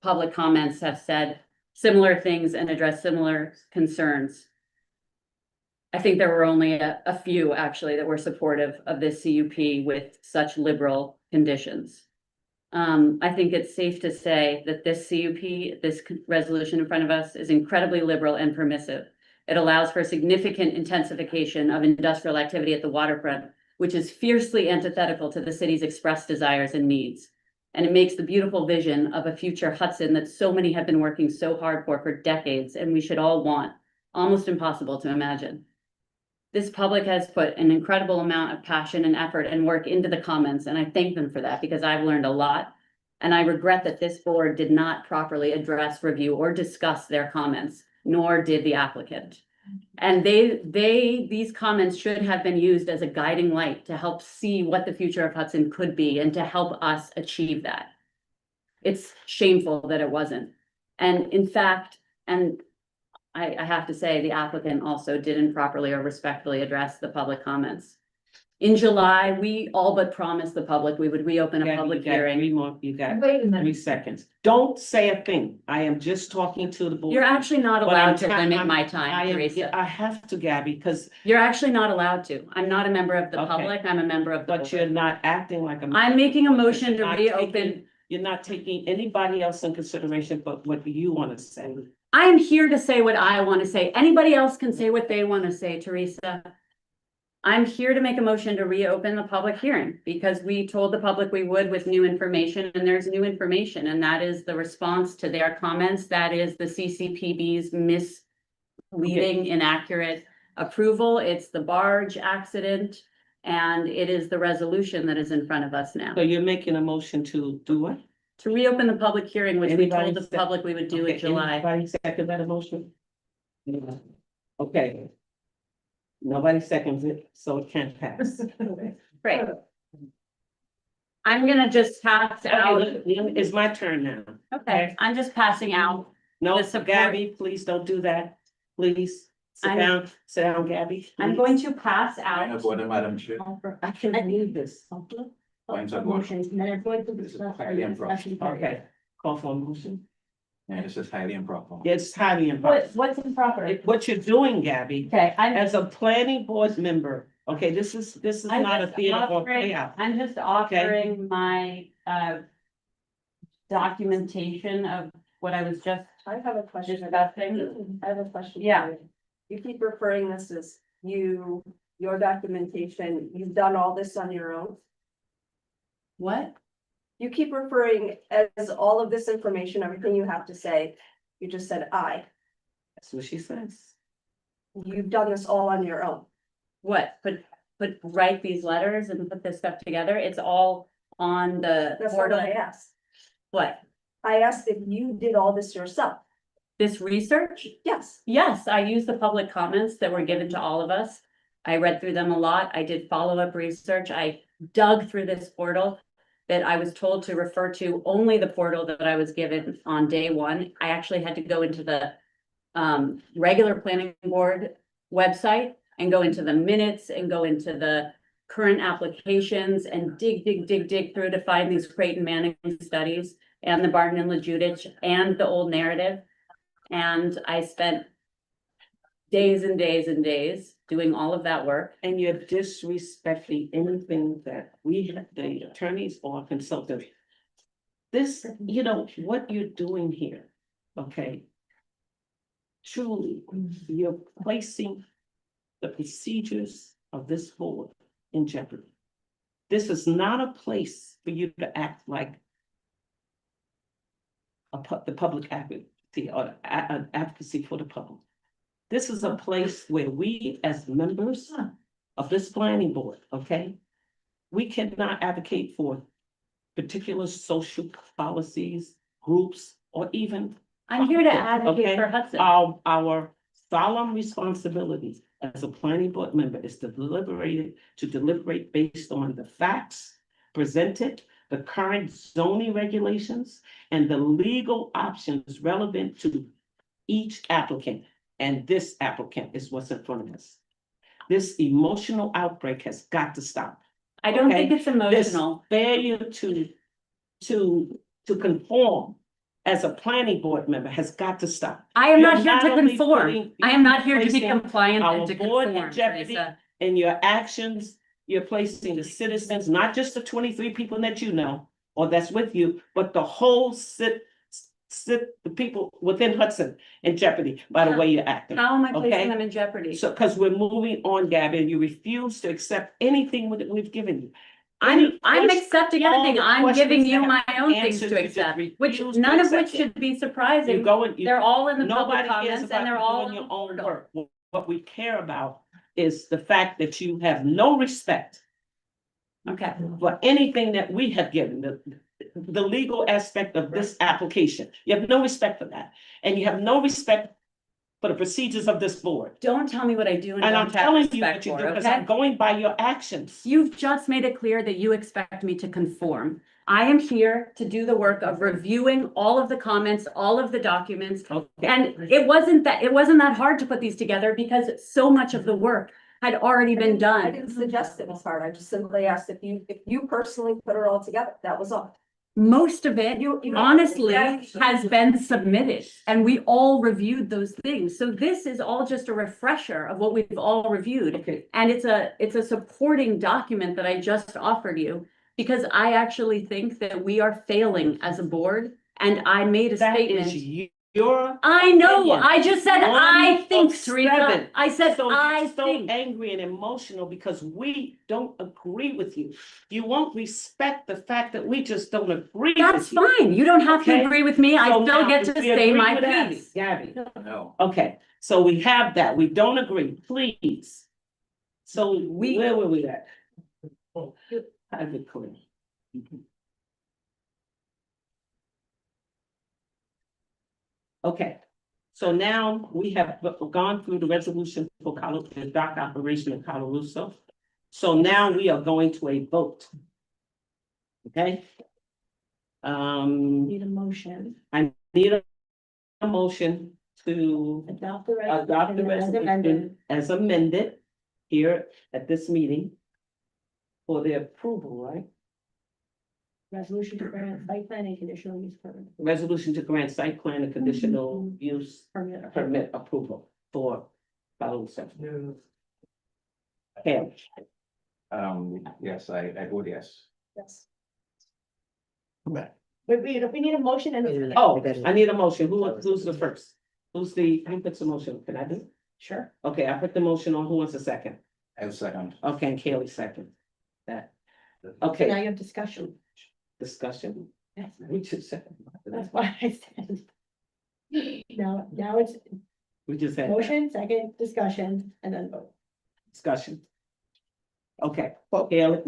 public comments have said similar things and addressed similar concerns. I think there were only a few actually that were supportive of this CUP with such liberal conditions. I think it's safe to say that this CUP, this resolution in front of us, is incredibly liberal and permissive. It allows for significant intensification of industrial activity at the waterfront, which is fiercely antithetical to the city's expressed desires and needs. And it makes the beautiful vision of a future Hudson that so many have been working so hard for decades, and we should all want, almost impossible to imagine. This public has put an incredible amount of passion and effort and work into the comments, and I thank them for that because I've learned a lot. And I regret that this board did not properly address, review, or discuss their comments, nor did the applicant. And these comments should have been used as a guiding light to help see what the future of Hudson could be and to help us achieve that. It's shameful that it wasn't. And in fact, and I have to say, the applicant also didn't properly or respectfully address the public comments. In July, we all but promised the public we would reopen a public hearing. You got 3 seconds. Don't say a thing. I am just talking to the board. You're actually not But allowed I'm to try- limit I'm- my time, Teresa. I have to, Gabby, because, You're actually not allowed to. I'm not a member of the Okay. public. I'm a member of the but board. you're not acting like a. I'm making a motion to You're not reopen. taking- You're not taking anybody else in consideration, but what you want to say. I am here to say what I want to say. Anybody else can say what they want to say, Teresa. I'm here to make a motion to reopen the public hearing because we told the public we would with new information, and there's new information, and that is the response to their comments. That is the CCPB's misleading, inaccurate approval. It's the barge accident, and it is the resolution that is in front of us now. So you're making a motion to do what? To reopen the public hearing, which we Anybody told the se- public we would do in Okay, July. Anybody second that motion? No. Okay. Nobody seconds it, so it can't pass. Great. I'm gonna just pass out. It's my turn now. Okay, I'm just passing out. No, The support- Gabby, please don't do that. Please, I'm- sit down, Gabby. I'm please. going to pass Point of out. order, Madam Chair. I can read this. Points of order. Motions, and then I'm going to This is discuss. highly improper. Okay, call for a motion. Yeah, this is highly improper. It's highly improper. What's improper? What you're doing, Gabby, Okay, as a planning board member, okay, this is I'm not a just theater or offering- playout. I'm just offering my documentation of what I was just I have a question. discussing. I have a question. for Yeah. you. You keep referring this as your documentation, you've done all this on your own? What? You keep referring as all of this information, everything you have to say, you just said I. That's what she says. You've done this all on your own. What? Write these letters and put this stuff together? It's all on the That's not portal. what I asked. What? I asked if you did all this yourself. This research? Yes. Yes, I used the public comments that were given to all of us. I read through them a lot. I did follow-up research. I dug through this portal that I was told to refer to only the portal that I was given on day one. I actually had to go into the regular planning board website and go into the minutes and go into the current applications and dig through to find these Creighton Manning studies and the Barton and LaJudich and the old narrative. And I spent days and days and days doing all of that work. And you're disrespecting anything that we, the attorneys or consultants This, you know, what you're doing here, okay? Truly, you're placing the procedures of this board in jeopardy. This is not a place for you to act like the public advocacy or an advocacy for the public. This is a place where we, as members of this planning board, okay? We cannot advocate for particular social policies, groups, or even. I'm here to advocate Okay? for Hudson. Our solemn responsibility as a planning board member is to deliberate based on the facts presented, the current zoning regulations, and the legal options relevant to each applicant. And this applicant is what's in front of us. This emotional outbreak has got to stop. I don't Okay, think it's emotional. This failure to conform as a planning board member has got to stop. I am You're not here to only conform. putting- I am not here to be placing compliant our and to board in conform, jeopardy. Teresa. In your actions, you're placing the citizens, not just the 23 people that you know, or that's with you, but the whole the people within Hudson in jeopardy by the way you're acting. How am I Okay. placing them in jeopardy? So, because we're moving on, Gabby, and you refuse to accept anything that we've given you. I'm Any accepting all everything. the I'm giving questions you that my have own things answers, to you just accept, which refuse to none of which accept it. should be You surprising. go and They're all in the public nobody cares comments about and they're you all doing in the your own portal. work. What we care about is the fact that you have no respect Okay, for anything that we have given, the legal aspect of this application. You have no respect for that. And you have no respect for the procedures of this board. don't tell me what I do and And I'm don't have telling you respect what you for, do, because okay? I'm going by your actions. You've just made it clear that you expect me to conform. I am here to do the work of reviewing all of the comments, all of the documents. Okay. And it wasn't that hard to put these together because so much of the work had already been I done. didn't suggest it was hard. I just simply asked if you personally put it all together. That was all. Most of it, You- honestly, Yeah. has been submitted and we all reviewed those things. So this is all just a refresher of what we've all reviewed. Okay. And it's a supporting document that I just offered you because I actually think that we are failing as a board. And I made a That is statement. your. I know, opinion. I just said, I One think, of Teresa. seven. I said, So I you're so think. angry and emotional because we don't agree with you. You won't respect the fact that we just don't agree That's with you. fine. You don't have to Okay? agree with me. I So still now, get do to we say agree my with Abby? piece. Gabby, No. okay, so we have that. We don't agree, please. So We- where were we at? Have it clear. Okay, so now we have gone through the resolution for the dock operation in Calaruso. So now we are going to a vote. Okay? Need a motion, Need a motion to adopt the adopt the resolution as amended. resolution as amended here at this meeting for the approval, right? Resolution to grant site plan and conditional use permit. Resolution to grant site plan and conditional use Permit. permit approval for Calaruso. Okay, Yes, I vote yes. Yes. Right. But we need a motion and. Wait a minute. oh, I need a motion. Who's the first? Who puts the motion? Can I do? Sure. Okay, I put the motion on. Who wants a second? I have second. Okay, and Kaylee second. That, So now okay, you have discussion. discussion. Yes, We just said. that's why I said. Now it's We just had that motion, second, discussion, and then vote. discussion. Okay, Well, Kaylee,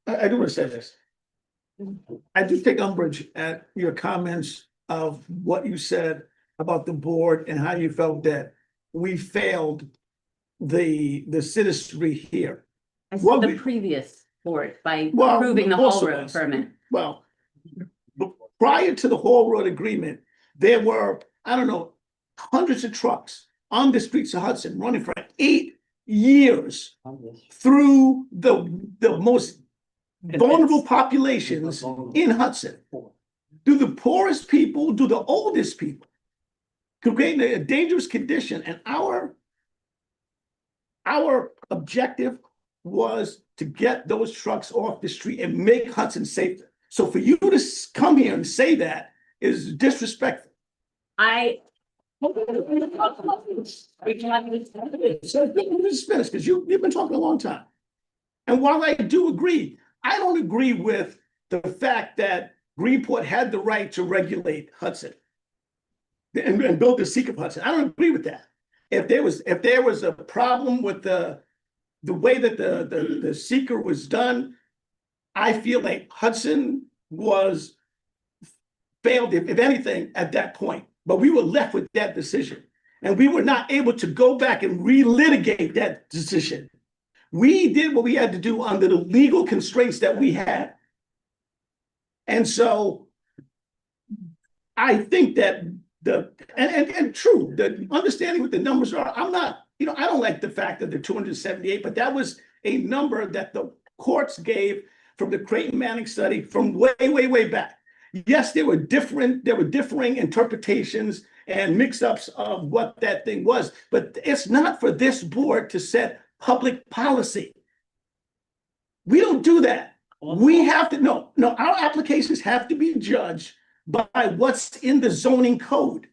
I do want to say this. I do take umbrage at your comments of what you said about the board and how you felt that we failed the citizenry here. I What said the we- previous board by Well, approving the most whole of road us. permit. Well, prior to the whole road agreement, there were, I don't know, hundreds of trucks on the streets of Hudson running for 8 years through the most vulnerable populations in Hudson. Do the poorest people, do the oldest people, creating a dangerous condition, and our objective was to get those trucks off the street and make Hudson safer. So for you to come here and say that is disrespectful. I. So let me just finish, because you've been talking a long time. And while I do agree, I don't agree with the fact that Greenport had the right to regulate Hudson and build the secret Hudson. I don't agree with that. If there was a problem with the way that the seeker was done, I feel like Hudson was failed, if anything, at that point. But we were left with that decision. And we were not able to go back and relitigate that decision. We did what we had to do under the legal constraints that we had. And so I think that and true, the understanding what the numbers are, I'm not, I don't like the fact that they're 278, but that was a number that the courts gave from the Creighton Manning study from way, way, way back. Yes, there were differing interpretations and mix-ups of what that thing was, but it's not for this board to set public policy. We don't do that. We have to, no, our applications have to be judged by what's in the zoning code.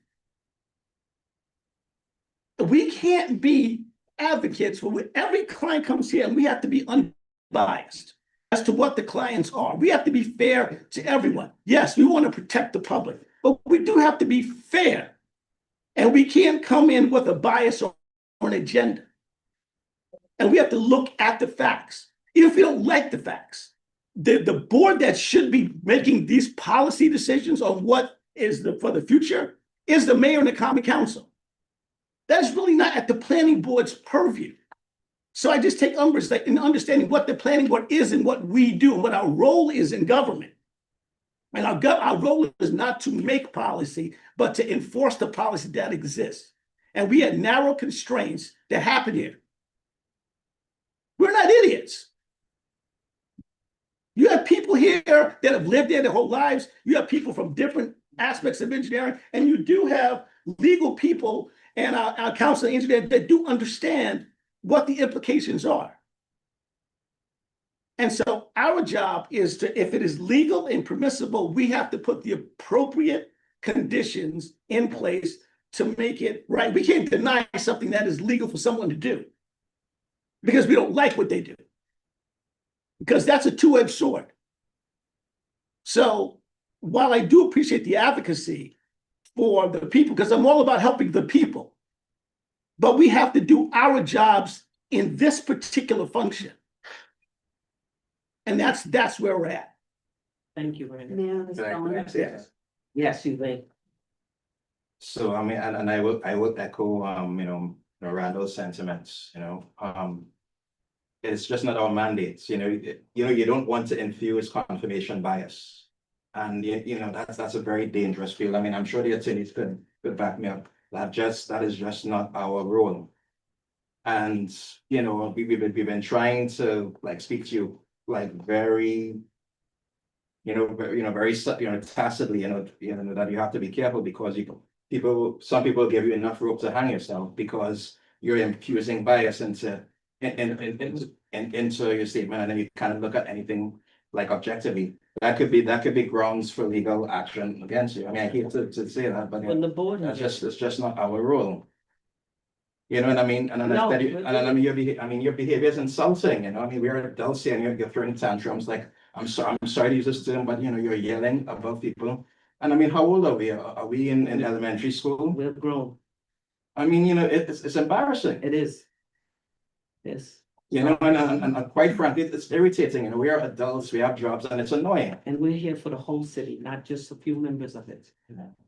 We can't be advocates for when every client comes here, and we have to be unbiased as to what the clients are. We have to be fair to everyone. Yes, we want to protect the public, but we do have to be fair. And we can't come in with a bias or an agenda. And we have to look at the facts, even if we don't like the facts. The board that should be making these policy decisions on what is for the future is the mayor and the common council. That is really not at the planning board's purview. So I just take umbrage in understanding what the planning board is and what we do and what our role is in government. And our role is not to make policy, but to enforce the policy that exists. And we had narrow constraints that happen here. We're not idiots. You have people here that have lived there their whole lives. You have people from different aspects of engineering, and you do have legal people and our council engineer that do understand what the implications are. And so our job is to, if it is legal and permissible, we have to put the appropriate conditions in place to make it right. We can't deny something that is legal for someone to do because we don't like what they do. Because that's a two-edged sword. So while I do appreciate the advocacy for the people, because I'm all about helping the people, but we have to do our jobs in this particular function. And that's where we're at. Thank you, Randy. Yes. Yes, you may. So I mean, and I will echo Randall's sentiments, it's just not our mandates, you don't want to infuse confirmation bias. And that's a very dangerous field. I mean, I'm sure the attorneys could back me up. That is just not our role. And we've been trying to speak to you very very tacitly, that you have to be careful because some people give you enough rope to hang yourself because you're infusing bias into your statement, and then you kind of look at anything objectively. That could be grounds for legal action against you. I mean, I hate to say that, but When the board. it's just not our role. You know what I mean? And then No, your behavior is insulting. I mean, we're adults here, and you're throwing tantrums. I'm sorry to use this term, but you're yelling above people. And I mean, how old are we? Are we in elementary school? We're grown. I mean, it's embarrassing. It is. Yes. And quite frankly, it's irritating. We are adults, we have jobs, and it's annoying. And we're here for the whole city, not just a few members of it.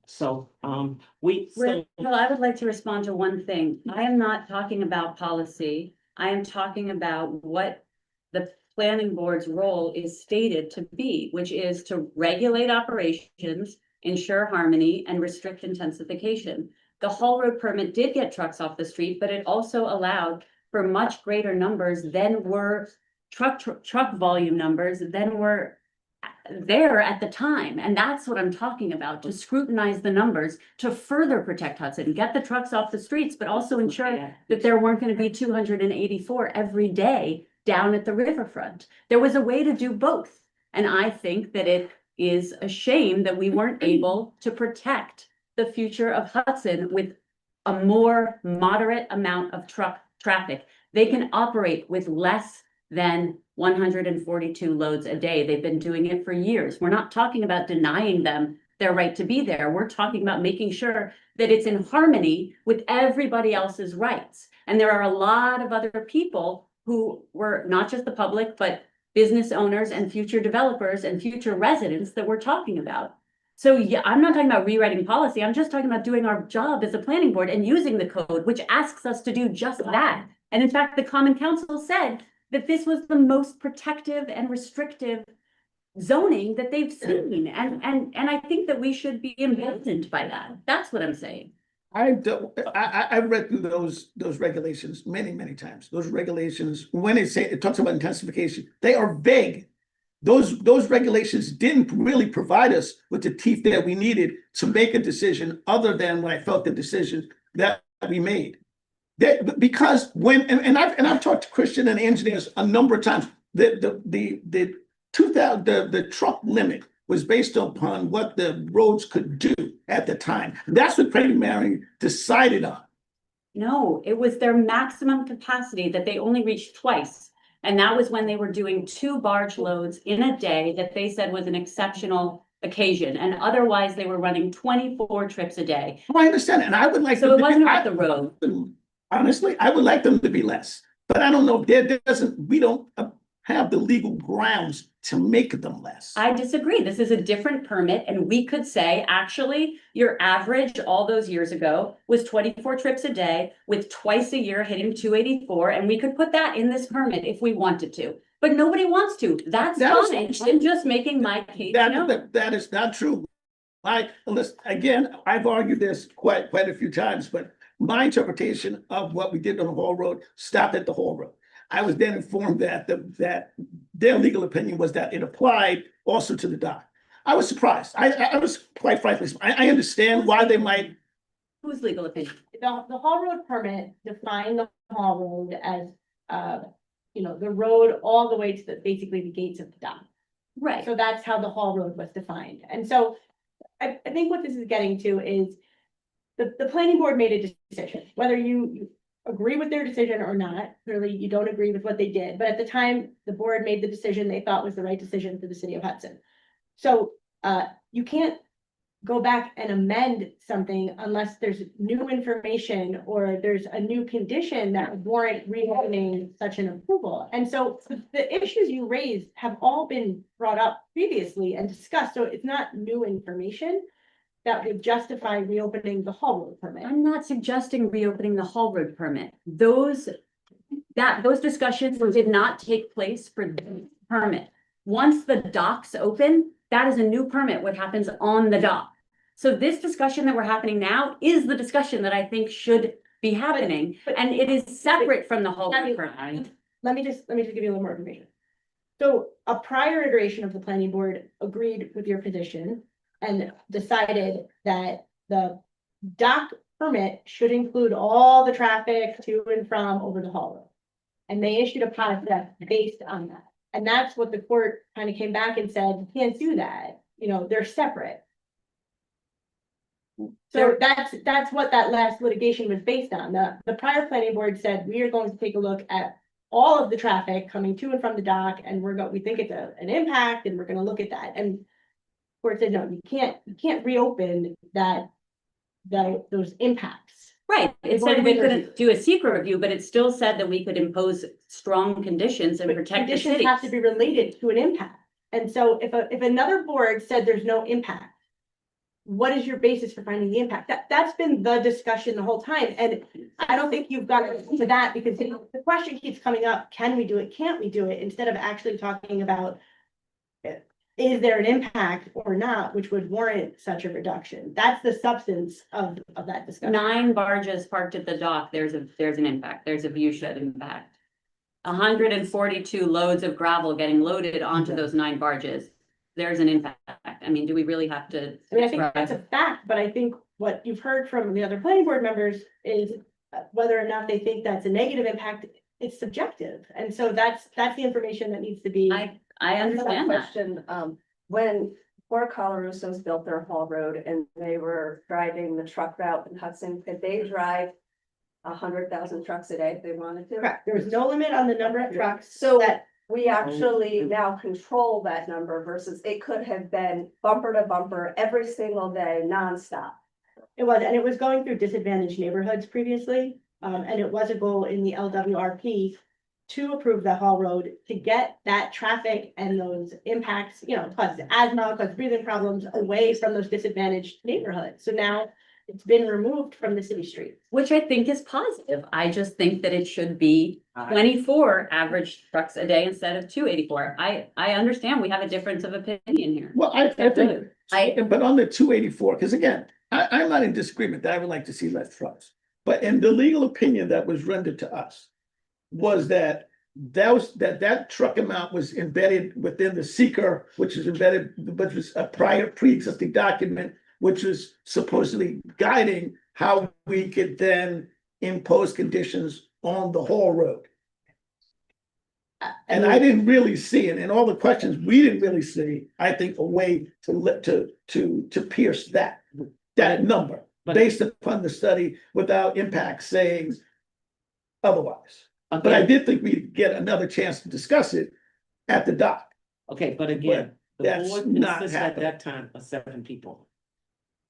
So, Well, I would like to respond to one thing. I am not talking about policy. I am talking about what the planning board's role is stated to be, which is to regulate operations, ensure harmony, and restrict intensification. The haul road permit did get trucks off the street, but it also allowed for much greater numbers than were truck volume numbers than were there at the time. And that's what I'm talking about, to scrutinize the numbers to further protect Hudson, get the trucks off the streets, but also ensure that there weren't going to be 284 every day down at the riverfront. There was a way to do both. And I think that it is a shame that we weren't able to protect the future of Hudson with a more moderate amount of truck traffic. They can operate with less than 142 loads a day. They've been doing it for years. We're not talking about denying them their right to be there. We're talking about making sure that it's in harmony with everybody else's rights. And there are a lot of other people who were not just the public, but business owners and future developers and future residents that we're talking about. So yeah, I'm not talking about rewriting policy. I'm just talking about doing our job as a planning board and using the code, which asks us to do just that. And in fact, the Common Council said that this was the most protective and restrictive zoning that they've seen. And I think that we should be emboldened by that. That's what I'm saying. I've read through those regulations many times. Those regulations, when it talks about intensification, they are vague. Those regulations didn't really provide us with the teeth that we needed to make a decision other than what I felt the decision that we made. Because I've talked to Christian and engineers a number of times. The truck limit was based upon what the roads could do at the time. That's what Freddie Marion decided on. No, it was their maximum capacity that they only reached twice. And that was when they were doing 2 barge loads in a day that they said was an exceptional occasion. And otherwise they were running 24 trips a day. I understand, and I would like. So it wasn't about the road. Honestly, I would like them to be less, but I don't know, we don't have the legal grounds to make them less. I disagree. This is a different permit, and we could say, actually, your average all those years ago was 24 trips a day with twice a year hitting 284, and we could put that in this permit if we wanted to. But nobody wants to. That's fine. I'm just making my case. That is not true. Listen, again, I've argued this quite a few times, but my interpretation of what we did on the Hall Road stopped at the Hall Road. I was then informed that their legal opinion was that it applied also to the dock. I was surprised. I was quite frankly, I understand why they might. Whose legal opinion? The Hall Road permit defined the Hall Road as, the road all the way to basically the gates of the dock. Right. So that's how the Hall Road was defined. And so I think what this is getting to is the planning board made a decision, whether you agree with their decision or not. Clearly, you don't agree with what they did, but at the time, the board made the decision they thought was the right decision for the city of Hudson. So you can't go back and amend something unless there's new information or there's a new condition that would warrant reopening such an approval. And so the issues you raised have all been brought up previously and discussed, so it's not new information that would justify reopening the Hall Road permit. I'm not suggesting reopening the Hall Road permit. Those discussions did not take place for the permit. Once the docks open, that is a new permit, what happens on the dock. So this discussion that we're happening now is the discussion that I think should be happening, and it is separate from the Hall Road permit. Let me just give you a little more information. So a prior iteration of the planning board agreed with your position and decided that the dock permit should include all the traffic to and from over the Hall Road. And they issued a product that's based on that. And that's what the court kind of came back and said, you can't do that. They're separate. So that's what that last litigation was based on. The prior planning board said, we are going to take a look at all of the traffic coming to and from the dock, and we think it's an impact, and we're going to look at that. And court said, no, you can't reopen those impacts. Right, it said we couldn't do a secret review, but it still said that we could impose strong conditions and protect the Conditions city. have to be related to an impact. And so if another board said there's no impact, what is your basis for finding the impact? That's been the discussion the whole time. And I don't think you've got to that, because the question keeps coming up, can we do it? Can't we do it? Instead of actually talking about, is there an impact or not, which would warrant such a reduction? That's the substance of that discussion. 9 barges parked at the dock, there's an impact, there's a view shed impact. 142 loads of gravel getting loaded onto those 9 barges, there's an impact. I mean, do we really have to? I think that's a fact, but I think what you've heard from the other planning board members is whether or not they think that's a negative impact, it's subjective. And so that's the information that needs to be. I understand that. Question, when before Colorusos built their Hall Road and they were driving the truck route in Hudson, could they drive 100,000 trucks a day if they wanted to? Correct, there was no limit on the number of trucks. So that we actually now control that number versus it could have been bumper to bumper every single day, nonstop. It was, and it was going through disadvantaged neighborhoods previously, and it was a goal in the LWRP to approve the Hall Road to get that traffic and those impacts, cause asthma, cause breathing problems away from those disadvantaged neighborhoods. So now it's been removed from the city streets. Which I think is positive. I just think that it should be 24 average trucks a day instead of 284. I understand we have a difference of opinion here. Well, I think, I- but on the 284, because again, I'm not in disagreement that I would like to see less trucks. But in the legal opinion that was rendered to us was that that truck amount was embedded within the seeker, which was a prior pre-existing document, which was supposedly guiding how we could then impose conditions on the whole road. And I didn't really see it, and all the questions, we didn't really see, I think, a way to pierce that number based upon the study without impact saying otherwise. But I did think we'd get another chance to discuss it at the dock. Okay, but again, the that's board not consists at happening. that time of 7 people.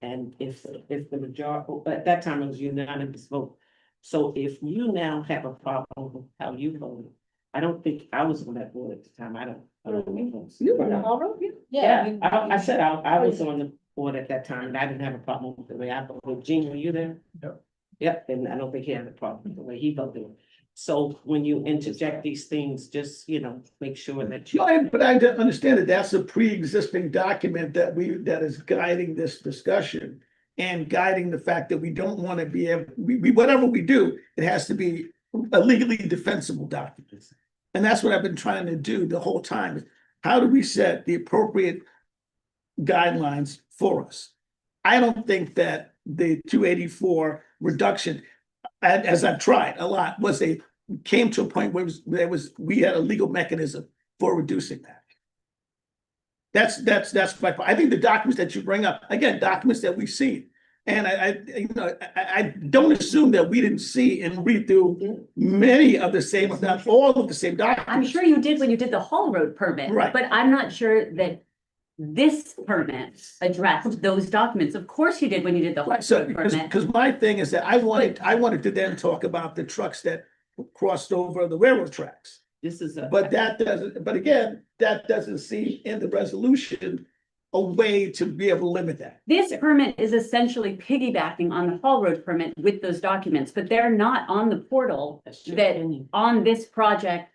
And if the majority, at that time it was unanimous vote. So if you now have a problem with how you voted, I don't think I was on that board at the time. I don't think. You were on the Hall Road? Yeah, I said I was on the board at that time and I didn't have a problem with the way I voted. Gene, were you there? Yep. Yep, and I don't think he had a problem with the way he voted. So when you interject these things, just, make sure that you. But I understand that that's a pre-existing document that is guiding this discussion and guiding the fact that we don't want to be able, whatever we do, it has to be a legally defensible document. And that's what I've been trying to do the whole time. How do we set the appropriate guidelines for us? I don't think that the 284 reduction, as I've tried a lot, came to a point where we had a legal mechanism for reducing that. That's my point. I think the documents that you bring up, again, documents that we've seen. And I don't assume that we didn't see and read through many of the same, if not all of the same documents. I'm sure you did when you did the Hall Road permit. Right. But I'm not sure that this permit addressed those documents. Of course you did when you did the Hall Right, so, Road permit. because my thing is that I wanted to then talk about the trucks that crossed over the railroad tracks. This is a. But again, that doesn't seem in the resolution a way to be able to limit that. This permit is essentially piggybacking on the Hall Road permit with those documents, but they're not on the portal that on this project,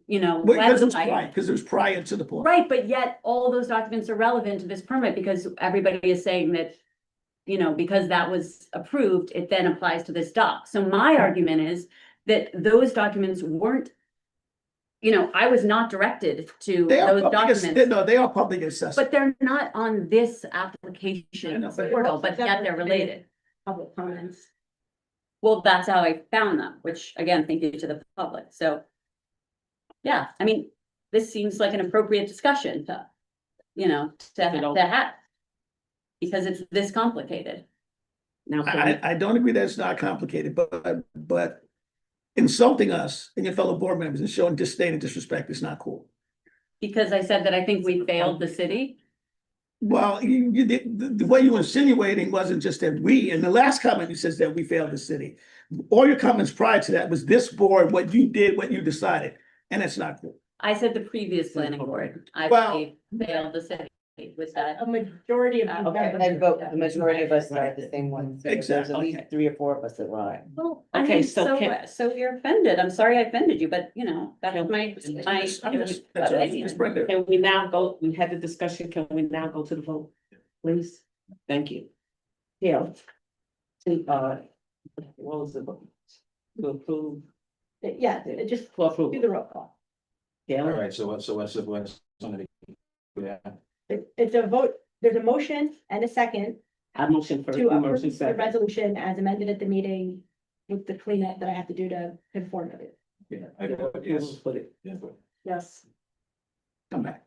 Because website. it was prior to the point. Right, but yet all those documents are relevant to this permit because everybody is saying that, because that was approved, it then applies to this dock. So my argument is that those documents weren't, I was not directed to They are those public, documents, no, they are public accessible. but they're not on this application know, but- portal, but yet they're related. Public comments. Well, that's how I found them, which again, thank you to the public. So yeah, I mean, this seems like an appropriate discussion to have. Because it's this complicated. Now, I don't agree that it's not complicated, but insulting us and your fellow board members and showing disdain and disrespect is not cool. Because I said that I think we failed the city. Well, the way you were insinuating wasn't just that in the last comment, you says that we failed the city. All your comments prior to that was this board, what you did, what you decided, and it's not cool. I said the previous planning board, I Well- believe, failed the city. Was that? A majority of. the Okay, members- And vote, the majority of us are the same ones. So There's Exactly. at least 3 or 4 of us that lied. Well, Okay, I mean, so so you're offended. I'm sorry I offended you, but that's my. Brenda. can we now go, we had the discussion, can we now go to the vote, please? Thank you. Yeah. What was the vote? To approve, Yeah, just to do approve. the roll call. All Yeah, right, so what's somebody? Yeah, It's a vote, there's a motion and a second I motion for to approve emergency the second. resolution as amended at the meeting with the cleanup that I have to do to conform to it. yeah, I vote yes. Put it. Yeah. Yes. come back.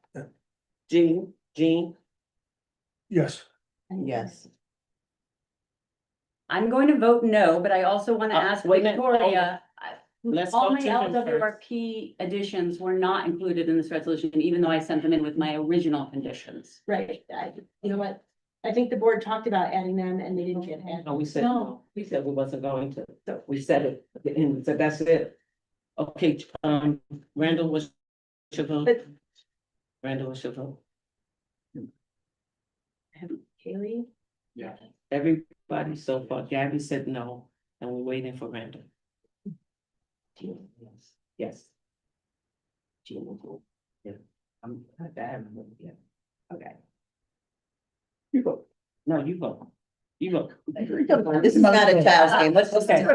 Jean, Yes. Yes. I'm going to vote no, but I also want to ask wait a minute, hold on. Victoria. Let's All go my to him first. LWRP additions were not included in this resolution, even though I sent them in with my original conditions. Right, you know what, I think the board talked about adding them and they didn't get added. No, we said, no, we said we wasn't going to, so we said it, at the end, so that's it. Okay, Randall was your vote? But- Randall was your vote? Haley? Yeah. Everybody so far, Gabby said no, and we're waiting for Randall. Yes. Yes. Gina will vote. Yeah, I'm not bad, yeah, Okay. You vote. no, you vote, you vote. Come on, this is not a child's game. Let's just. Okay.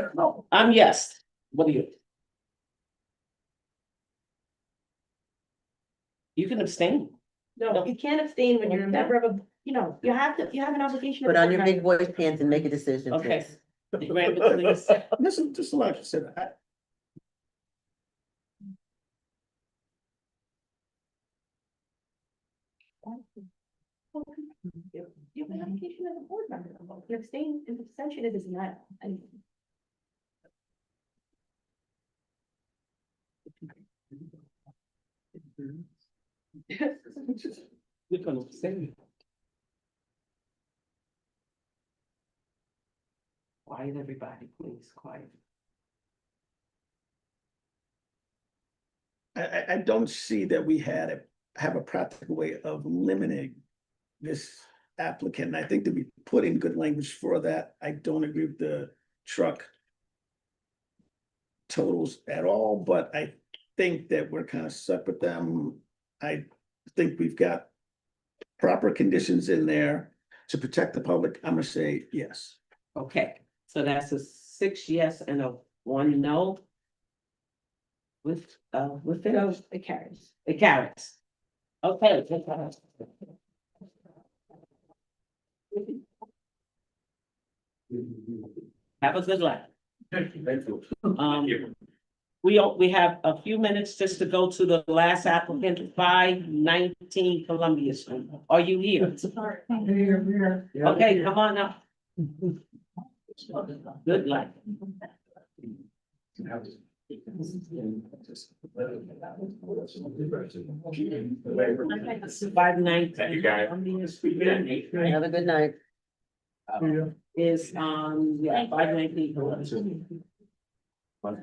I'm yes, what are you? You can abstain. No, you can't abstain when you're a member of a, you know, you have an obligation. Put as a on your board big member. boy pants and make a decision. Okay. please. Randall, please. Listen, just allow you to say that. You have an obligation as a board member. You abstain, and abstention is not. We're gonna abstain. Quiet, everybody, please, quiet. I don't see that we have a practical way of limiting this applicant. And I think that we put in good language for that. I don't agree with the truck totals at all, but I think that we're kind of stuck with them. I think we've got proper conditions in there to protect the public. I'm gonna say yes. Okay, so that's a 6 yes and a 1 no. With it, No, it carries. it carries. Okay. Have a good life. We have a few minutes just to go to the last applicant, 519 Columbia Street. Are you here? Okay, come on up. Good luck. 519. Thank you, guys. Have a good night. Is, yeah, 519. All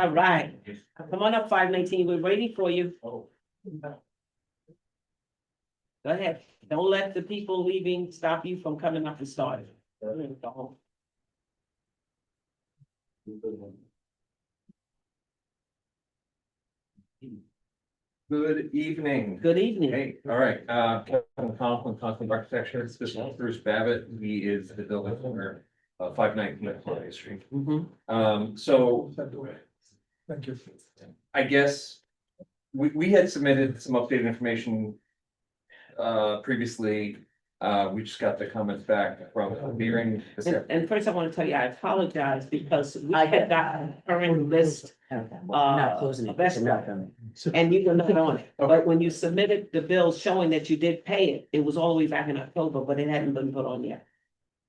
right, come on up, 519, we're waiting for you. Go ahead, don't let the people leaving stop you from coming up and starting. Go home. Good evening. Good evening. Hey, all right, Kevin Conklin, Conklin Architecture, this is Bruce Babbitt, he is the building owner of 519 Columbia Street. So Thank you. I guess we had submitted some updated information previously. We just got the comments back from hearing. And first I want to tell you, I apologize because we had gotten a current list. Not closing it. Best Not way. coming. And you were not on it, but when you submitted the bill showing that you did pay it, it was all the way back in October, but it hadn't been put on yet.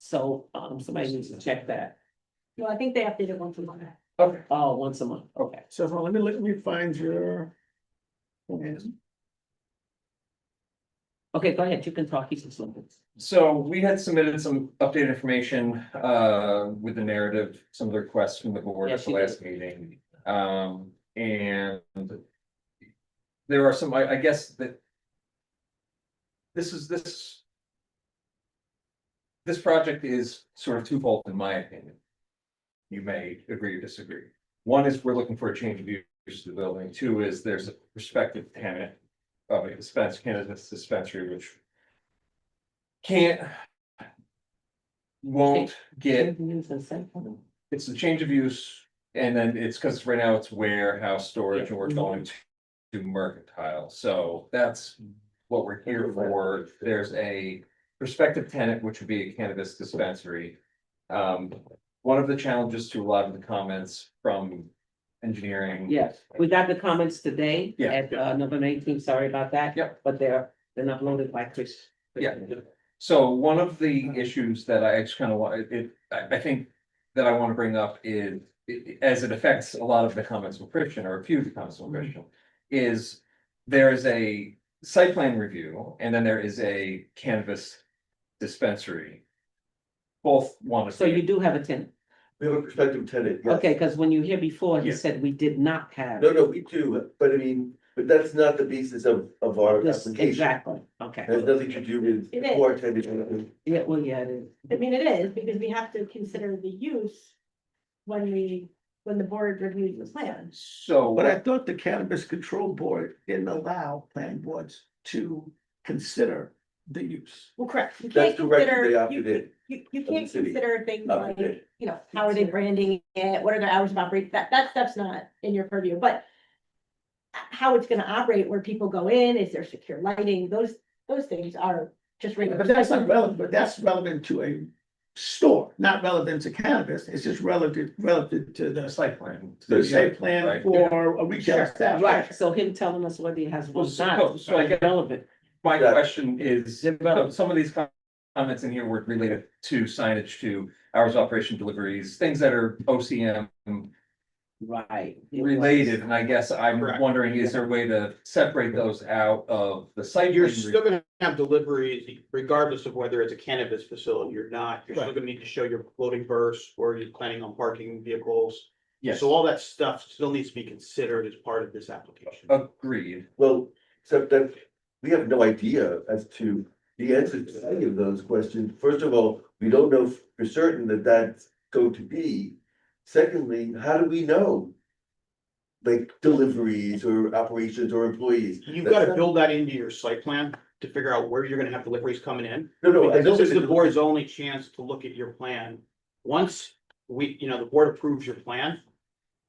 So, somebody needs to check that. Well, I think they update it once a month. Okay. Oh, once a month, okay. So let me find your. Okay, go ahead, you can talk, he's just looking. So we had submitted some updated information with the narrative, some of the requests from the board at Yes, the you last meeting. And there are some, I guess that this project is sort of twofold in my opinion. You may agree or disagree. One is we're looking for a change of use to the building. Two is there's a prospective tenant of a cannabis dispensary, which won't get, it's the change of use. And then it's because right now it's warehouse storage and we're going to mercantile. So that's what we're here for. There's a prospective tenant, which would be a cannabis dispensary. One of the challenges to a lot of the comments from engineering. Yes, we got the comments today Yeah. at November 18th, sorry about that. Yep. But they're uploaded by Chris. Yeah. So one of the issues that I just kind of want, I think that I want to bring up is, as it affects a lot of the comments from Christian, or a few of the comments from Christian, is there's a site plan review, and then there is a cannabis dispensary. Both want to. So you do have a tenant, We have a prospective tenant, yes. okay, because when you were here before, he Yeah. said we did not have. No, we do, but I mean, but that's not the basis of our This, application. exactly, okay. It has nothing to do with It is. core tenant. Yeah, well, yeah, it is. I mean, it is, because we have to consider the use when the board reviews the plan. So. But I thought the Cannabis Control Board didn't allow planning boards to consider the use. Well, correct. You That's can't correct, consider, they opted in. you the can't city. consider things Opted like, in. you know, how are they branding it? What are their hours of operation? That stuff's not in your purview, but how it's gonna operate, where people go in, is there secure lighting? Those things are just regular. But that's not relevant, but that's relevant to a store, not relevant to cannabis. It's just relative to The the site plan. site plan Right. for a retail establishment. Right, so him telling us whether he has one Well, so- not, so I get- relevant. My Yeah. question is, Develop. some of these comments in here were related to signage, to hours of operation, deliveries, things that are OCM Right. related, and I guess I'm Correct. wondering, is there a way to separate those out of the site? You're plan still gonna have deliveries regardless of whether it's a cannabis facility or not. You're still Right. gonna need to show your loading bursts or you're planning on parking vehicles. Yes, So all that stuff still needs to be considered as part of this application. agreed. Well, except that we have no idea as to the answer to any of those questions. First of all, we don't know for certain that that's going to be. Secondly, how do we know? Like deliveries or operations or employees. You've That's gotta not- build that into your site plan to figure out where you're gonna have deliveries coming in. No, I Because know this is that the board's only chance to look at your plan. Once the board approves your plan,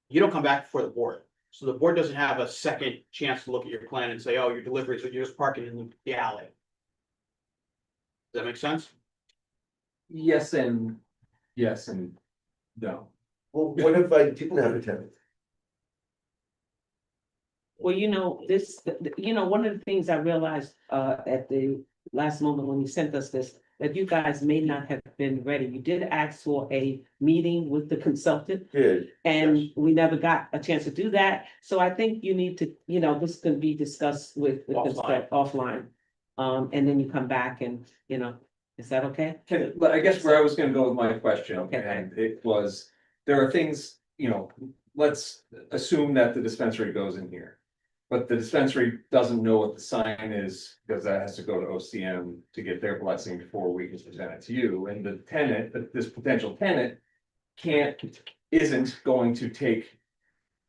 you don't come back before the board. So the board doesn't have a second chance to look at your plan and say, oh, your deliveries are just parking in the alley. Does that make sense? Yes and no. Well, what if I didn't have a tenant? Well, one of the things I realized at the last moment when you sent us this, that you guys may not have been ready. You did ask for a meeting with the consultant, Good. and we never got a chance to do that. So I think you need to, this can be discussed with the consultant offline. And then you come back and, is that okay? But I guess where I was gonna go with my question, Okay. and it was, there are things, let's assume that the dispensary goes in here. But the dispensary doesn't know what the sign is, because that has to go to OCM to get their blessing before we can present it to you, and the tenant, this potential tenant. Isn't going to take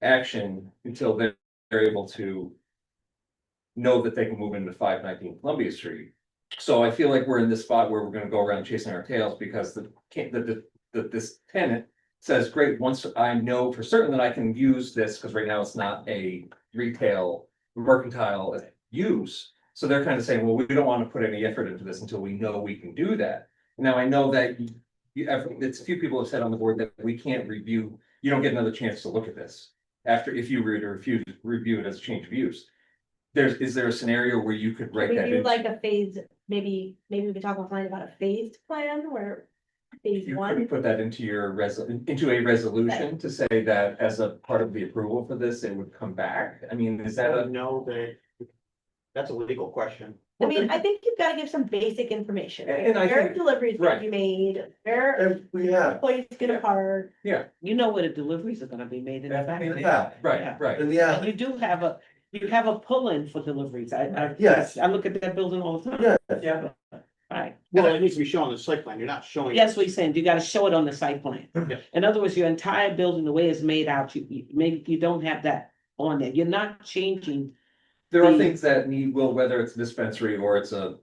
action until they're able to. Know that they can move into 519 Columbia Street. So I feel like we're in this spot where we're gonna go around chasing our tails, because this tenant says, great, once I know for certain that I can use this, because right now it's not a retail mercantile use. So they're kind of saying, well, we don't want to put any effort into this until we know we can do that. Now, I know that it's a few people have said on the board that we can't review, you don't get another chance to look at this. If you were to refuse to review it as a change of use. Is there a scenario where you could write We that do in? like a phase, maybe we could talk offline about a phased plan where phase You one. could put that into into a resolution to say that as a part of the approval for this, it would come back. I mean, is that a? No, that's a legal question. I mean, I think you've gotta give some basic information. Right? And I Where think- deliveries gonna right. be made, where And we have, employees gonna park. You know where the deliveries are gonna be made in the back. yeah, Right. and And you do have a pull-in for deliveries. Yes. I look at that building all the time. yeah, Right. Well, it needs to be shown on the site plan. You're not showing. That's what he's saying. You gotta show it on the site plan. Yeah. In other words, your entire building, the way it's made out, maybe you don't have that on there. You're not changing. There are things that whether it's a dispensary or it's a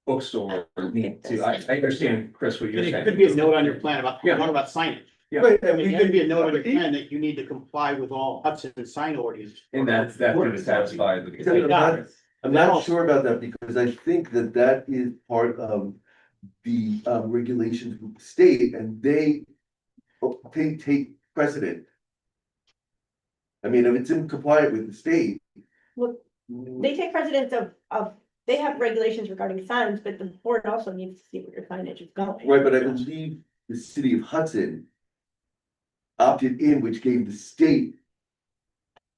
bookstore, need to, I understand, Chris, what you're saying. It could be a note on your plan about signage. Yeah. right, and we It could be a note on your plan that you need to comply with all Hudson sign ordinances. And that's would satisfy the. I'm not sure about that, because I think that is part of the regulations with the state, and they take precedent. I mean, if it's in compliant with the state, Well, they take precedence of, they have regulations regarding signs, but the board also needs to see where your signage is going. right, but I believe the city of Hudson opted in, which gave the state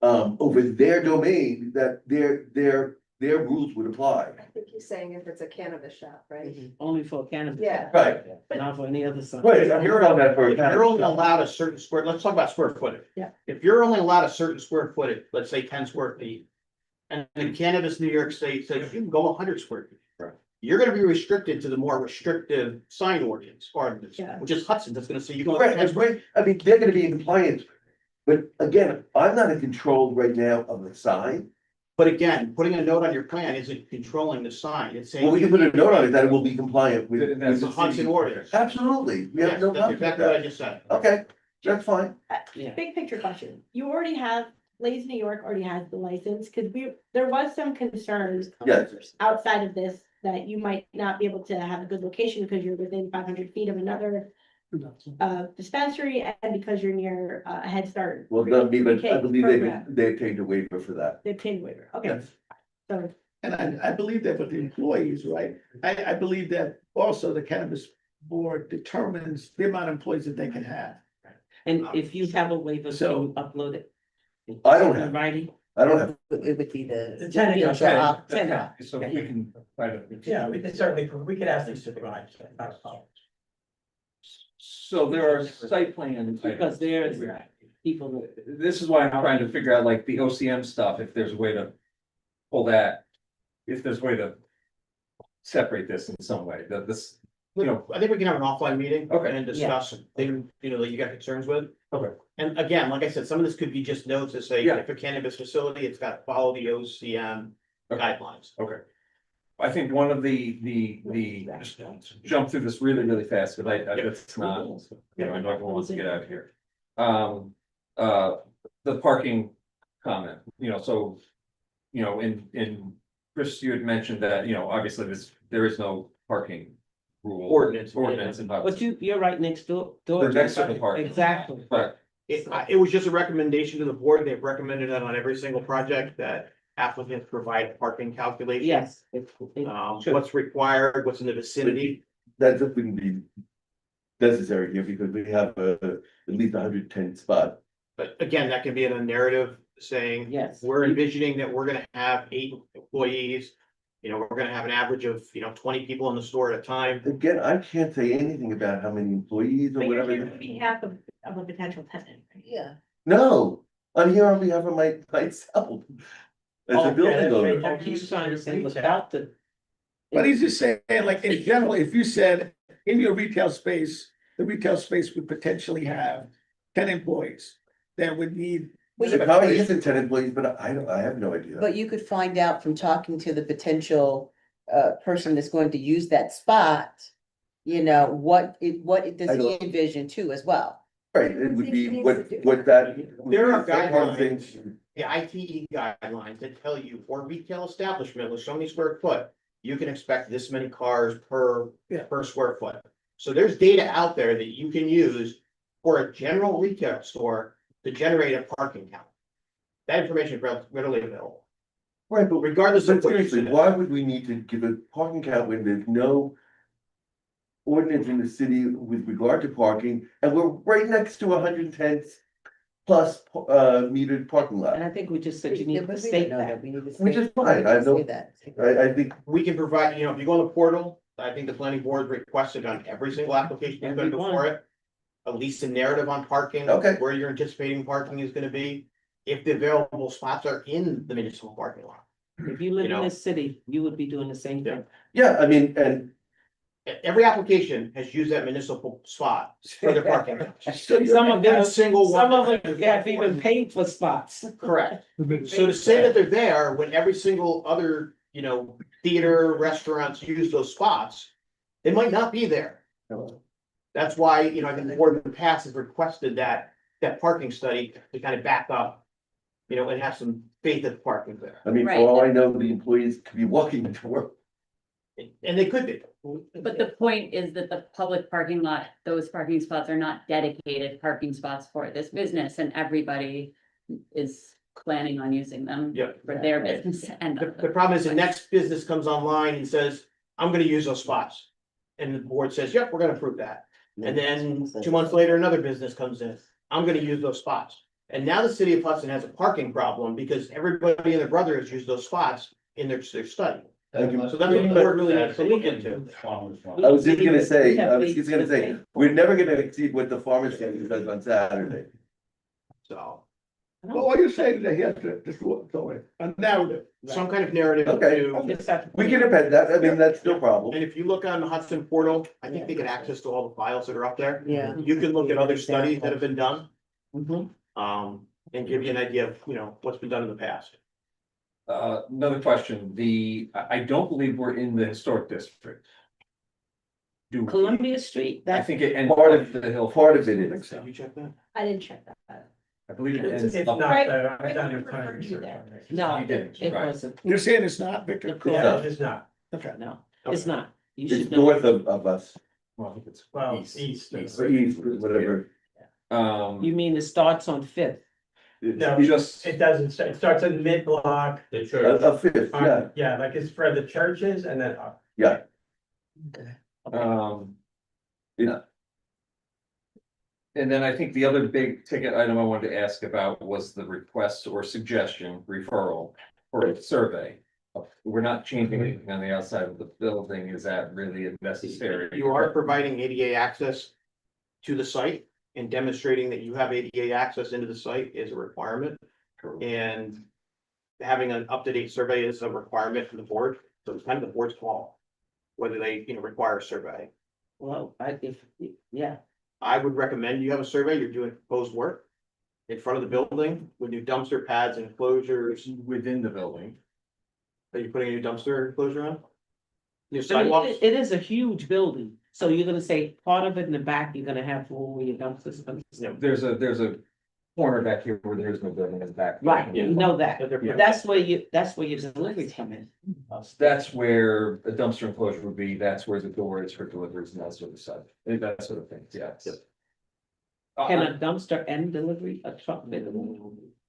over their domain, that their rules would apply. I think he's saying if it's a cannabis shop, right? Only for cannabis. Yeah. Right, Not for any other sign. right, I'm here on that for. If you're only allowed a certain square, let's talk about square footage. Yeah. If you're only allowed a certain square footage, let's say 10 square feet. And in cannabis, New York State says you can go 100 square feet. Right. You're gonna be restricted to the more restrictive sign ordinance, Yeah. which is Hudson, that's gonna say you go. Right, that's right, I mean, they're gonna be in compliance, but again, I'm not in control right now of the sign. But again, putting a note on your plan isn't controlling the sign, it's saying. Well, we can put a note on it that it will be compliant with. And that's with The the Hudson city. ordinance. Absolutely, we Yes, have no that's problem with exactly what I that. just said. Okay, that's fine. Yeah. Big picture question, you already have, Ladies New York already has the license, cause there was some concerns. Yes. Outside of this, that you might not be able to have a good location because you're within 500 feet of another dispensary and because you're near a Head Start. Well, not me, but I pre-K believe program. they obtained a waiver for that. They obtained waiver, okay, Yes. so. And I believe that with the employees, right? I believe that also the cannabis board determines the amount of employees that they can have. And if you have a waiver, so So- you upload it. I don't In have, writing. I don't have, It would be the. The tenant. Yeah, Yeah. tenant. So we can. Yeah, we could certainly, we could ask these to provide. Not a problem. So there are site plans. Because there's people that. This is why I'm trying to figure out like the OCM stuff, if there's a way to pull that. If there's a way to separate this in some way, that this, you know, I think we can have an offline meeting. Okay. And discuss things, that you got concerns with. Okay. And again, like I said, some of this could be just notes that say, Yeah. if a cannabis facility, it's got to follow the OCM Okay. guidelines. Okay. I think one of the, just jump through this really, really fast, but it's not, I know everyone wants to get out of here. The parking comment, so, in Chris, you had mentioned that, obviously there is no parking rule. Ordinance in But Hudson. you're right next door. The next to the park. Exactly. But, It was just a recommendation to the board. They've recommended that on every single project that applicants provide parking calculations. Yes. What's required, what's in the vicinity. that wouldn't be necessary here because we have at least 110 spot. But again, that can be in a narrative saying. Yes. We're envisioning that we're gonna have 8 employees. We're gonna have an average of, 20 people in the store at a time. Again, I can't say anything about how many employees or But you're whatever. here on behalf of a potential tenant. Yeah. No, I'm here on behalf of myself. As a building owner. Oh, he's trying to say without the. But he's just saying, like, in general, if you said in your retail space, the retail space would potentially have 10 employees that would need. It probably isn't 10 employees, but I have no idea. But you could find out from talking to the potential person that's going to use that spot. What does I he don't- envision too as well? Right, it would be what that. There are that one of the guidelines. things- The ITE guidelines that tell you for a retail establishment with so many square foot, you can expect this many cars per square foot. So there's data out there that you can use for a general retail store to generate a parking count. That information is readily available. Right, but Regardless of but what you seriously, said. why would we need to give a parking count when there's no ordinance in the city with regard to parking, and we're right next to 110 plus metered parking lot? And I think we just said you Yeah, need but to we state don't know that. We need to Which say- is fine, I have no- say that. I think, We can provide, if you go on the portal, I think the planning board requested on every single application that's been before it. At least a narrative on parking. Okay. Where you're anticipating parking is gonna be, if the available spots are in the municipal parking lot. If you live in know. this city, you would be doing the same thing. yeah, I mean, and Every application has used that municipal spot for their parking. Some of them, Every single some one. of them have even paid for spots. Correct. So to say that they're there when every single other, theater, restaurants use those spots, they might not be there. That's why, I think the board in the past has requested that parking study to kind of back up. And have some faith that the parking's there. I mean, for Right. all I know, the employees could be walking to work. And they could be. But the point is that the public parking lot, those parking spots are not dedicated parking spots for this business and everybody is planning on using them Yeah. for their business and. The problem is the next business comes online and says, I'm gonna use those spots. And the board says, yep, we're gonna approve that. And then 2 months later, another business comes in, I'm gonna use those spots. And now the city of Hudson has a parking problem because everybody and their brother has used those spots in their study. Thank you. So that's what the board really needs to look into. I was just gonna say, we're never gonna exceed what the farmer's market does on Saturday. So Well, all you're saying is that he has to, just go in, a narrative. some kind of narrative Okay. to. We can append that, I mean, that's no problem. And if you look on the Hudson portal, I think they get access to all the files that are up there. Yeah. You can look at other studies that have been done, Mhm. and give you an idea of, what's been done in the past. Another question, I don't believe we're in the historic district. Do, we? Columbia Street, I that, think it ends Part up of- the hill. Part of it is. Did you check that? I didn't check that. I believe it It's ends it's up. not, though, I've done a ton of research on it. no, You didn't, it right. wasn't, You're saying it's not, Victor? Yeah, it's not. Okay. no, it's not. You It's should know. north of us, Well, I think it's Well, east. east. or east, whatever. You mean it starts on Fifth? No, Just, it doesn't, it starts in mid-block. A fifth, yeah, Yeah, like it's for the churches and then up. yeah. yeah. And then I think the other big ticket item I wanted to ask about was the request or suggestion referral for a survey. We're not changing anything on the outside of the building, is that really necessary? You are providing ADA access to the site and demonstrating that you have ADA access into the site is a requirement. And having an up-to-date survey is a requirement from the board, so it's kind of the board's call. Whether they, require a survey. Well, yeah, I would recommend you have a survey, you're doing proposed work. In front of the building with new dumpster pads and enclosures. Within the building. Are you putting a new dumpster enclosure on? New I mean, sidewalks? it is a huge building, so you're gonna say part of it in the back, you're gonna have where your dumpsters. There's a corner back here where there's no building in the back. Right, you know that, But they're- but that's where your deliveries come in. That's where a dumpster enclosure would be, that's where the door is for deliveries and that sort of stuff, that sort of thing, yes. Can a dumpster end delivery, a truck delivery?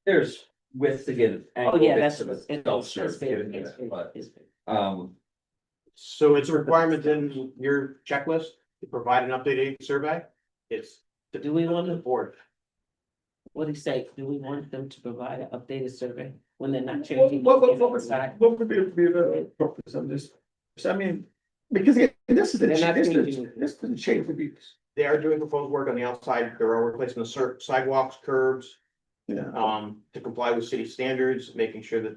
There's width to get. Oh, yeah, that's. Dumpster, It's big, get in it's there, big, but, it's big. So it's a requirement in your checklist to provide an updated survey. It's. Do we want The to, board. what do you say, do we want them to provide an updated survey when they're not What, changing? what, what, anything what inside? would be the purpose of this? So I mean, because this is, They're not changing. this doesn't change the views. They are doing proposed work on the outside, there are replacement of sidewalks, curbs, Yeah. to comply with city standards, making sure that,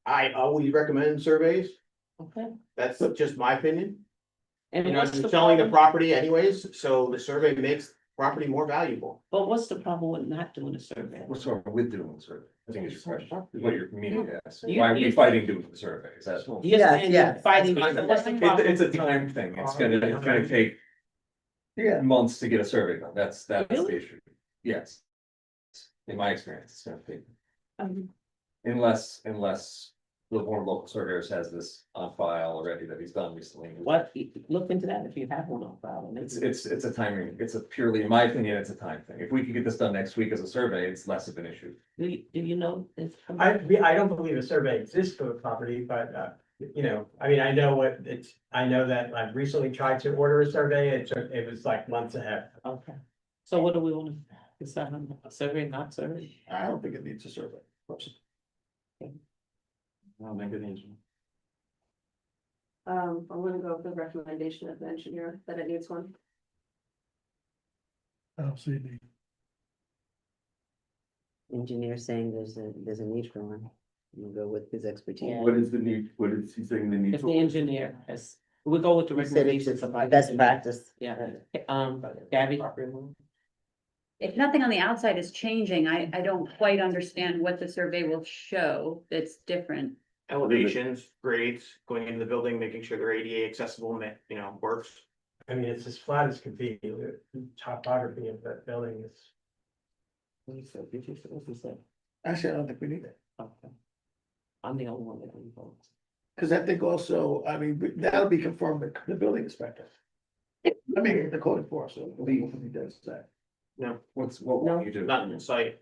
I always recommend surveys, Okay. that's just my opinion. And what's You're the selling the problem, property anyways, so the survey makes property more valuable. but what's the problem with not doing a survey? What's wrong with doing the survey? I think it's your question, what you're meaning to ask, You- why are we you- fighting doing the survey, is that? You're saying yeah. you're fighting, so what's the problem? It's a time thing, it's gonna take Yeah. months to get a survey done, that's the Really? issue, yes. In my experience, it's gonna take, Um, unless one of the local surveyors has this on file already that he's done recently. What, look into that if you have one on file. and It's a timing, it's a purely, in my opinion, it's a time thing. If we could get this done next week as a survey, it's less of an issue. Do you know if? I don't believe a survey exists for the property, but, I mean, I know what it's, I know that I've recently tried to order a survey, it was like months ahead. Okay, so what do we want to decide on, a survey, not survey? I don't think it needs a survey. I'll make it easy. I'm gonna go with the recommendation of the engineer that it needs one. I don't see the. Engineer saying there's a need for one. We'll go with his expertise. What is the need, what is he saying the need If the for? engineer has, we'll go with the He said it's recommendations of. our best engineer. practice. Yeah, Gabby? If nothing on the outside is changing, I don't quite understand what the survey will show that's different. Elevations, grades, going into the building, making sure they're ADA accessible, works. I mean, it's as flat as could be, the topography of that building is. What you said, did you say, what you said? Actually, I don't think we need it. Okay. I'm the only one that didn't vote. Cause I think also, I mean, that'll be confirmed with the building inspector. Let me get the code enforcement, he does that. No, What won't you do? not in the site.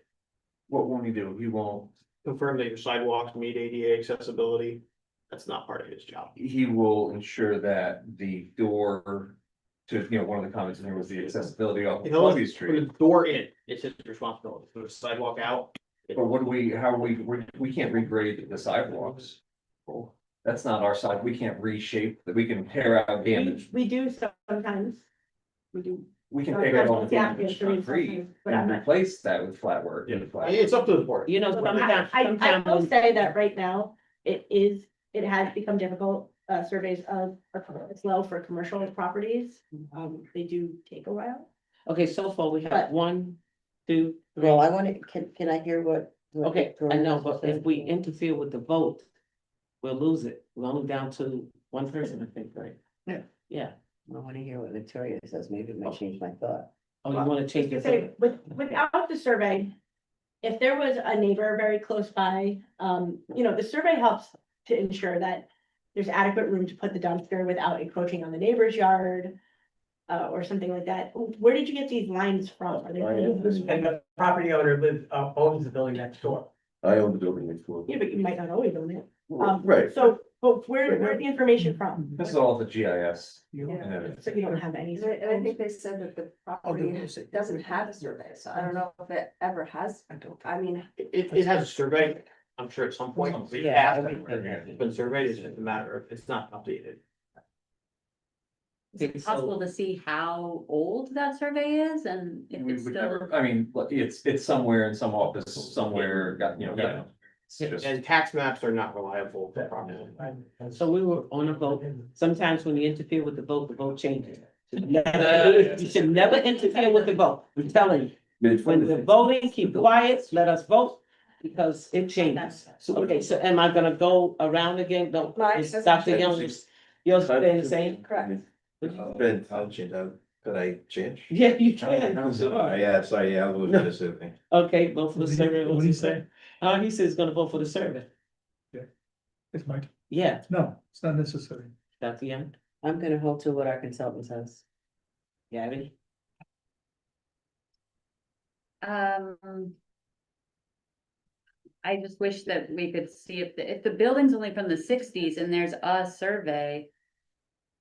What won't he do? He won't, Confirm that your sidewalks meet ADA accessibility. That's not part of his job. he will ensure that the door to, one of the comments in here was the accessibility off of Columbia From Street. the door in, it's his responsibility. For the sidewalk out. But what do we, how are we can't regrade the sidewalks. That's not our side. We can't reshape, that we can tear out damage. We do sometimes. We do. We can take out all the Yeah, damaged yeah, concrete but and I'm not- replace that with flat work. It's up to the board. You know, sometimes, I will sometimes, say that right now, it has become difficult, surveys of, it's low for commercial properties. They do take a while. okay, so far we have But- 1, 2, 3. Well, I want to, can I hear what? Okay, I know, but if we interfere with the vote, we'll lose it. We're only down to 1 person, I think, right? Yeah. Yeah. I want to hear what Victoria says, maybe it might change my thought. Oh, you wanna change Just it? to say, without the survey, if there was a neighbor very close by, the survey helps to ensure that there's adequate room to put the dumpster without encroaching on the neighbor's yard, or something like that. Where did you get these lines from? Are they? And the property owner owns the building next door. I own the building next door. Yeah, but you might not always own it. Right. So, but where's the information from? This is all the GIS. Yeah. and everything. So you don't have any. And I think they said that the property doesn't have a survey, so I don't know if it ever has. I mean, It has a survey, I'm sure at some point. Yeah. It's been surveyed, it's just a matter of, it's not updated. Is it possible to see how old that survey is and if We it's would still? never, I mean, look, it's somewhere in some office, somewhere, Yeah. it's just. And tax maps are not reliable. So we were on a vote. Sometimes when you interfere with the vote changes. You should never interfere with the vote. I'm telling you. When we're voting, keep quiet, let us vote, because it changes. Okay, so am I gonna go around again? No, Mine it's doesn't Dr. Young, you're staying the same? correct. Ben, I'll change, could I change? Yeah, you can, I'm sure. Yeah, sorry, yeah, I'll vote for the survey. Okay, vote for the survey. What did he say? He says he's gonna vote for the survey. It's Mike. Yeah, No, it's not necessary. Dr. Young, I'm gonna hold to what our consultant says. Gabby? I just wish that we could see if the building's only from the sixties and there's a survey.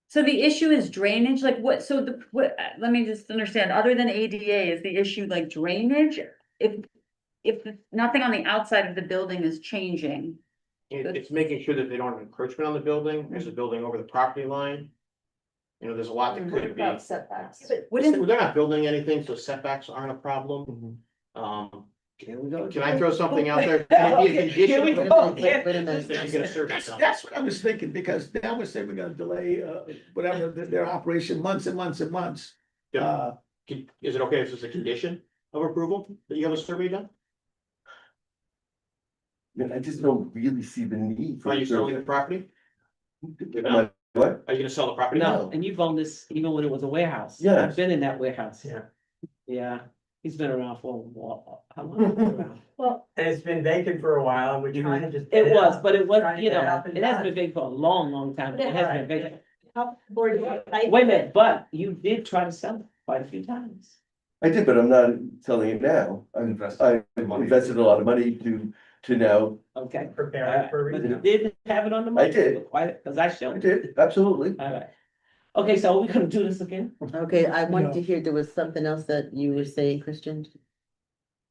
So the issue is drainage, like what, so let me just understand, other than ADA, is the issue like drainage? If nothing on the outside of the building is changing, It's making sure that they don't have encroachment on the building, there's a building over the property line. There's a lot that could be. About setbacks. They're not building anything, so setbacks aren't a problem. Here we go. Can I throw something out there? Can it be a condition? Here we go. Wait a minute. That you get a survey done? That's what I was thinking, because now we're saying we're gonna delay, whatever, their operation months and months and months. Yeah. Is it okay if it's a condition of approval that you have a survey done? I just don't really see the need for. Are you selling the property? Am I- What? Are you gonna sell the property? No, and you've owned this even when it was a warehouse. Yes. I've been in that warehouse. Yeah. Yeah, he's been around for a while. How long has he been around? Well, And it's been vacant for a while and we're trying to just. It was, but it was, Trying to you get it know, up and it hasn't done. been vacant for a long, long time. It has been vacant. how board, I. Wait a minute, but you did try to sell it quite a few times. I did, but I'm not selling it now. I invested a lot of money to now. Okay. Preparing for a But you reason. did have it on the market? did. Quite, cause I I showed. did, absolutely. All right. Okay, so are we gonna do this again? Okay, I wanted to No. hear, there was something else that you were saying, Christian?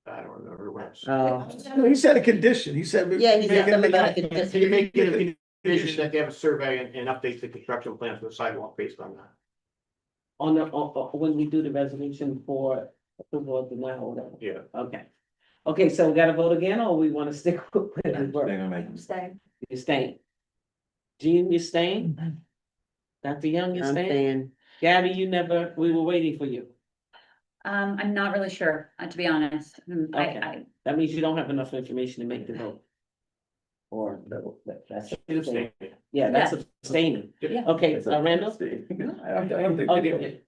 I don't remember what. Oh, He said a condition, he said. yeah, he said make it- something about a So condition. you make it a condition that they have a survey and updates the construction plans for the sidewalk based on that. When we do the resolution for approval of denial or whatever. Yeah. Okay. Okay, so we gotta vote again, or we wanna stick with it? I'm staying. You staying? Jean, you staying? Dr. Young, you I'm staying? saying, Gabby, you never, we were waiting for you. I'm not really sure, to be honest. Okay. That means you don't have enough information to make the vote. Or that's, yeah, that's abstaining. Yeah. Okay, Randall? Okay,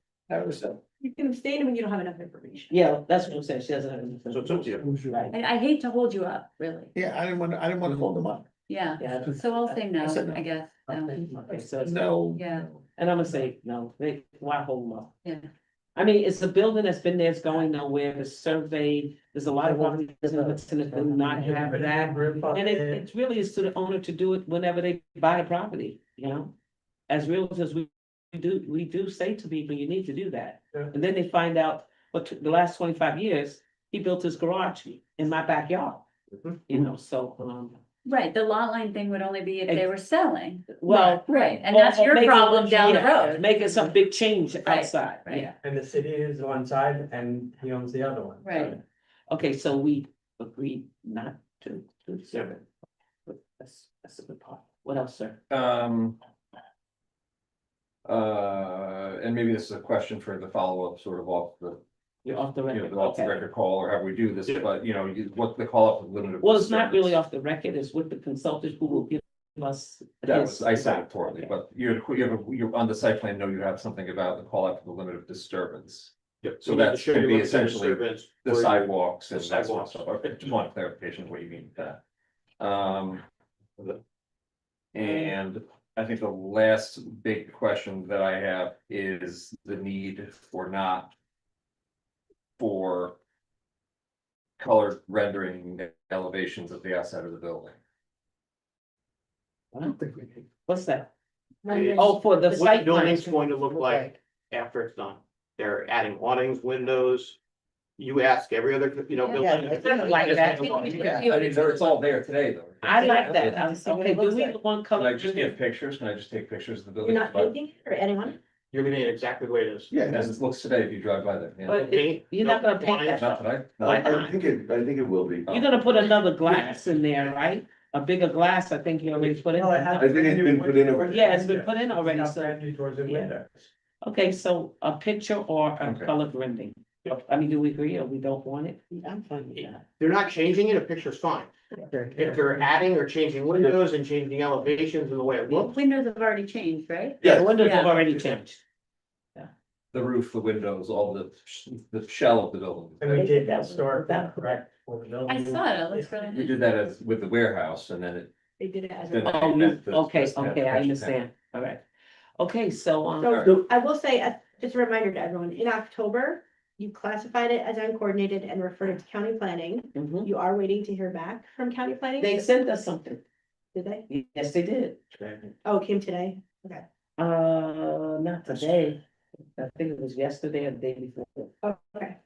You can abstain when you don't have enough information. yeah, that's what I'm saying, she doesn't have enough. So it's up to you. Right, I hate to hold you up, really. Yeah, I didn't wanna hold them up. Yeah, yeah. so I'll say no, I said no. I guess. No. Okay, so it's No. Yeah. And I'm gonna say, no, why hold them up? Yeah. I mean, it's a building that's been there, it's going nowhere, the survey, there's a lot of properties in Hudson that do not have that. And it really is to the owner to do it whenever they buy a property, you know? As realtors, we do say to people, you need to do that. Yeah. And then they find out, but the last 25 years, he built his garage in my backyard. You know, so, Right, the lot line thing would only be if they were selling. well. Right, and that's your making- problem down the yeah, road. Making some big change outside, right. yeah. And the city is one side and he owns the other one. so- Right. Okay, so we agreed not to serve it. That's a good part. What else, sir? And maybe this is a question for the follow-up, sort of off the, You're off the you record, know, off the okay. record call, or have we do this, but you know, what the call up limit of. Well, it's not really disturbance. off the record, it's with the consultant who will give us. That his- was, I said it poorly, Okay. but you're on the site plan, no, you have something about the call out for the limit of disturbance. Yep. So We need to that's show gonna you be what the essentially disturbance the for- sidewalks and the that sort of sidewalks. stuff. Okay, just want clarification of what you mean with that. And I think the last big question that I have is the need for not for colored rendering elevations of the outside of the building. I don't think we can. What's that? Rendering. Oh, for the What the site. building's plan. going to look like after it's done. They're adding awnings, windows. You ask every other, you know, Yeah. building. I kinda like that. It's all there today, though. I like that, okay, do we want Can color? I just get pictures? Can I just take pictures of the building? You're not painting or adding on? You're gonna need exactly the way it is. Yeah, As it looks today, if you drive by there, yeah. But Paint, you're not no gonna paint awnings. that. Not today? Why I not? think it will be. You're gonna put another glass in there, right? A bigger glass, I think you already put in. Well, it has- I think it's been put in already. Yeah, it's been put in already, It's so- not friendly towards the Yeah. windows. Okay, so a picture or a Okay. colored rendering. I mean, do we agree or we don't want it? I'm fine with that. They're not changing it, a picture's fine. If they're adding or changing windows and changing elevations and the way it Well, looks. windows have already changed, right? Yeah, the windows Yeah. have already changed. The roof, the windows, all the shell of the building. And we did that store, correct? for the building. I saw it, it looks really We nice. did that as with the warehouse and then it. They did it as then a. Oh, that's the- okay, that's the- okay, I understand, all right. Okay, so, So I will say, just a reminder to everyone, in October, you classified it as uncoordinated and referred it to county planning. mhm. You are waiting to hear back from county planning? They sent us something. Did they? Yes, they did. Oh, it came today? Okay. Not today. I think it was yesterday or the day before. Okay,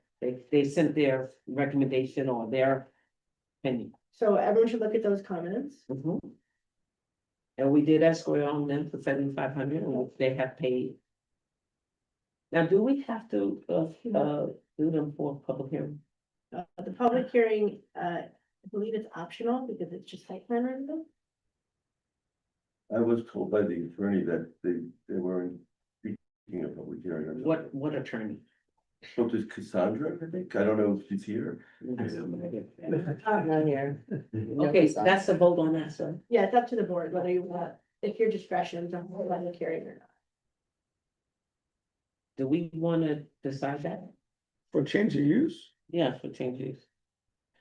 They sent their recommendation or their opinion. so everyone should look at those comments. Mhm. And we did escrow on them for 7,500, and they have paid. Now, do we have to, do them for public hearing? The public hearing, I believe it's optional because it's just site plan review. I was told by the attorney that they weren't speaking of public hearing. I'm not- What attorney? Spoke to Cassandra, I think. I don't know if she's here. Not here. Okay, so that's a vote on that, sir. Yeah, it's up to the board whether you want, if your discretion is on public hearing or not. Do we wanna decide that? For change of use? Yeah, for changes.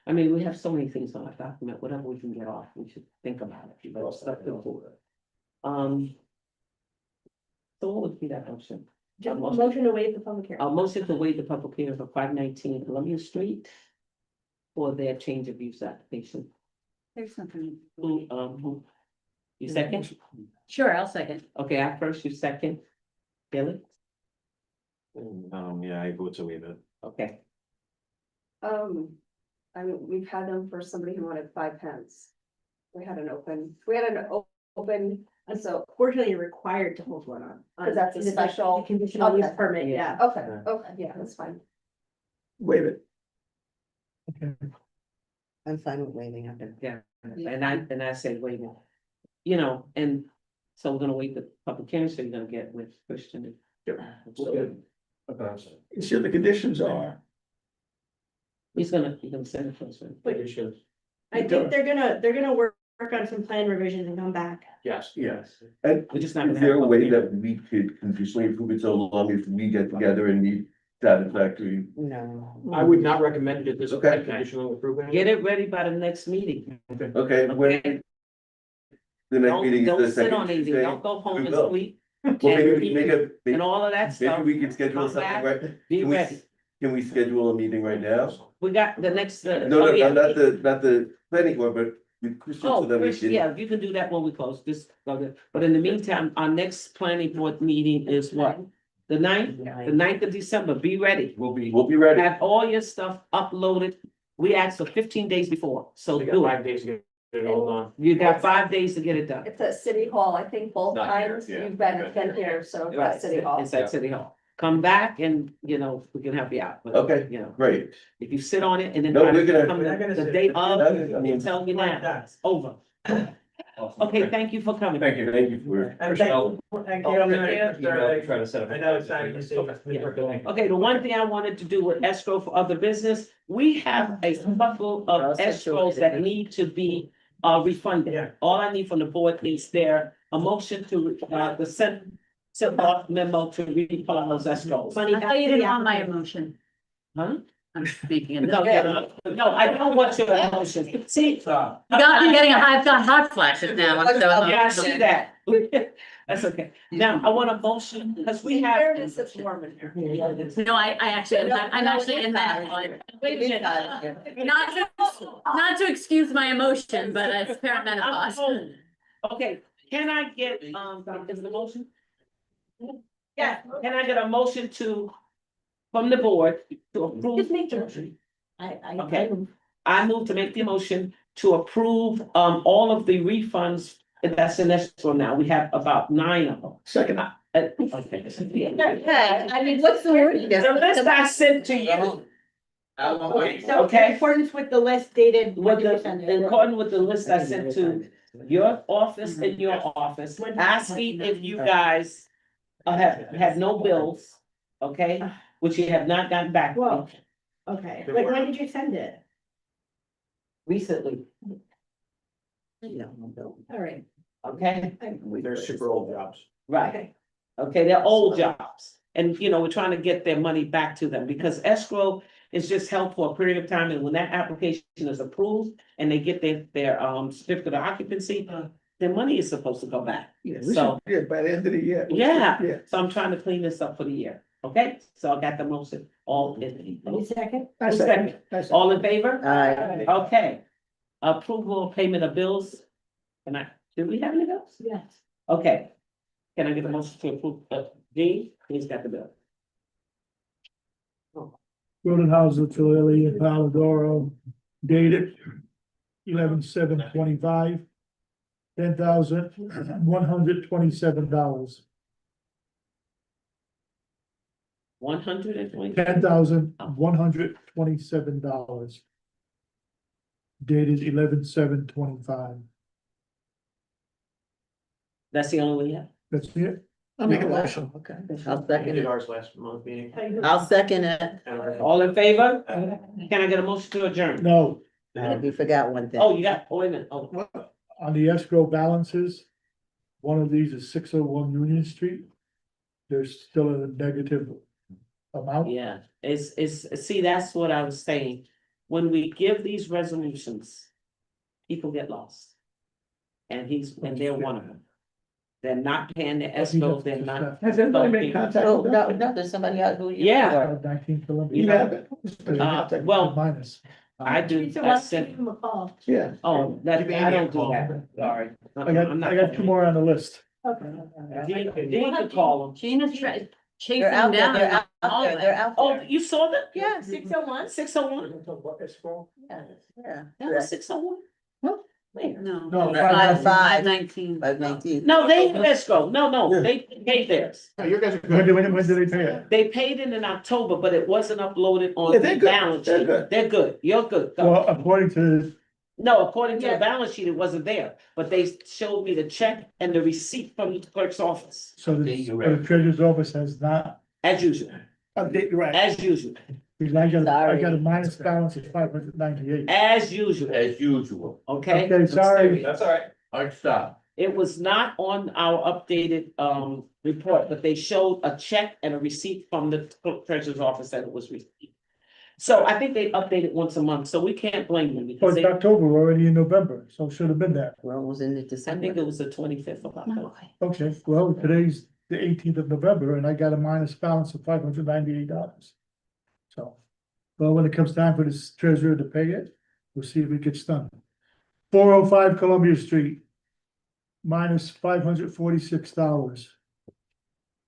I mean, we have so many things on our document, whatever we can get off, we should think about it, but it's up to the board. So what would be that motion? Just a motion to waive the public hearing. A motion to waive the public hearing for 519 Columbia Street for their change of use application. There's something. Who? You second? Sure, I'll second. Okay, I first, you second. Billy? Yeah, I vote to waive it. Okay, I mean, we've had them for somebody who wanted 5 pence. We had an open, and so, Fortunately, you're required to hold one on. 'Cause that's a It's like special- a Conditional use Okay. permit, yeah. okay, yeah, that's fine. Waive it. I'm fine with waiving it. yeah, and I said waiving. You know, and so we're gonna wait the public hearing, so you're gonna get with Christian. So the conditions are, He's gonna send it to us. right? Wait. I think they're gonna work on some plan revisions and come back. Yes. Yes. And We're just not is gonna there have a a way public that we could conditionally approve it so long as we get together and meet satisfactory? No. I would not recommend it at this Okay. point, conditional approval. Get it ready by the next meeting. Okay, when Okay? the next meeting is Don't the sit second on anything, Tuesday? don't go home We and will. sleep. Well, maybe we can make a, and all of that stuff. maybe we can schedule Come something back, right. Be Can we- ready. Can we schedule a meeting right now? We got the next, No, oh, no, yeah. not the planning board, but with Christian, so Oh, that we Chris, can. yeah, you can do that when we close, just go there. But in the meantime, our next planning board meeting is what? The 9th of December, be ready. We'll be ready. Have all your stuff uploaded. We asked for 15 days before, so We got do 5 it. days to get it all done. You got 5 days to get it done. It's at City Hall, I think both Not here, times yeah. you've been here, so it's at City Hall. It's at City Hall. Come back and, we can help you out. But, Okay, You know, great. if you sit on it and then No, try we're to gonna- come We're not gonna the sit. day We're of, not gonna- I'm telling you now, it's over. Okay, thank you for coming. Thank you. Thank you for. And thank Michelle, thank Oh, you. I'm yeah. gonna- Try to set up. I know it's time to see. Okay, the one thing I wanted to do with escrow for other business, we have a couple of escrows that need to be refunded. Yeah. All I need from the board is a motion to the send off memo to refund those escrows. I thought you didn't want my emotion. Huh? I'm speaking in. No, no, I don't want your emotion. See, I've got hot flashes now. I'm so yeah, I see emotional. that. That's okay. Now, I want a motion, because we have. Fairness, it's warm in here. No, I actually, I'm actually in that one. Wait a minute. Not to excuse my emotion, but it's perimenopause. Okay, can I get, is it a motion? Yeah, can I get a motion from the board to approve? Just make the motion. Okay. I move to make the motion to approve, all of the refunds that's in escrow now. We have about 9 of them. Second, Okay. Yeah, I mean, what's the wording? The list I sent to you. Okay, so in Okay. accordance with the list dated. when With did you the, send it? in accordance with the list I sent to your office and your office, asking if you guys have had no bills, okay, which you have not gotten back. to me. Well, okay, like, when did you send it? Recently, All right. okay, They're super old jobs. right, okay, they're old jobs. And, we're trying to get their money back to them, because escrow is just held for a period of time, and when that application is approved and they get their certificate of occupancy, their money is supposed to go back. yeah, we So- should, yeah, by the end of the year. Yeah. Yeah. So I'm trying to clean this up for the year, okay? So I got the motion, all in. Any second? I second. I second. All in favor? Aye. Okay. Approval of payment of bills. Did we have any bills? Yes. Okay. Can I get a motion to approve, D, he's got the bill. Golden House of Tulare and Polidoro, dated 11/7/25. $10,127. $120. $10,127. Dated 11/7/25. That's the only one you have? That's it. I'll make a motion. Okay. I'll We second did it. ours last month meeting. I'll second it. All in favor? Can I get a motion to adjourn? No, We forgot one thing. Oh, you got, wait a minute, oh, on the escrow balances, one of these is 601 Union Street. There's still a negative amount. yeah, see, that's what I was saying. When we give these resolutions, people get lost. And they're one of them. They're not paying their escrow, they're not. Has anybody made contact Oh, with no, them? no, there's somebody out who. Yeah. 19 Columbia. You have it? Well- Minus. I do, So I why sent, give him a call? Yeah. oh, that, I don't do that, sorry. I got 2 more on the list. Okay. Dean could call them. Gina's chasing They're out there, down. they're out all there, of they're it. out Oh, there. you saw that? Yeah, 601. 601? Yeah. That was 601? Where? No. No, 519. 519. No, they have escrow, no, they paid theirs. You guys are When good. did they pay it? They paid it in October, but it wasn't uploaded on Yeah, the they're good. balance They're sheet. good. They're good, you're good. Go. Well, according to, No, according to the Yeah. balance sheet, it wasn't there, but they showed me the check and the receipt from the clerk's office, so the treasurer's office has not, as usual, Update, right. as usual, because I got Sorry. a minus balance of 598. as usual, As usual. okay? Okay, sorry. That's all right. Hard stop. It was not on our updated report, but they showed a check and a receipt from the treasurer's office that it was received. So I think they update it once a month, so we can't blame them Well, because it's October, we're already in November, so it should have been there. We're almost in I think December. it was the 25th of October. Okay, well, today's the 18th of November, and I got a minus balance of $598. So, well, when it comes time for this treasurer to pay it, we'll see if it gets done. 405 Columbia Street, minus $546.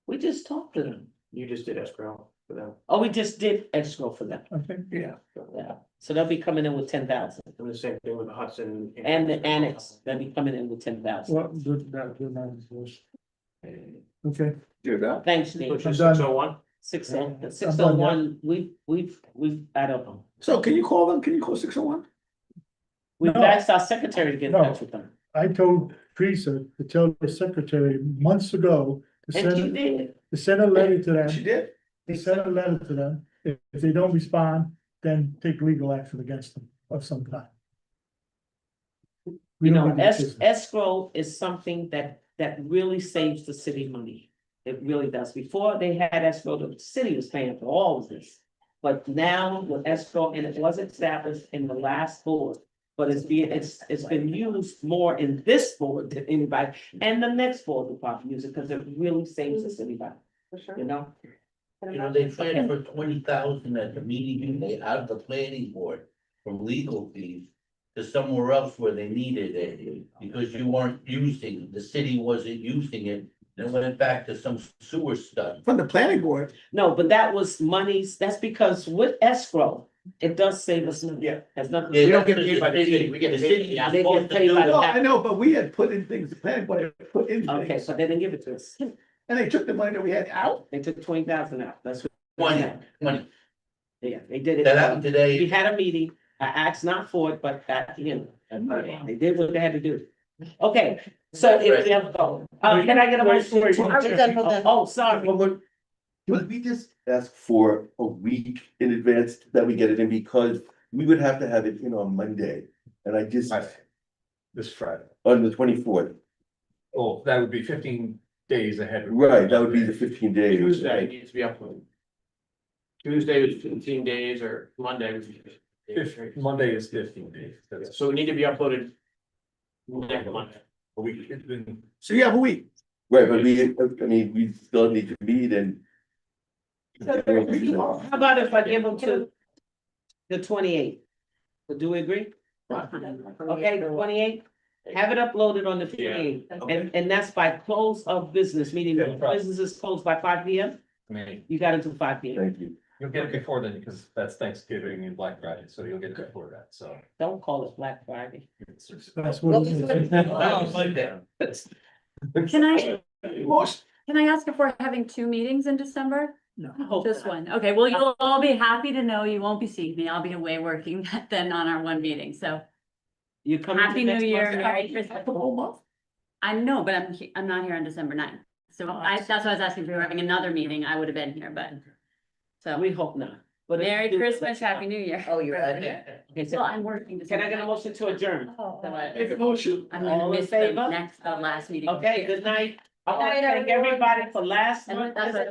We just talked to them. You just did escrow for them. Oh, we just did escrow for them. Okay, yeah. Yeah, so they'll be coming in with 10,000. And the same thing with the Hudson. And the annex, they'll be coming in with 10,000. Well, good night. Okay, Do that. Thanks, Steve. Which I'm is done. 601. 601, we've, I don't know. So can you call them? Can you call 601? We've No. asked our secretary to get in No. touch with them. I told Teresa to tell the secretary months ago to And she send, did. to send a letter to them. She did? To send a letter to them. If they don't respond, then take legal action against them of some kind. We You don't know, need to choose them. escrow is something that really saves the city money. It really does. Before they had escrow, the city was paying for all of this. But now with escrow, and it was established in the last board, but it's been used more in this board than anybody. And the next board will probably use it because it really saves the city money, For sure. you know? You know, they transferred 20,000 at the meeting, they out of the planning board from legal fees to somewhere else where they needed it, because you weren't using, the city wasn't using it, and it went back to some sewer stuff. From the planning board. No, but that was monies, that's because with escrow, it does save us money. Yeah. Has nothing. We don't get paid by the city, we get The paid. city is They get supposed to paid do by the No, that. I know, but we had put in things, the planning board had put in Okay, things, so they didn't give it to us. and they took the money that we had out. They took 20,000 out. That's what. 20. Yeah, they did it. That happened We today. had a meeting. I asked not for it, but that, they did what they had to do. Okay, so if we have, can I get a motion? Oh, sorry. Would we just ask for a week in advance that we get it in, because we would have to have it in on Monday, and I just, This Friday. on the 24th. Oh, that would be 15 days ahead. Right, that would be the 15 days. Tuesday needs to be uploaded. Tuesday was 15 days, or Monday was. Monday is 15 days. That's So we need to be uploaded. Next month. a week. It's been- So you have a week. Right, but we still need to meet and. How about if I give them to the 28th? Do we agree? Okay, the 28th, have it uploaded on the 28th, and that's by close of business, meaning Yeah, no problem. business is closed by 5 P.M. I mean, You got until 5 P.M. Thank you. you'll get it before then because that's Thanksgiving and Black Friday, so you'll get it before that, so. Don't call it Black Friday. That's what it is. Can I ask if we're having 2 meetings in December? No. Just one. Okay, well, you'll all be happy to know you won't be seeing me. I'll be away working then on our one meeting, so. You coming? Happy to New next Year, month's Merry meeting? Christmas. I know, but I'm not here on December 9th. So that's why I was asking if we were having another meeting, I would have been here, but. So, We hope not. But if Merry you do, Christmas, let- Happy New Year. Oh, you're right. Okay, so Well, I'm working. can I get a motion to adjourn? Make a motion. I'm gonna All in miss the favor? next, the last meeting. Okay, good night. I want to thank everybody for last And month. that's what-